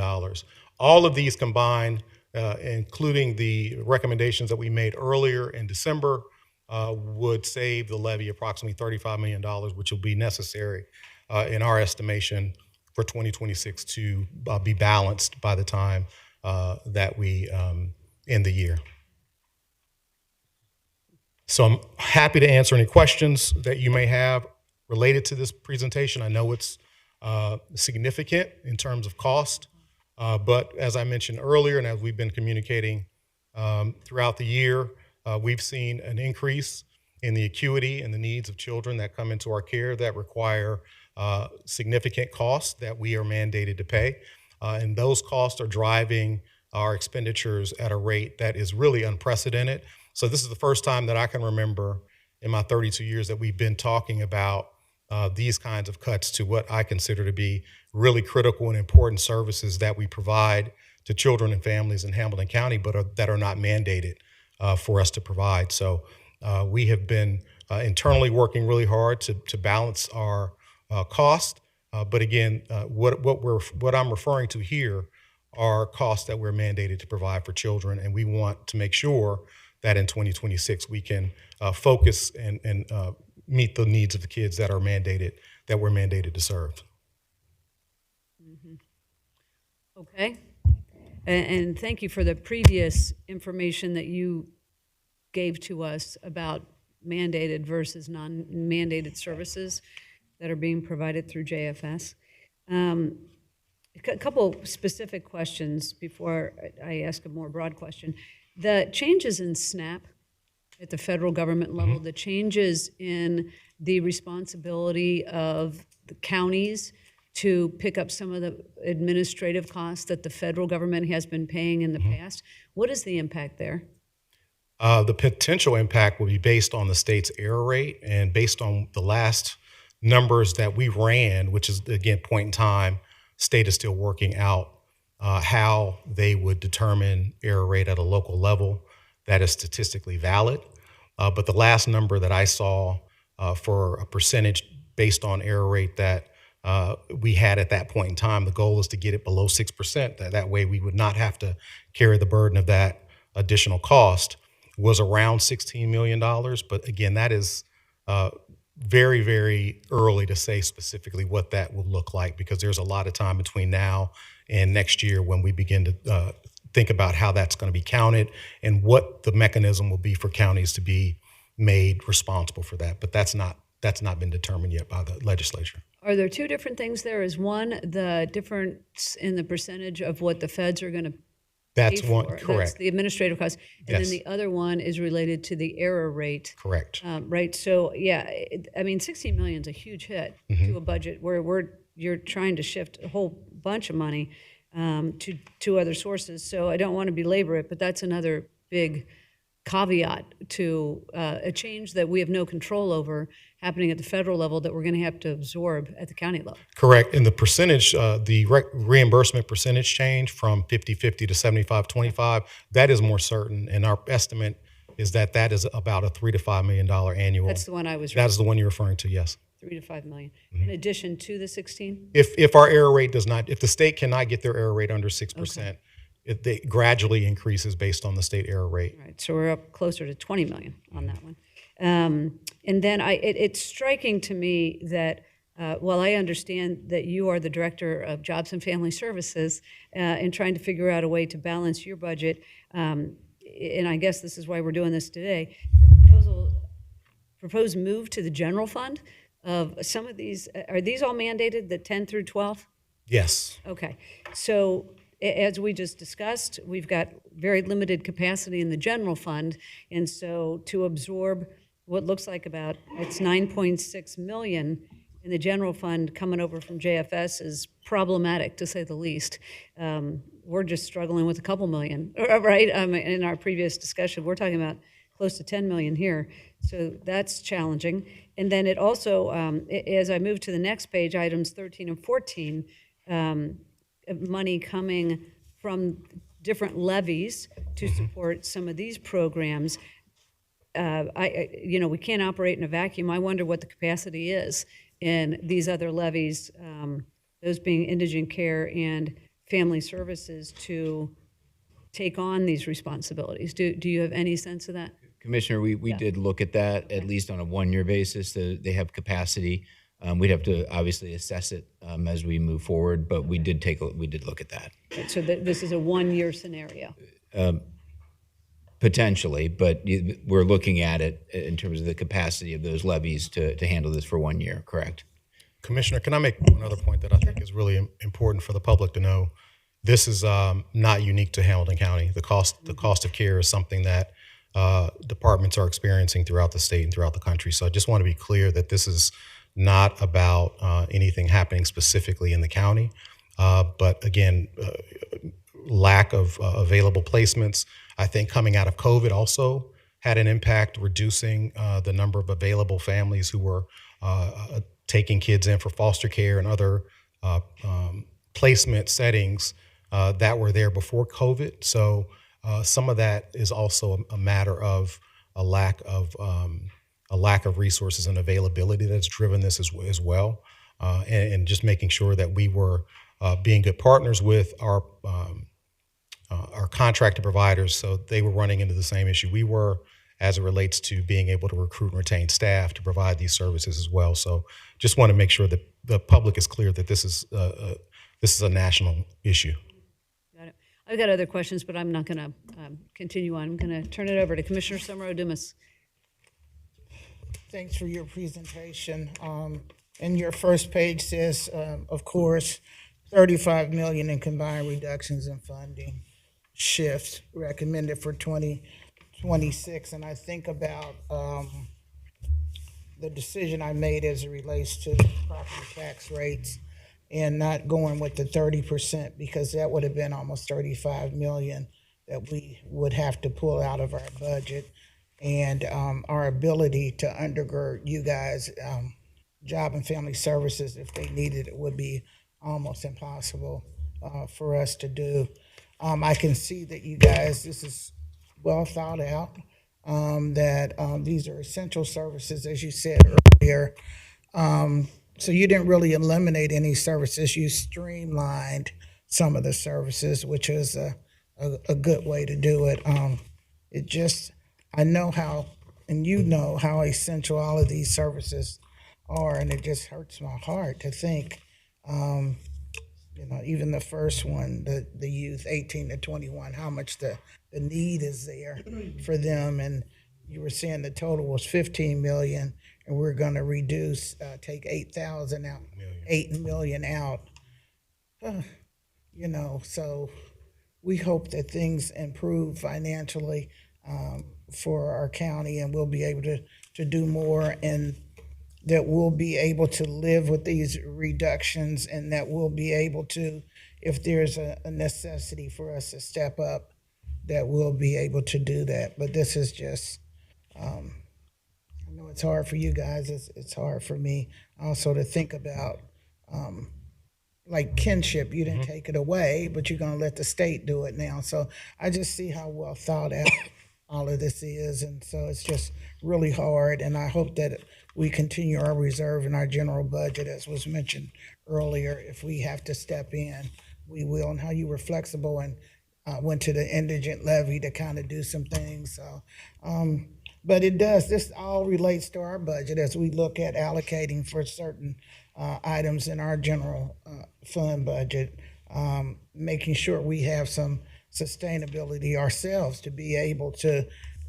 All of these combined, including the recommendations that we made earlier in December, would save the levy approximately $35 million, which will be necessary in our estimation for 2026 to be balanced by the time that we end the year. So I'm happy to answer any questions that you may have related to this presentation. I know it's significant in terms of cost, but as I mentioned earlier, and as we've been communicating throughout the year, we've seen an increase in the acuity and the needs of children that come into our care that require significant costs that we are mandated to pay. And those costs are driving our expenditures at a rate that is really unprecedented. So this is the first time that I can remember in my 32 years that we've been talking about these kinds of cuts to what I consider to be really critical and important services that we provide to children and families in Hamilton County, but that are not mandated for us to provide. So we have been internally working really hard to balance our cost. But again, what I'm referring to here are costs that we're mandated to provide for children, and we want to make sure that in 2026 we can focus and meet the needs of the kids that we're mandated to serve. Mm-hmm. Okay, and thank you for the previous information that you gave to us about mandated versus non-mandated services that are being provided through JFS. A couple specific questions before I ask a more broad question. The changes in SNAP at the federal government level, the changes in the responsibility of the counties to pick up some of the administrative costs that the federal government has been paying in the past, what is the impact there? The potential impact will be based on the state's error rate and based on the last numbers that we ran, which is, again, point in time. State is still working out how they would determine error rate at a local level that is statistically valid. But the last number that I saw for a percentage based on error rate that we had at that point in time, the goal is to get it below 6%. That way we would not have to carry the burden of that additional cost, was around $16 million. But again, that is very, very early to say specifically what that will look like, because there's a lot of time between now and next year when we begin to think about how that's going to be counted and what the mechanism will be for counties to be made responsible for that. But that's not been determined yet by the legislature. Are there two different things there? Is one the difference in the percentage of what the feds are going to That's pay one, for. That's correct. the administrative cost. And then Yes. the other one is related to the error rate. Correct. Right, so, yeah, I mean, 16 million is a huge hit to a budget where you're trying to shift a whole bunch of money to other sources. So I don't want to belabor it, but that's another big caveat to a change that we have no control over happening at the federal level that we're going to have to absorb at the county level. Correct. And the percentage, the reimbursement percentage change from 50-50 to 75-25, that is more certain. And our estimate is that that is about a $3 to $5 million annual. That's the one I was, That's the one you're referring to, yes. 3 to 5 million, in addition to the 16? If our error rate does not, if the state cannot get their error rate under 6%, it gradually increases based on the state error rate. Right, so we're up closer to 20 million on that one. And then it's striking to me that while I understand that you are the Director of Jobs and Family Services and trying to figure out a way to balance your budget, and I guess this is why we're doing this today, the proposed move to the general fund of some of these, are these all mandated, the 10 through 12? Yes. Okay, so as we just discussed, we've got very limited capacity in the general fund, and so to absorb what looks like about, it's 9.6 million in the general fund coming over from JFS is problematic, to say the least. We're just struggling with a couple million, right? In our previous discussion, we're talking about close to 10 million here, so that's challenging. And then it also, as I move to the next page, items 13 and 14, money coming from different levies to support some of these programs. We can't operate in a vacuum. I wonder what the capacity is in these other levies, those being indigent care and family services, to take on these responsibilities. Do you have any sense of that? Commissioner, we did look at that, at least on a one-year basis. They have capacity. We'd have to obviously assess it as we move forward, but we did look at that. So this is a one-year scenario. Potentially, but we're looking at it in terms of the capacity of those levies to handle this for 1 year, correct? Commissioner, can I make one other point that I think is really important for the public to know? This is not unique to Hamilton County. The cost of care is something that departments are experiencing throughout the state and throughout the country. So I just want to be clear that this is not about anything happening specifically in the county, but again, lack of available placements. I think coming out of COVID also had an impact, reducing the number of available families who were taking kids in for foster care and other placement settings that were there before COVID. So some of that is also a matter of a lack of resources and availability that's driven this as well, and just making sure that we were being good partners with our contracted providers, so they were running into the same issue we were as it relates to being able to recruit and retain staff to provide these services as well. So just want to make sure that the public is clear that this is a national issue. Got it. I've got other questions, but I'm not going to continue on. I'm going to turn it over to Commissioner Summer-Dumas. Thanks for your presentation. And your first page says, of course, 35 million in combined reductions in funding shifts recommended for 2026. And I think about the decision I made as it relates to the property tax rates and not going with the 30%, because that would have been almost 35 million that we would have to pull out of our budget. And our ability to undergird you guys, Job and Family Services, if they needed it, would be almost impossible for us to do. I can see that you guys, this is well thought out, that these are essential services, as you said earlier. So you didn't really eliminate any services, you streamlined some of the services, which is a good way to do it. It just, I know how, and you know how essential all of these services are, and it just hurts my heart to think, even the first one, the youth 18 to 21, how much the need is there for them. And you were saying the total was 15 million, and we're going to reduce, take 8,000 out, 8 million out. So we hope that things improve financially for our county, and we'll be able to do more, and that we'll be able to live with these reductions, and that we'll be able to, if there's a necessity for us to step up, that we'll be able to do that. But this is just, I know it's hard for you guys, it's hard for me also to think about, like kinship, you didn't take it away, but you're gonna let the state do it now. So I just see how well thought out all of this is, and so it's just really hard, and I hope that we continue our reserve in our general budget, as was mentioned earlier. If we have to step in, we will, and how you were flexible and went to the indigent levy to kind of do some things. So, but this all relates to our budget as we look at allocating for certain items in our general fund budget, making sure we have some sustainability ourselves to be able to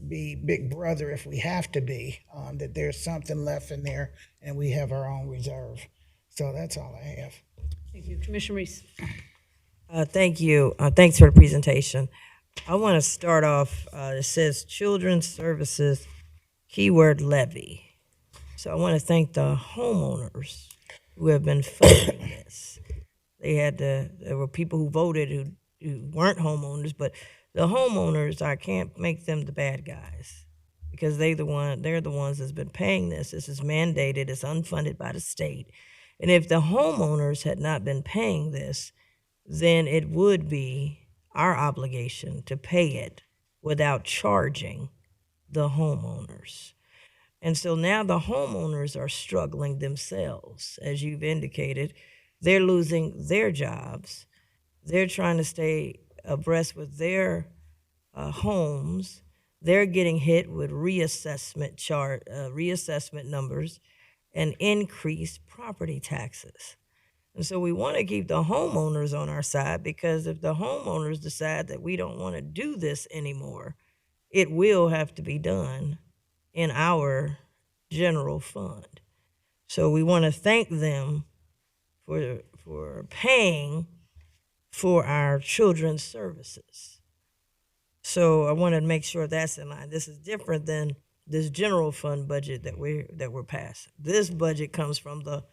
be big brother if we have to be, that there's something left in there and we have our own reserve. So that's all I have. Thank you. Commissioner Reese. Thank you. Thanks for the presentation. I want to start off, it says Children's Services, keyword levy. So I want to thank the homeowners who have been funding this. There were people who voted who weren't homeowners, but the homeowners, I can't make them the bad guys because they're the ones that's been paying this. This is mandated, it's unfunded by the state. And if the homeowners had not been paying this, then it would be our obligation to pay it without charging the homeowners. And so now the homeowners are struggling themselves. As you've indicated, they're losing their jobs. They're trying to stay abreast with their homes. They're getting hit with reassessment numbers and increased property taxes. And so we want to keep the homeowners on our side, because if the homeowners decide that we don't want to do this anymore, it will have to be done in our general fund. So we want to thank them for paying for our children's services. So I want to make sure that's in line. This is different than this general fund budget that we're passing. This budget comes from the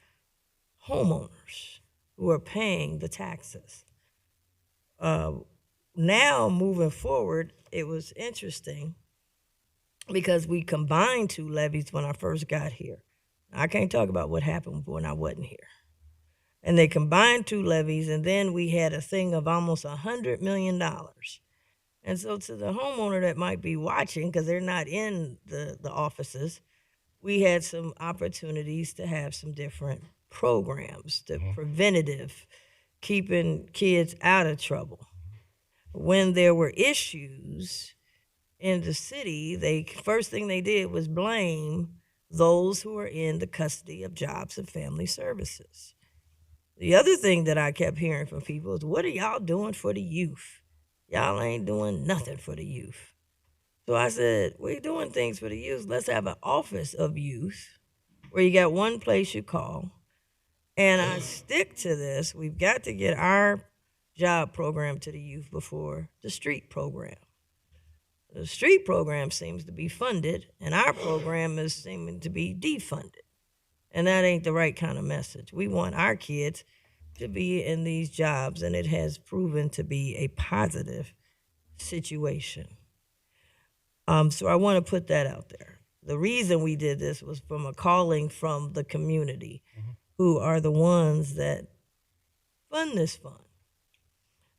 homeowners who are paying the taxes. Now moving forward, it was interesting because we combined two levies when I first got here. I can't talk about what happened when I wasn't here. And they combined two levies, and then we had a thing of almost $100 million. And so to the homeowner that might be watching, because they're not in the offices, we had some opportunities to have some different programs, the preventative, keeping kids out of trouble. When there were issues in the city, first thing they did was blame those who are in the custody of Jobs and Family Services. The other thing that I kept hearing from people is, what are y'all doing for the youth? Y'all ain't doing nothing for the youth. So I said, we're doing things for the youth. Let's have an office of youth where you got one place you call. And I stick to this. We've got to get our job program to the youth before the street program. The street program seems to be funded, and our program is seeming to be defunded. And that ain't the right kind of message. We want our kids to be in these jobs, and it has proven to be a positive situation. So I want to put that out there. The reason we did this was from a calling from the community, who are the ones that fund this fund.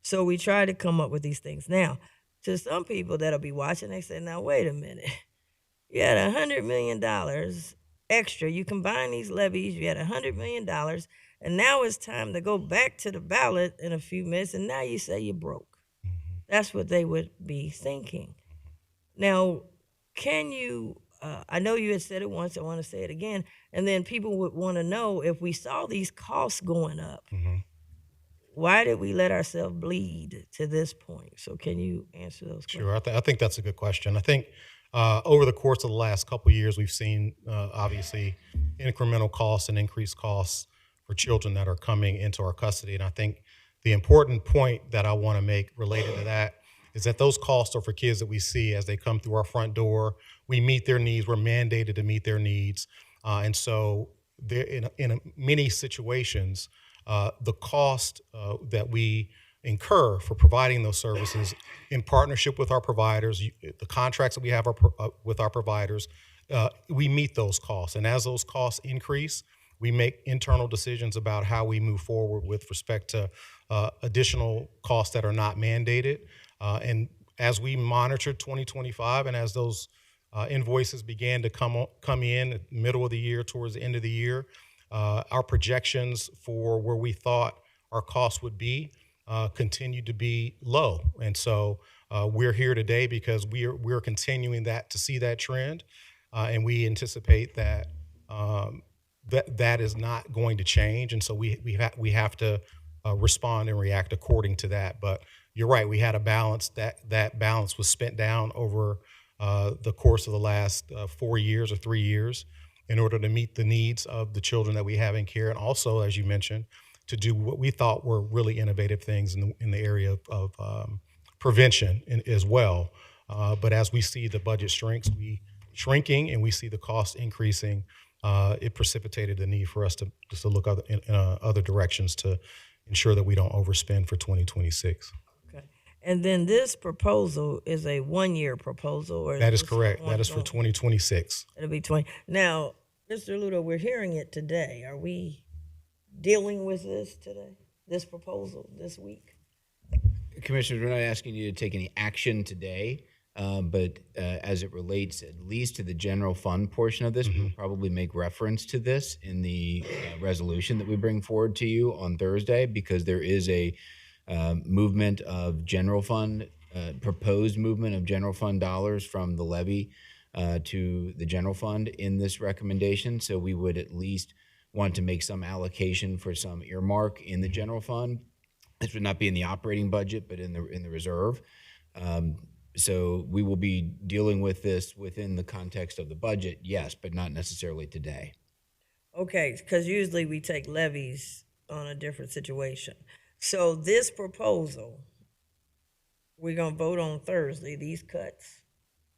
So we try to come up with these things. Now, to some people that'll be watching, they say, now, wait a minute. You had $100 million extra. You combine these levies, you had $100 million, and now it's time to go back to the ballot in a few minutes, and now you say you're broke. That's what they would be thinking. Now, can you, I know you had said it once, I want to say it again, and then people would want to know, if we saw these costs going up, why did we let ourselves bleed to this point? So can you answer those questions? Sure, I think that's a good question. I think over the course of the last couple of years, we've seen obviously incremental costs and increased costs for children that are coming into our custody. And I think The important point that I want to make related to that is that those costs are for kids that we see as they come through our front door. We meet their needs. We're mandated to meet their needs. And so there, in many situations, the cost that we incur for providing those services in partnership with our providers, the contracts that we have with our providers, we meet those costs. And as those costs increase, we make internal decisions about how we move forward with respect to additional costs that are not mandated. And as we monitor 2025 and as those invoices began to come in at the middle of the year, towards the end of the year, our projections for where we thought our costs would be continued to be low. And so we're here today because we're continuing to see that trend. And we anticipate that that is not going to change. And so we have to respond and react according to that. But you're right, we had a balance. That balance was spent down over the course of the last 4 years or 3 years in order to meet the needs of the children that we have in care. And also, as you mentioned, to do what we thought were really innovative things in the area of prevention as well. But as we see the budget shrinking and we see the cost increasing, it precipitated the need for us to look in other directions to ensure that we don't overspend for 2026. Okay. And then this proposal is a one-year proposal? Or That is correct. That is for 2026. It'll be 20. Now, Mr. Ludo, we're hearing it today. Are we dealing with this today, this proposal this week? Commissioners, we're not asking you to take any action today, but as it relates at least to the general fund portion of this, we'll probably make reference to this in the resolution that we bring forward to you on Thursday, because there is a movement of general fund, proposed movement of general fund dollars from the levy to the general fund in this recommendation. So we would at least want to make some allocation for some earmark in the general fund. This would not be in the operating budget, but in the reserve. So we will be dealing with this within the context of the budget, yes, but not necessarily today. Okay, because usually we take levies on a different situation. So this proposal, we're going to vote on Thursday, these cuts.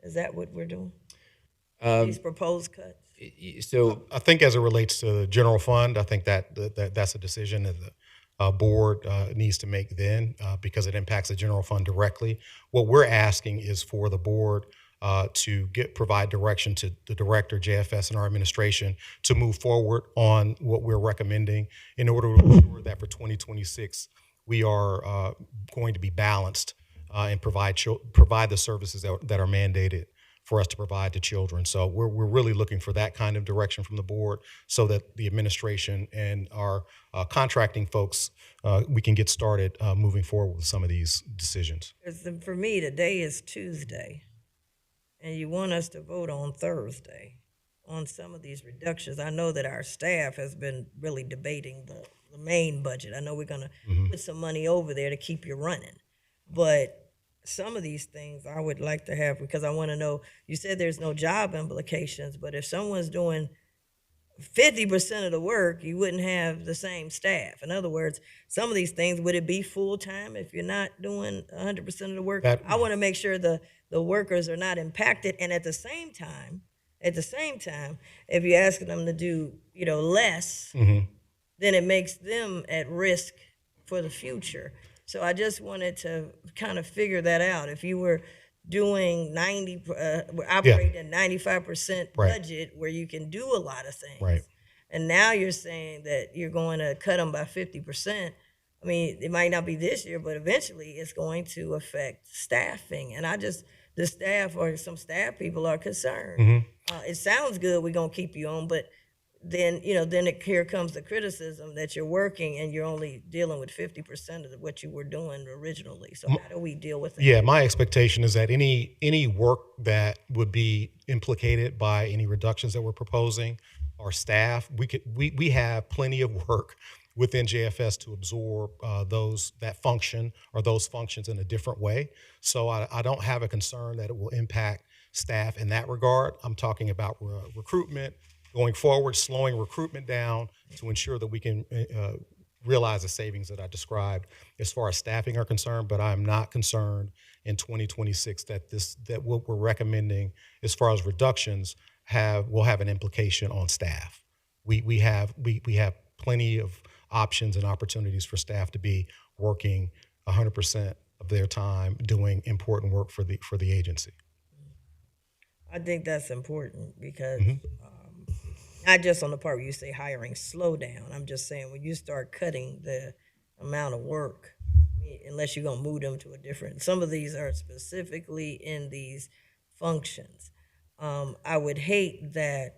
Is that what we're doing? These proposed cuts? So I think as it relates to the general fund, I think that's a decision that the board needs to make then because it impacts the general fund directly. What we're asking is for the board to provide direction to the director, JFS, and our administration to move forward on what we're recommending in order to ensure that for 2026 we are going to be balanced and provide the services that are mandated for us to provide to children. So we're really looking for that kind of direction from the board so that the administration and our contracting folks, we can get started moving forward with some of these decisions. For me, today is Tuesday, and you want us to vote on Thursday on some of these reductions. I know that our staff has been really debating the main budget. I know we're going to put some money over there to keep you running, but some of these things I would like to have, because I want to know, you said there's no job implications, but if someone's doing 50% of the work, you wouldn't have the same staff. In other words, some of these things, would it be full-time if you're not doing 100% of the work? I want to make sure the workers are not impacted. And at the same time, if you're asking them to do, less, then it makes them at risk for the future. So I just wanted to kind of figure that out. If you were doing operating at 95% budget where you can do a lot of things, and now you're saying that you're going to cut them by 50%. I mean, it might not be this year, but eventually it's going to affect staffing. And the staff or some staff people are concerned. It sounds good, we're going to keep you on, but then here comes the criticism that you're working and you're only dealing with 50% of what you were doing originally. So how do we deal with that? Yeah, my expectation is that any work that would be implicated by any reductions that we're proposing, our staff, we have plenty of work within JFS to absorb that function or those functions in a different way. So I don't have a concern that it will impact staff in that regard. I'm talking about recruitment, going forward, slowing recruitment down to ensure that we can realize the savings that I described as far as staffing are concerned, but I'm not concerned in 2026 that what we're recommending as far as reductions will have an implication on staff. We have plenty of options and opportunities for staff to be working 100% of their time doing important work for the agency. I think that's important because not just on the part where you say hiring slow down. I'm just saying when you start cutting the amount of work, unless you're gonna move them to a different. Some of these are specifically in these functions. I would hate that.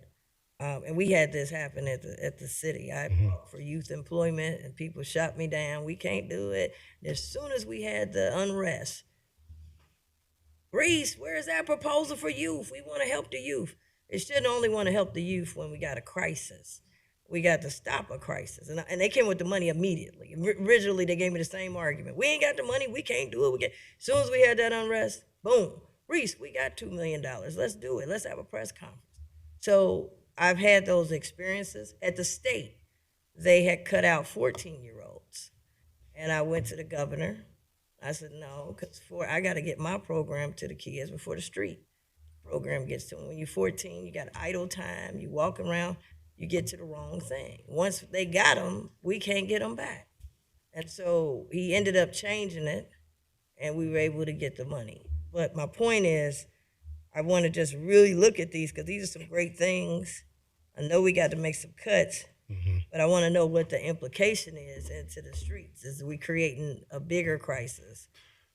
And we had this happen at the city. I fought for youth employment, and people shot me down. We can't do it. As soon as we had the unrest, Reese, where's that proposal for youth? We want to help the youth. It shouldn't only want to help the youth when we got a crisis. We got to stop a crisis. And they came with the money immediately. Originally, they gave me the same argument. We ain't got the money. We can't do it. As soon as we had that unrest, boom. Reese, we got $2 million. Let's do it. Let's have a press conference. So I've had those experiences. At the state, they had cut out 14-year-olds. And I went to the governor. I said, no, because I got to get my program to the kids before the street program gets to them. When you're 14, you got idle time, you walk around, you get to the wrong thing. Once they got them, we can't get them back. And so he ended up changing it, and we were able to get the money. But my point is, I want to just really look at these because these are some great things. I know we got to make some cuts, but I want to know what the implication is into the streets. Is we creating a bigger crisis,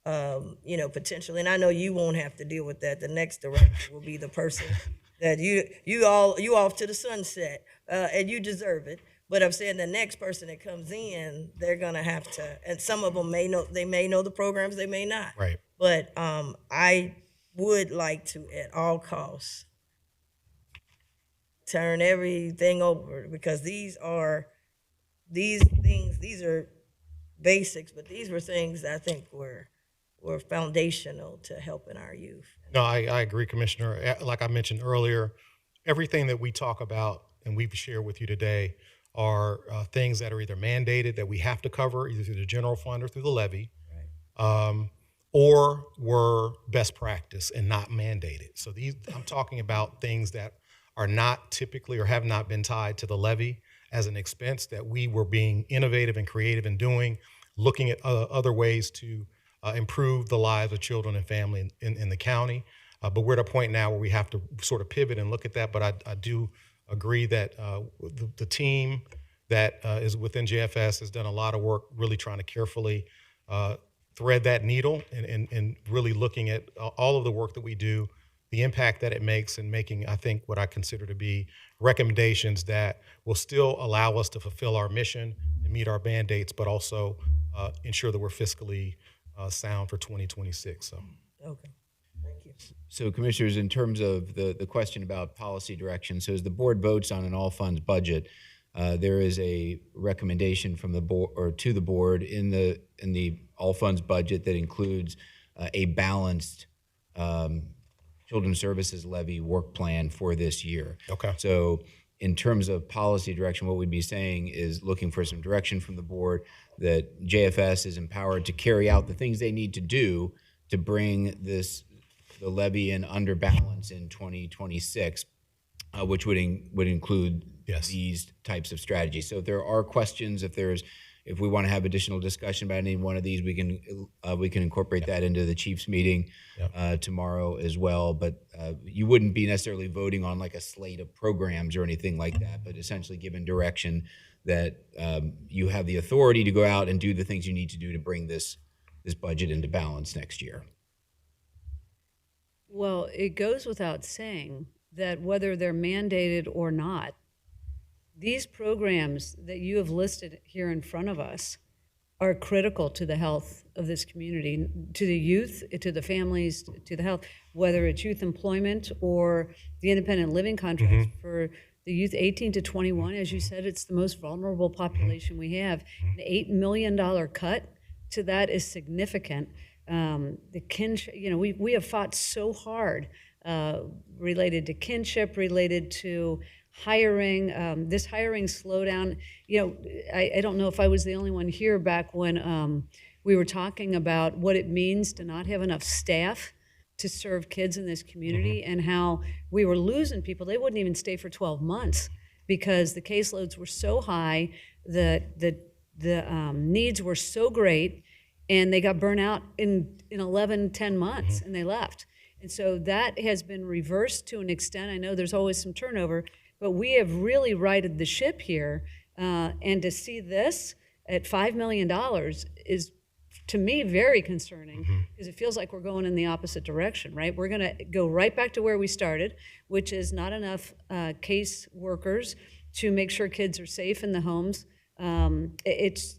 potentially? And I know you won't have to deal with that. The next director will be the person that you off to the sunset, and you deserve it. But I'm saying the next person that comes in, they're gonna have to, and some of them may know the programs, they may not. Right. But I would like to, at all costs, turn everything over because these are basics, but these were things that I think were foundational to helping our youth. No, I agree, Commissioner. Like I mentioned earlier, everything that we talk about and we've shared with you today are things that are either mandated that we have to cover either through the general fund or through the levy, or were best practice and not mandated. So I'm talking about things that are not typically or have not been tied to the levy as an expense that we were being innovative and creative in doing, looking at other ways to improve the lives of children and family in the county. But we're at a point now where we have to sort of pivot and look at that. But I do agree that the team that is within JFS has done a lot of work really trying to carefully thread that needle and really looking at all of the work that we do, the impact that it makes, and making, I think, what I consider to be recommendations that will still allow us to fulfill our mission and meet our mandates, but also ensure that we're fiscally sound for 2026. So. Okay, thank you. So, Commissioners, in terms of the question about policy direction, so as the board votes on an all funds budget, there is a recommendation from the board or to the board in the all funds budget that includes a balanced children's services levy work plan for this year. Okay. So, in terms of policy direction, what we'd be saying is looking for some direction from the board that JFS is empowered to carry out the things they need to do to bring the levy in under balance in 2026, which would include these types of strategies. So if there are questions, if we want to have additional discussion about any one of these, we can incorporate that into the chief's meeting tomorrow as well. But you wouldn't be necessarily voting on like a slate of programs or anything like that, but essentially given direction that you have the authority to go out and do the things you need to do to bring this budget into balance next year. Well, it goes without saying that whether they're mandated or not, these programs that you have listed here in front of us are critical to the health of this community, to the youth, to the families, to the health, whether it's youth employment or the independent living contracts for the youth 18 to 21. As you said, it's the most vulnerable population we have. An $8 million cut to that is significant. The kinship, we have fought so hard related to kinship, related to hiring, this hiring slowdown. You know, I don't know if I was the only one here back when we were talking about what it means to not have enough staff to serve kids in this community, and how we were losing people. They wouldn't even stay for 12 months because the caseloads were so high, the needs were so great, and they got burnt out in 11, 10 months, and they left. And so that has been reversed to an extent. I know there's always some turnover, but we have really righted the ship here. And to see this at $5 million is, to me, very concerning, because it feels like we're going in the opposite direction, right? We're going to go right back to where we started, which is not enough case workers to make sure kids are safe in the homes. It's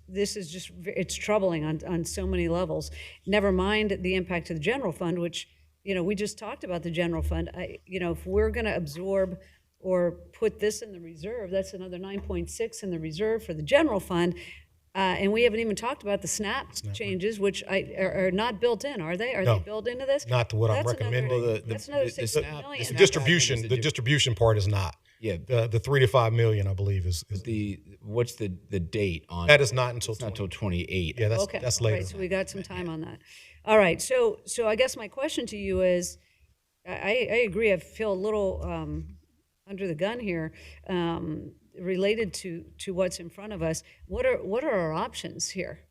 troubling on so many levels. Never mind the impact to the general fund, which, you know, we just talked about the general fund. If we're going to absorb or put this in the reserve, that's another 9.6 in the reserve for the general fund. And we haven't even talked about the SNAP changes, which are not built in, are they? Are No. they built into this? Not to what I'm That's recommending. That's another $6 million. The distribution part is not. Yeah. The 3 to 5 million, I believe, is What's the date on? that is not until It's not until 28. yeah, Okay. that's All later. right, so we got some time on that. All right, so I guess my question to you is, I agree, I feel a little under the gun here, related to what's in front of us. What are our options here?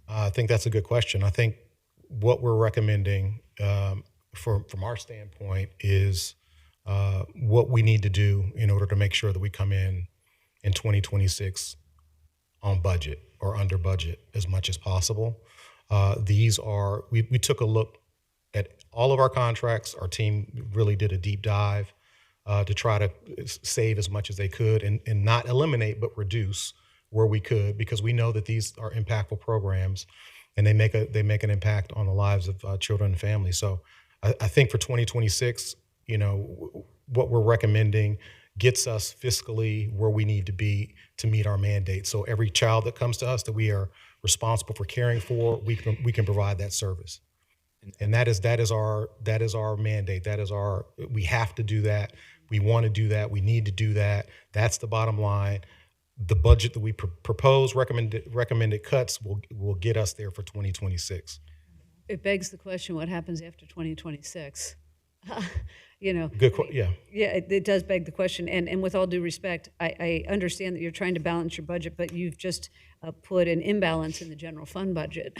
I think that's a good question. I think what we're recommending from our standpoint is what we need to do in order to make sure that we come in 2026 on budget or under budget as much as possible. We took a look at all of our contracts. Our team really did a deep dive to try to save as much as they could and not eliminate, but reduce where we could, because we know that these are impactful programs and they make an impact on the lives of children and families. So I think for 2026, what we're recommending gets us fiscally where we need to be to meet our mandate. So every child that comes to us that we are responsible for caring for, we can provide that service. And that is our mandate. We have to do that. We want to do that. We need to do that. That's the bottom line. The budget that we propose, recommended cuts will get us there for 2026. It begs the question, what happens after 2026? Yeah. Yeah, it does beg the question. And with all due respect, I understand that you're trying to balance your budget, but you've just put an imbalance in the general fund budget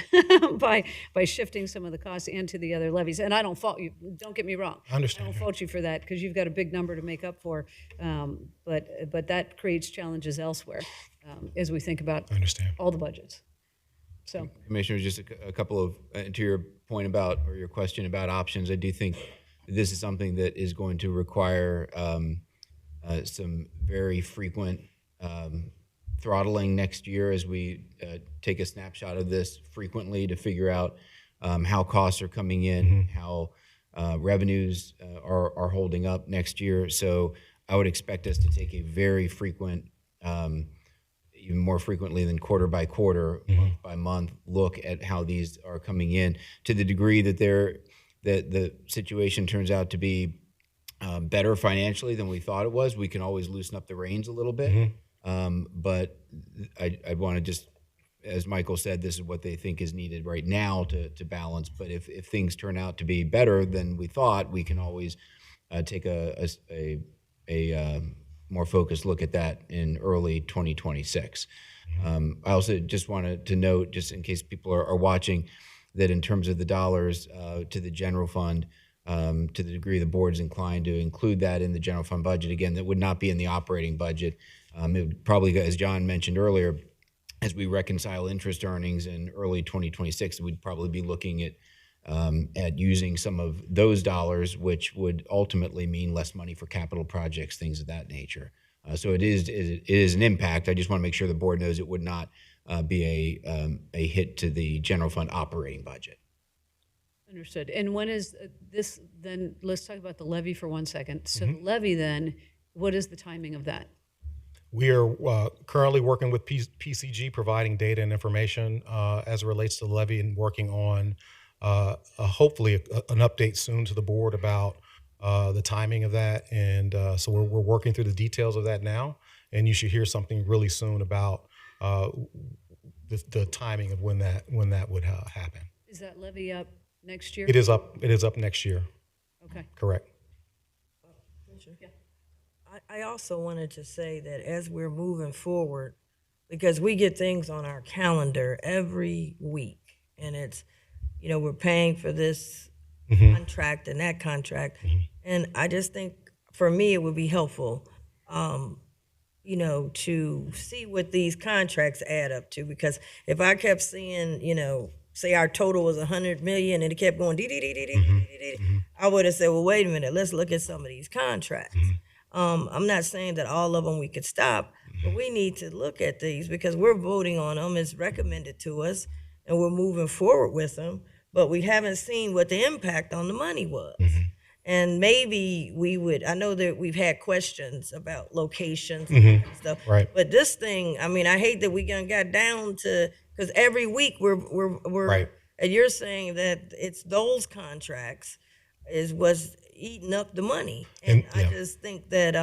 by shifting some of the costs into the other levies. And I don't fault you. Don't get me wrong. I understand. I don't fault you for that, because you've got a big number to make up for. But that creates challenges elsewhere as we think about I understand. all the budgets. So, Commissioners, just a couple of, to your point about, or your question about options, I do think this is something that is going to require some very frequent throttling next year as we take a snapshot of this frequently to figure out how costs are coming in, how revenues are holding up next year. So I would expect us to take a very frequent, even more frequently than quarter by quarter, month by month, look at how these are coming in, to the degree that the situation turns out to be better financially than we thought it was. We can always loosen up the reins a little bit. But I want to just, as Michael said, this is what they think is needed right now to balance. But if things turn out to be better than we thought, we can always take a more focused look at that in early 2026. I also just wanted to note, just in case people are watching, that in terms of the dollars to the general fund, to the degree the board is inclined to include that in the general fund budget, again, that would not be in the operating budget. It would probably, as John mentioned earlier, as we reconcile interest earnings in early 2026, we'd probably be looking at using some of those dollars, which would ultimately mean less money for capital projects, things of that nature. So it is an impact. I just want to make sure the board knows it would not be a hit to the general fund operating budget. understood. And when is this, then, let's talk about the levy for 1 second. So the levy then, what is the timing of that? We are currently working with PCG, providing data and information as it relates to the levy, and working on hopefully an update soon to the board about the timing of that. And so we're working through the details of that now. And you should hear something really soon about the timing of when that would happen. Is that levy up next year? It is up next year. Okay. Correct. I also wanted to say that as we're moving forward, because we get things on our calendar every week, and it's, we're paying for this contract and that contract, and I just think for me it would be helpful, to see what these contracts add up to, because if I kept seeing, say our total was 100 million and it kept going I would have said, well, wait a minute, let's look at some of these contracts. I'm not saying that all of them we could stop, but we need to look at these because we're voting on them. It's recommended to us, and we're moving forward with them, but we haven't seen what the impact on the money was. And maybe we would, I know that we've had questions about locations and stuff, Right. but this thing, I mean, I hate that we got down to, because every week we're Right. and you're saying that it's those contracts is what's eating up the money. And I just think that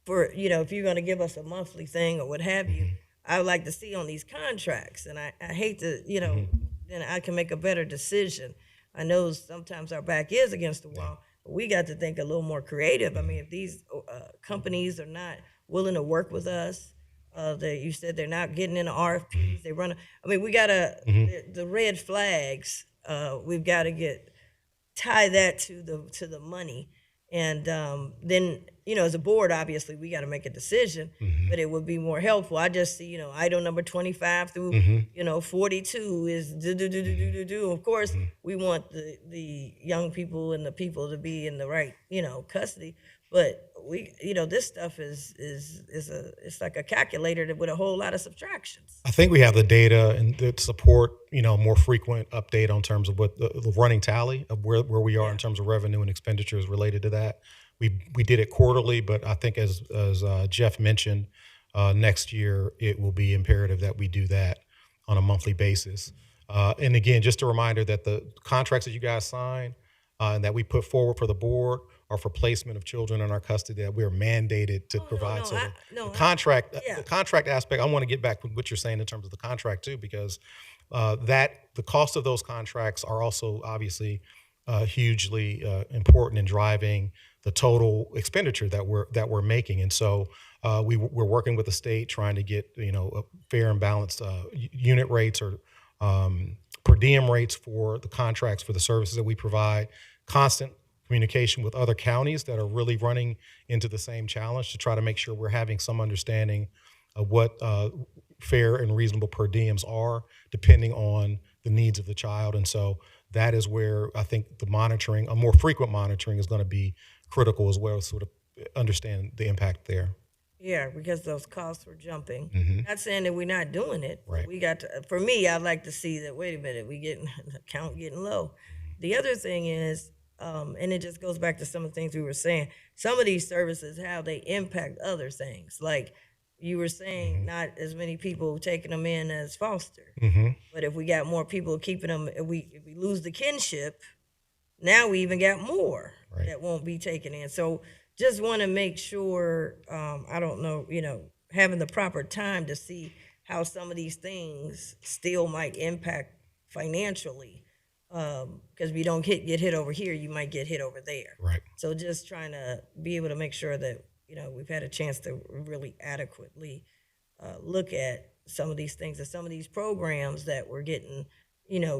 for, if you're going to give us a monthly thing or what have you, I would like to see on these contracts. And I hate to, then I can make a better decision. I know sometimes our back is against the wall, but we got to think a little more creative. I mean, if these companies are not willing to work with us, you said they're not getting into RFPs, they run, I mean, we got to, the red flags, we've got to tie that to the money. And then, as a board, obviously, we got to make a decision, but it would be more helpful. I just see, item number 25 through, 42 is do. Of course, we want the young people and the people to be in the right, custody. But this stuff is it's like a calculator with a whole lot of subtractions. I think we have the data and the support, more frequent update on terms of what the running tally of where we are in terms of revenue and expenditures related to that. We did it quarterly, but I think as Jeff mentioned, next year it will be imperative that we do that on a monthly basis. And again, just a reminder that the contracts that you guys sign and that we put forward for the board are for placement of children in our custody that we are mandated to provide. The contract aspect, I want to get back to what you're saying in terms of the contract too, because the cost of those contracts are also obviously hugely important in driving the total expenditure that we're making. And so we're working with the state trying to get a fair and balanced unit rates or per diem rates for the contracts for the services that we provide. Constant communication with other counties that are really running into the same challenge to try to make sure we're having some understanding of what fair and reasonable per diems are depending on the needs of the child. And so that is where I think the monitoring, a more frequent monitoring, is going to be critical as well, sort of understand the impact there. Yeah, because those costs were jumping. Not saying that we're not doing it. Right. We got to, for me, I'd like to see that, wait a minute, the count getting low. The other thing is, and it just goes back to some of the things we were saying, some of these services, how they impact other things. Like you were saying, not as many people taking them in as foster. But if we got more people keeping them, if we lose the kinship, now we even got more that won't be taken in. So just want to make sure, I don't know, having the proper time to see how some of these things still might impact financially. Because if you don't get hit over here, you might get hit over there. Right. So just trying to be able to make sure that, we've had a chance to really adequately look at some of these things and some of these programs that we're getting,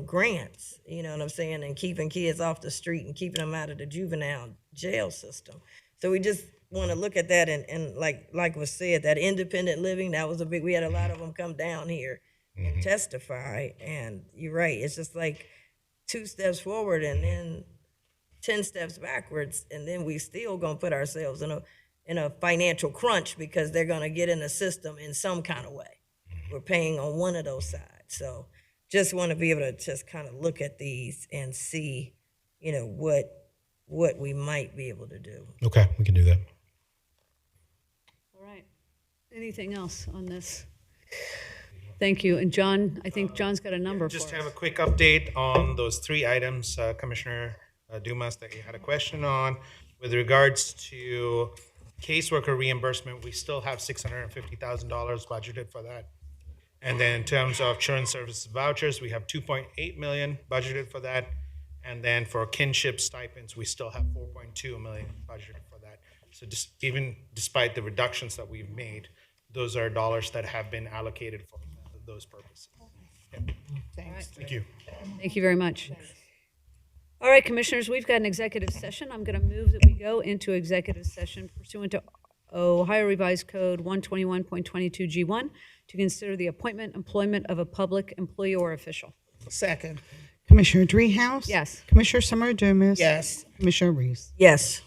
grants, you know what I'm saying, and keeping kids off the street and keeping them out of the juvenile jail system. So we just want to look at that and like was said, that independent living, that was we had a lot of them come down here and testify. And you're right, it's just like 2 steps forward and then 10 steps backwards, and then we still gonna put ourselves in a financial crunch because they're gonna get in the system in some kind of way. We're paying on one of those sides. So just want to be able to just kind of look at these and see, what we might be able to do. Okay, we can do that. All right. Anything else on this? Thank you. And John, I think John's got a number for us. Just have a quick update on those 3 items, Commissioner. Dumas that you had a question on. With regards to caseworker reimbursement, we still have $650,000 budgeted for that. And then in terms of children's services vouchers, we have 2.8 million budgeted for that. And then for kinship stipends, we still have 4.2 million budgeted for that. So just even despite the reductions that we've made, those are dollars that have been allocated for those purposes. Yep. Thanks. Thank you. Thank you very much. All right, Commissioners, we've got an executive session. I'm going to move that we go into executive session pursuant to Ohio Revised Code 121.22G1 to consider the appointment, employment of a public employee or official. Second. Commissioner Dreehouse? Yes. Commissioner Summer Dumas? Yes. Commissioner Reese? Yes.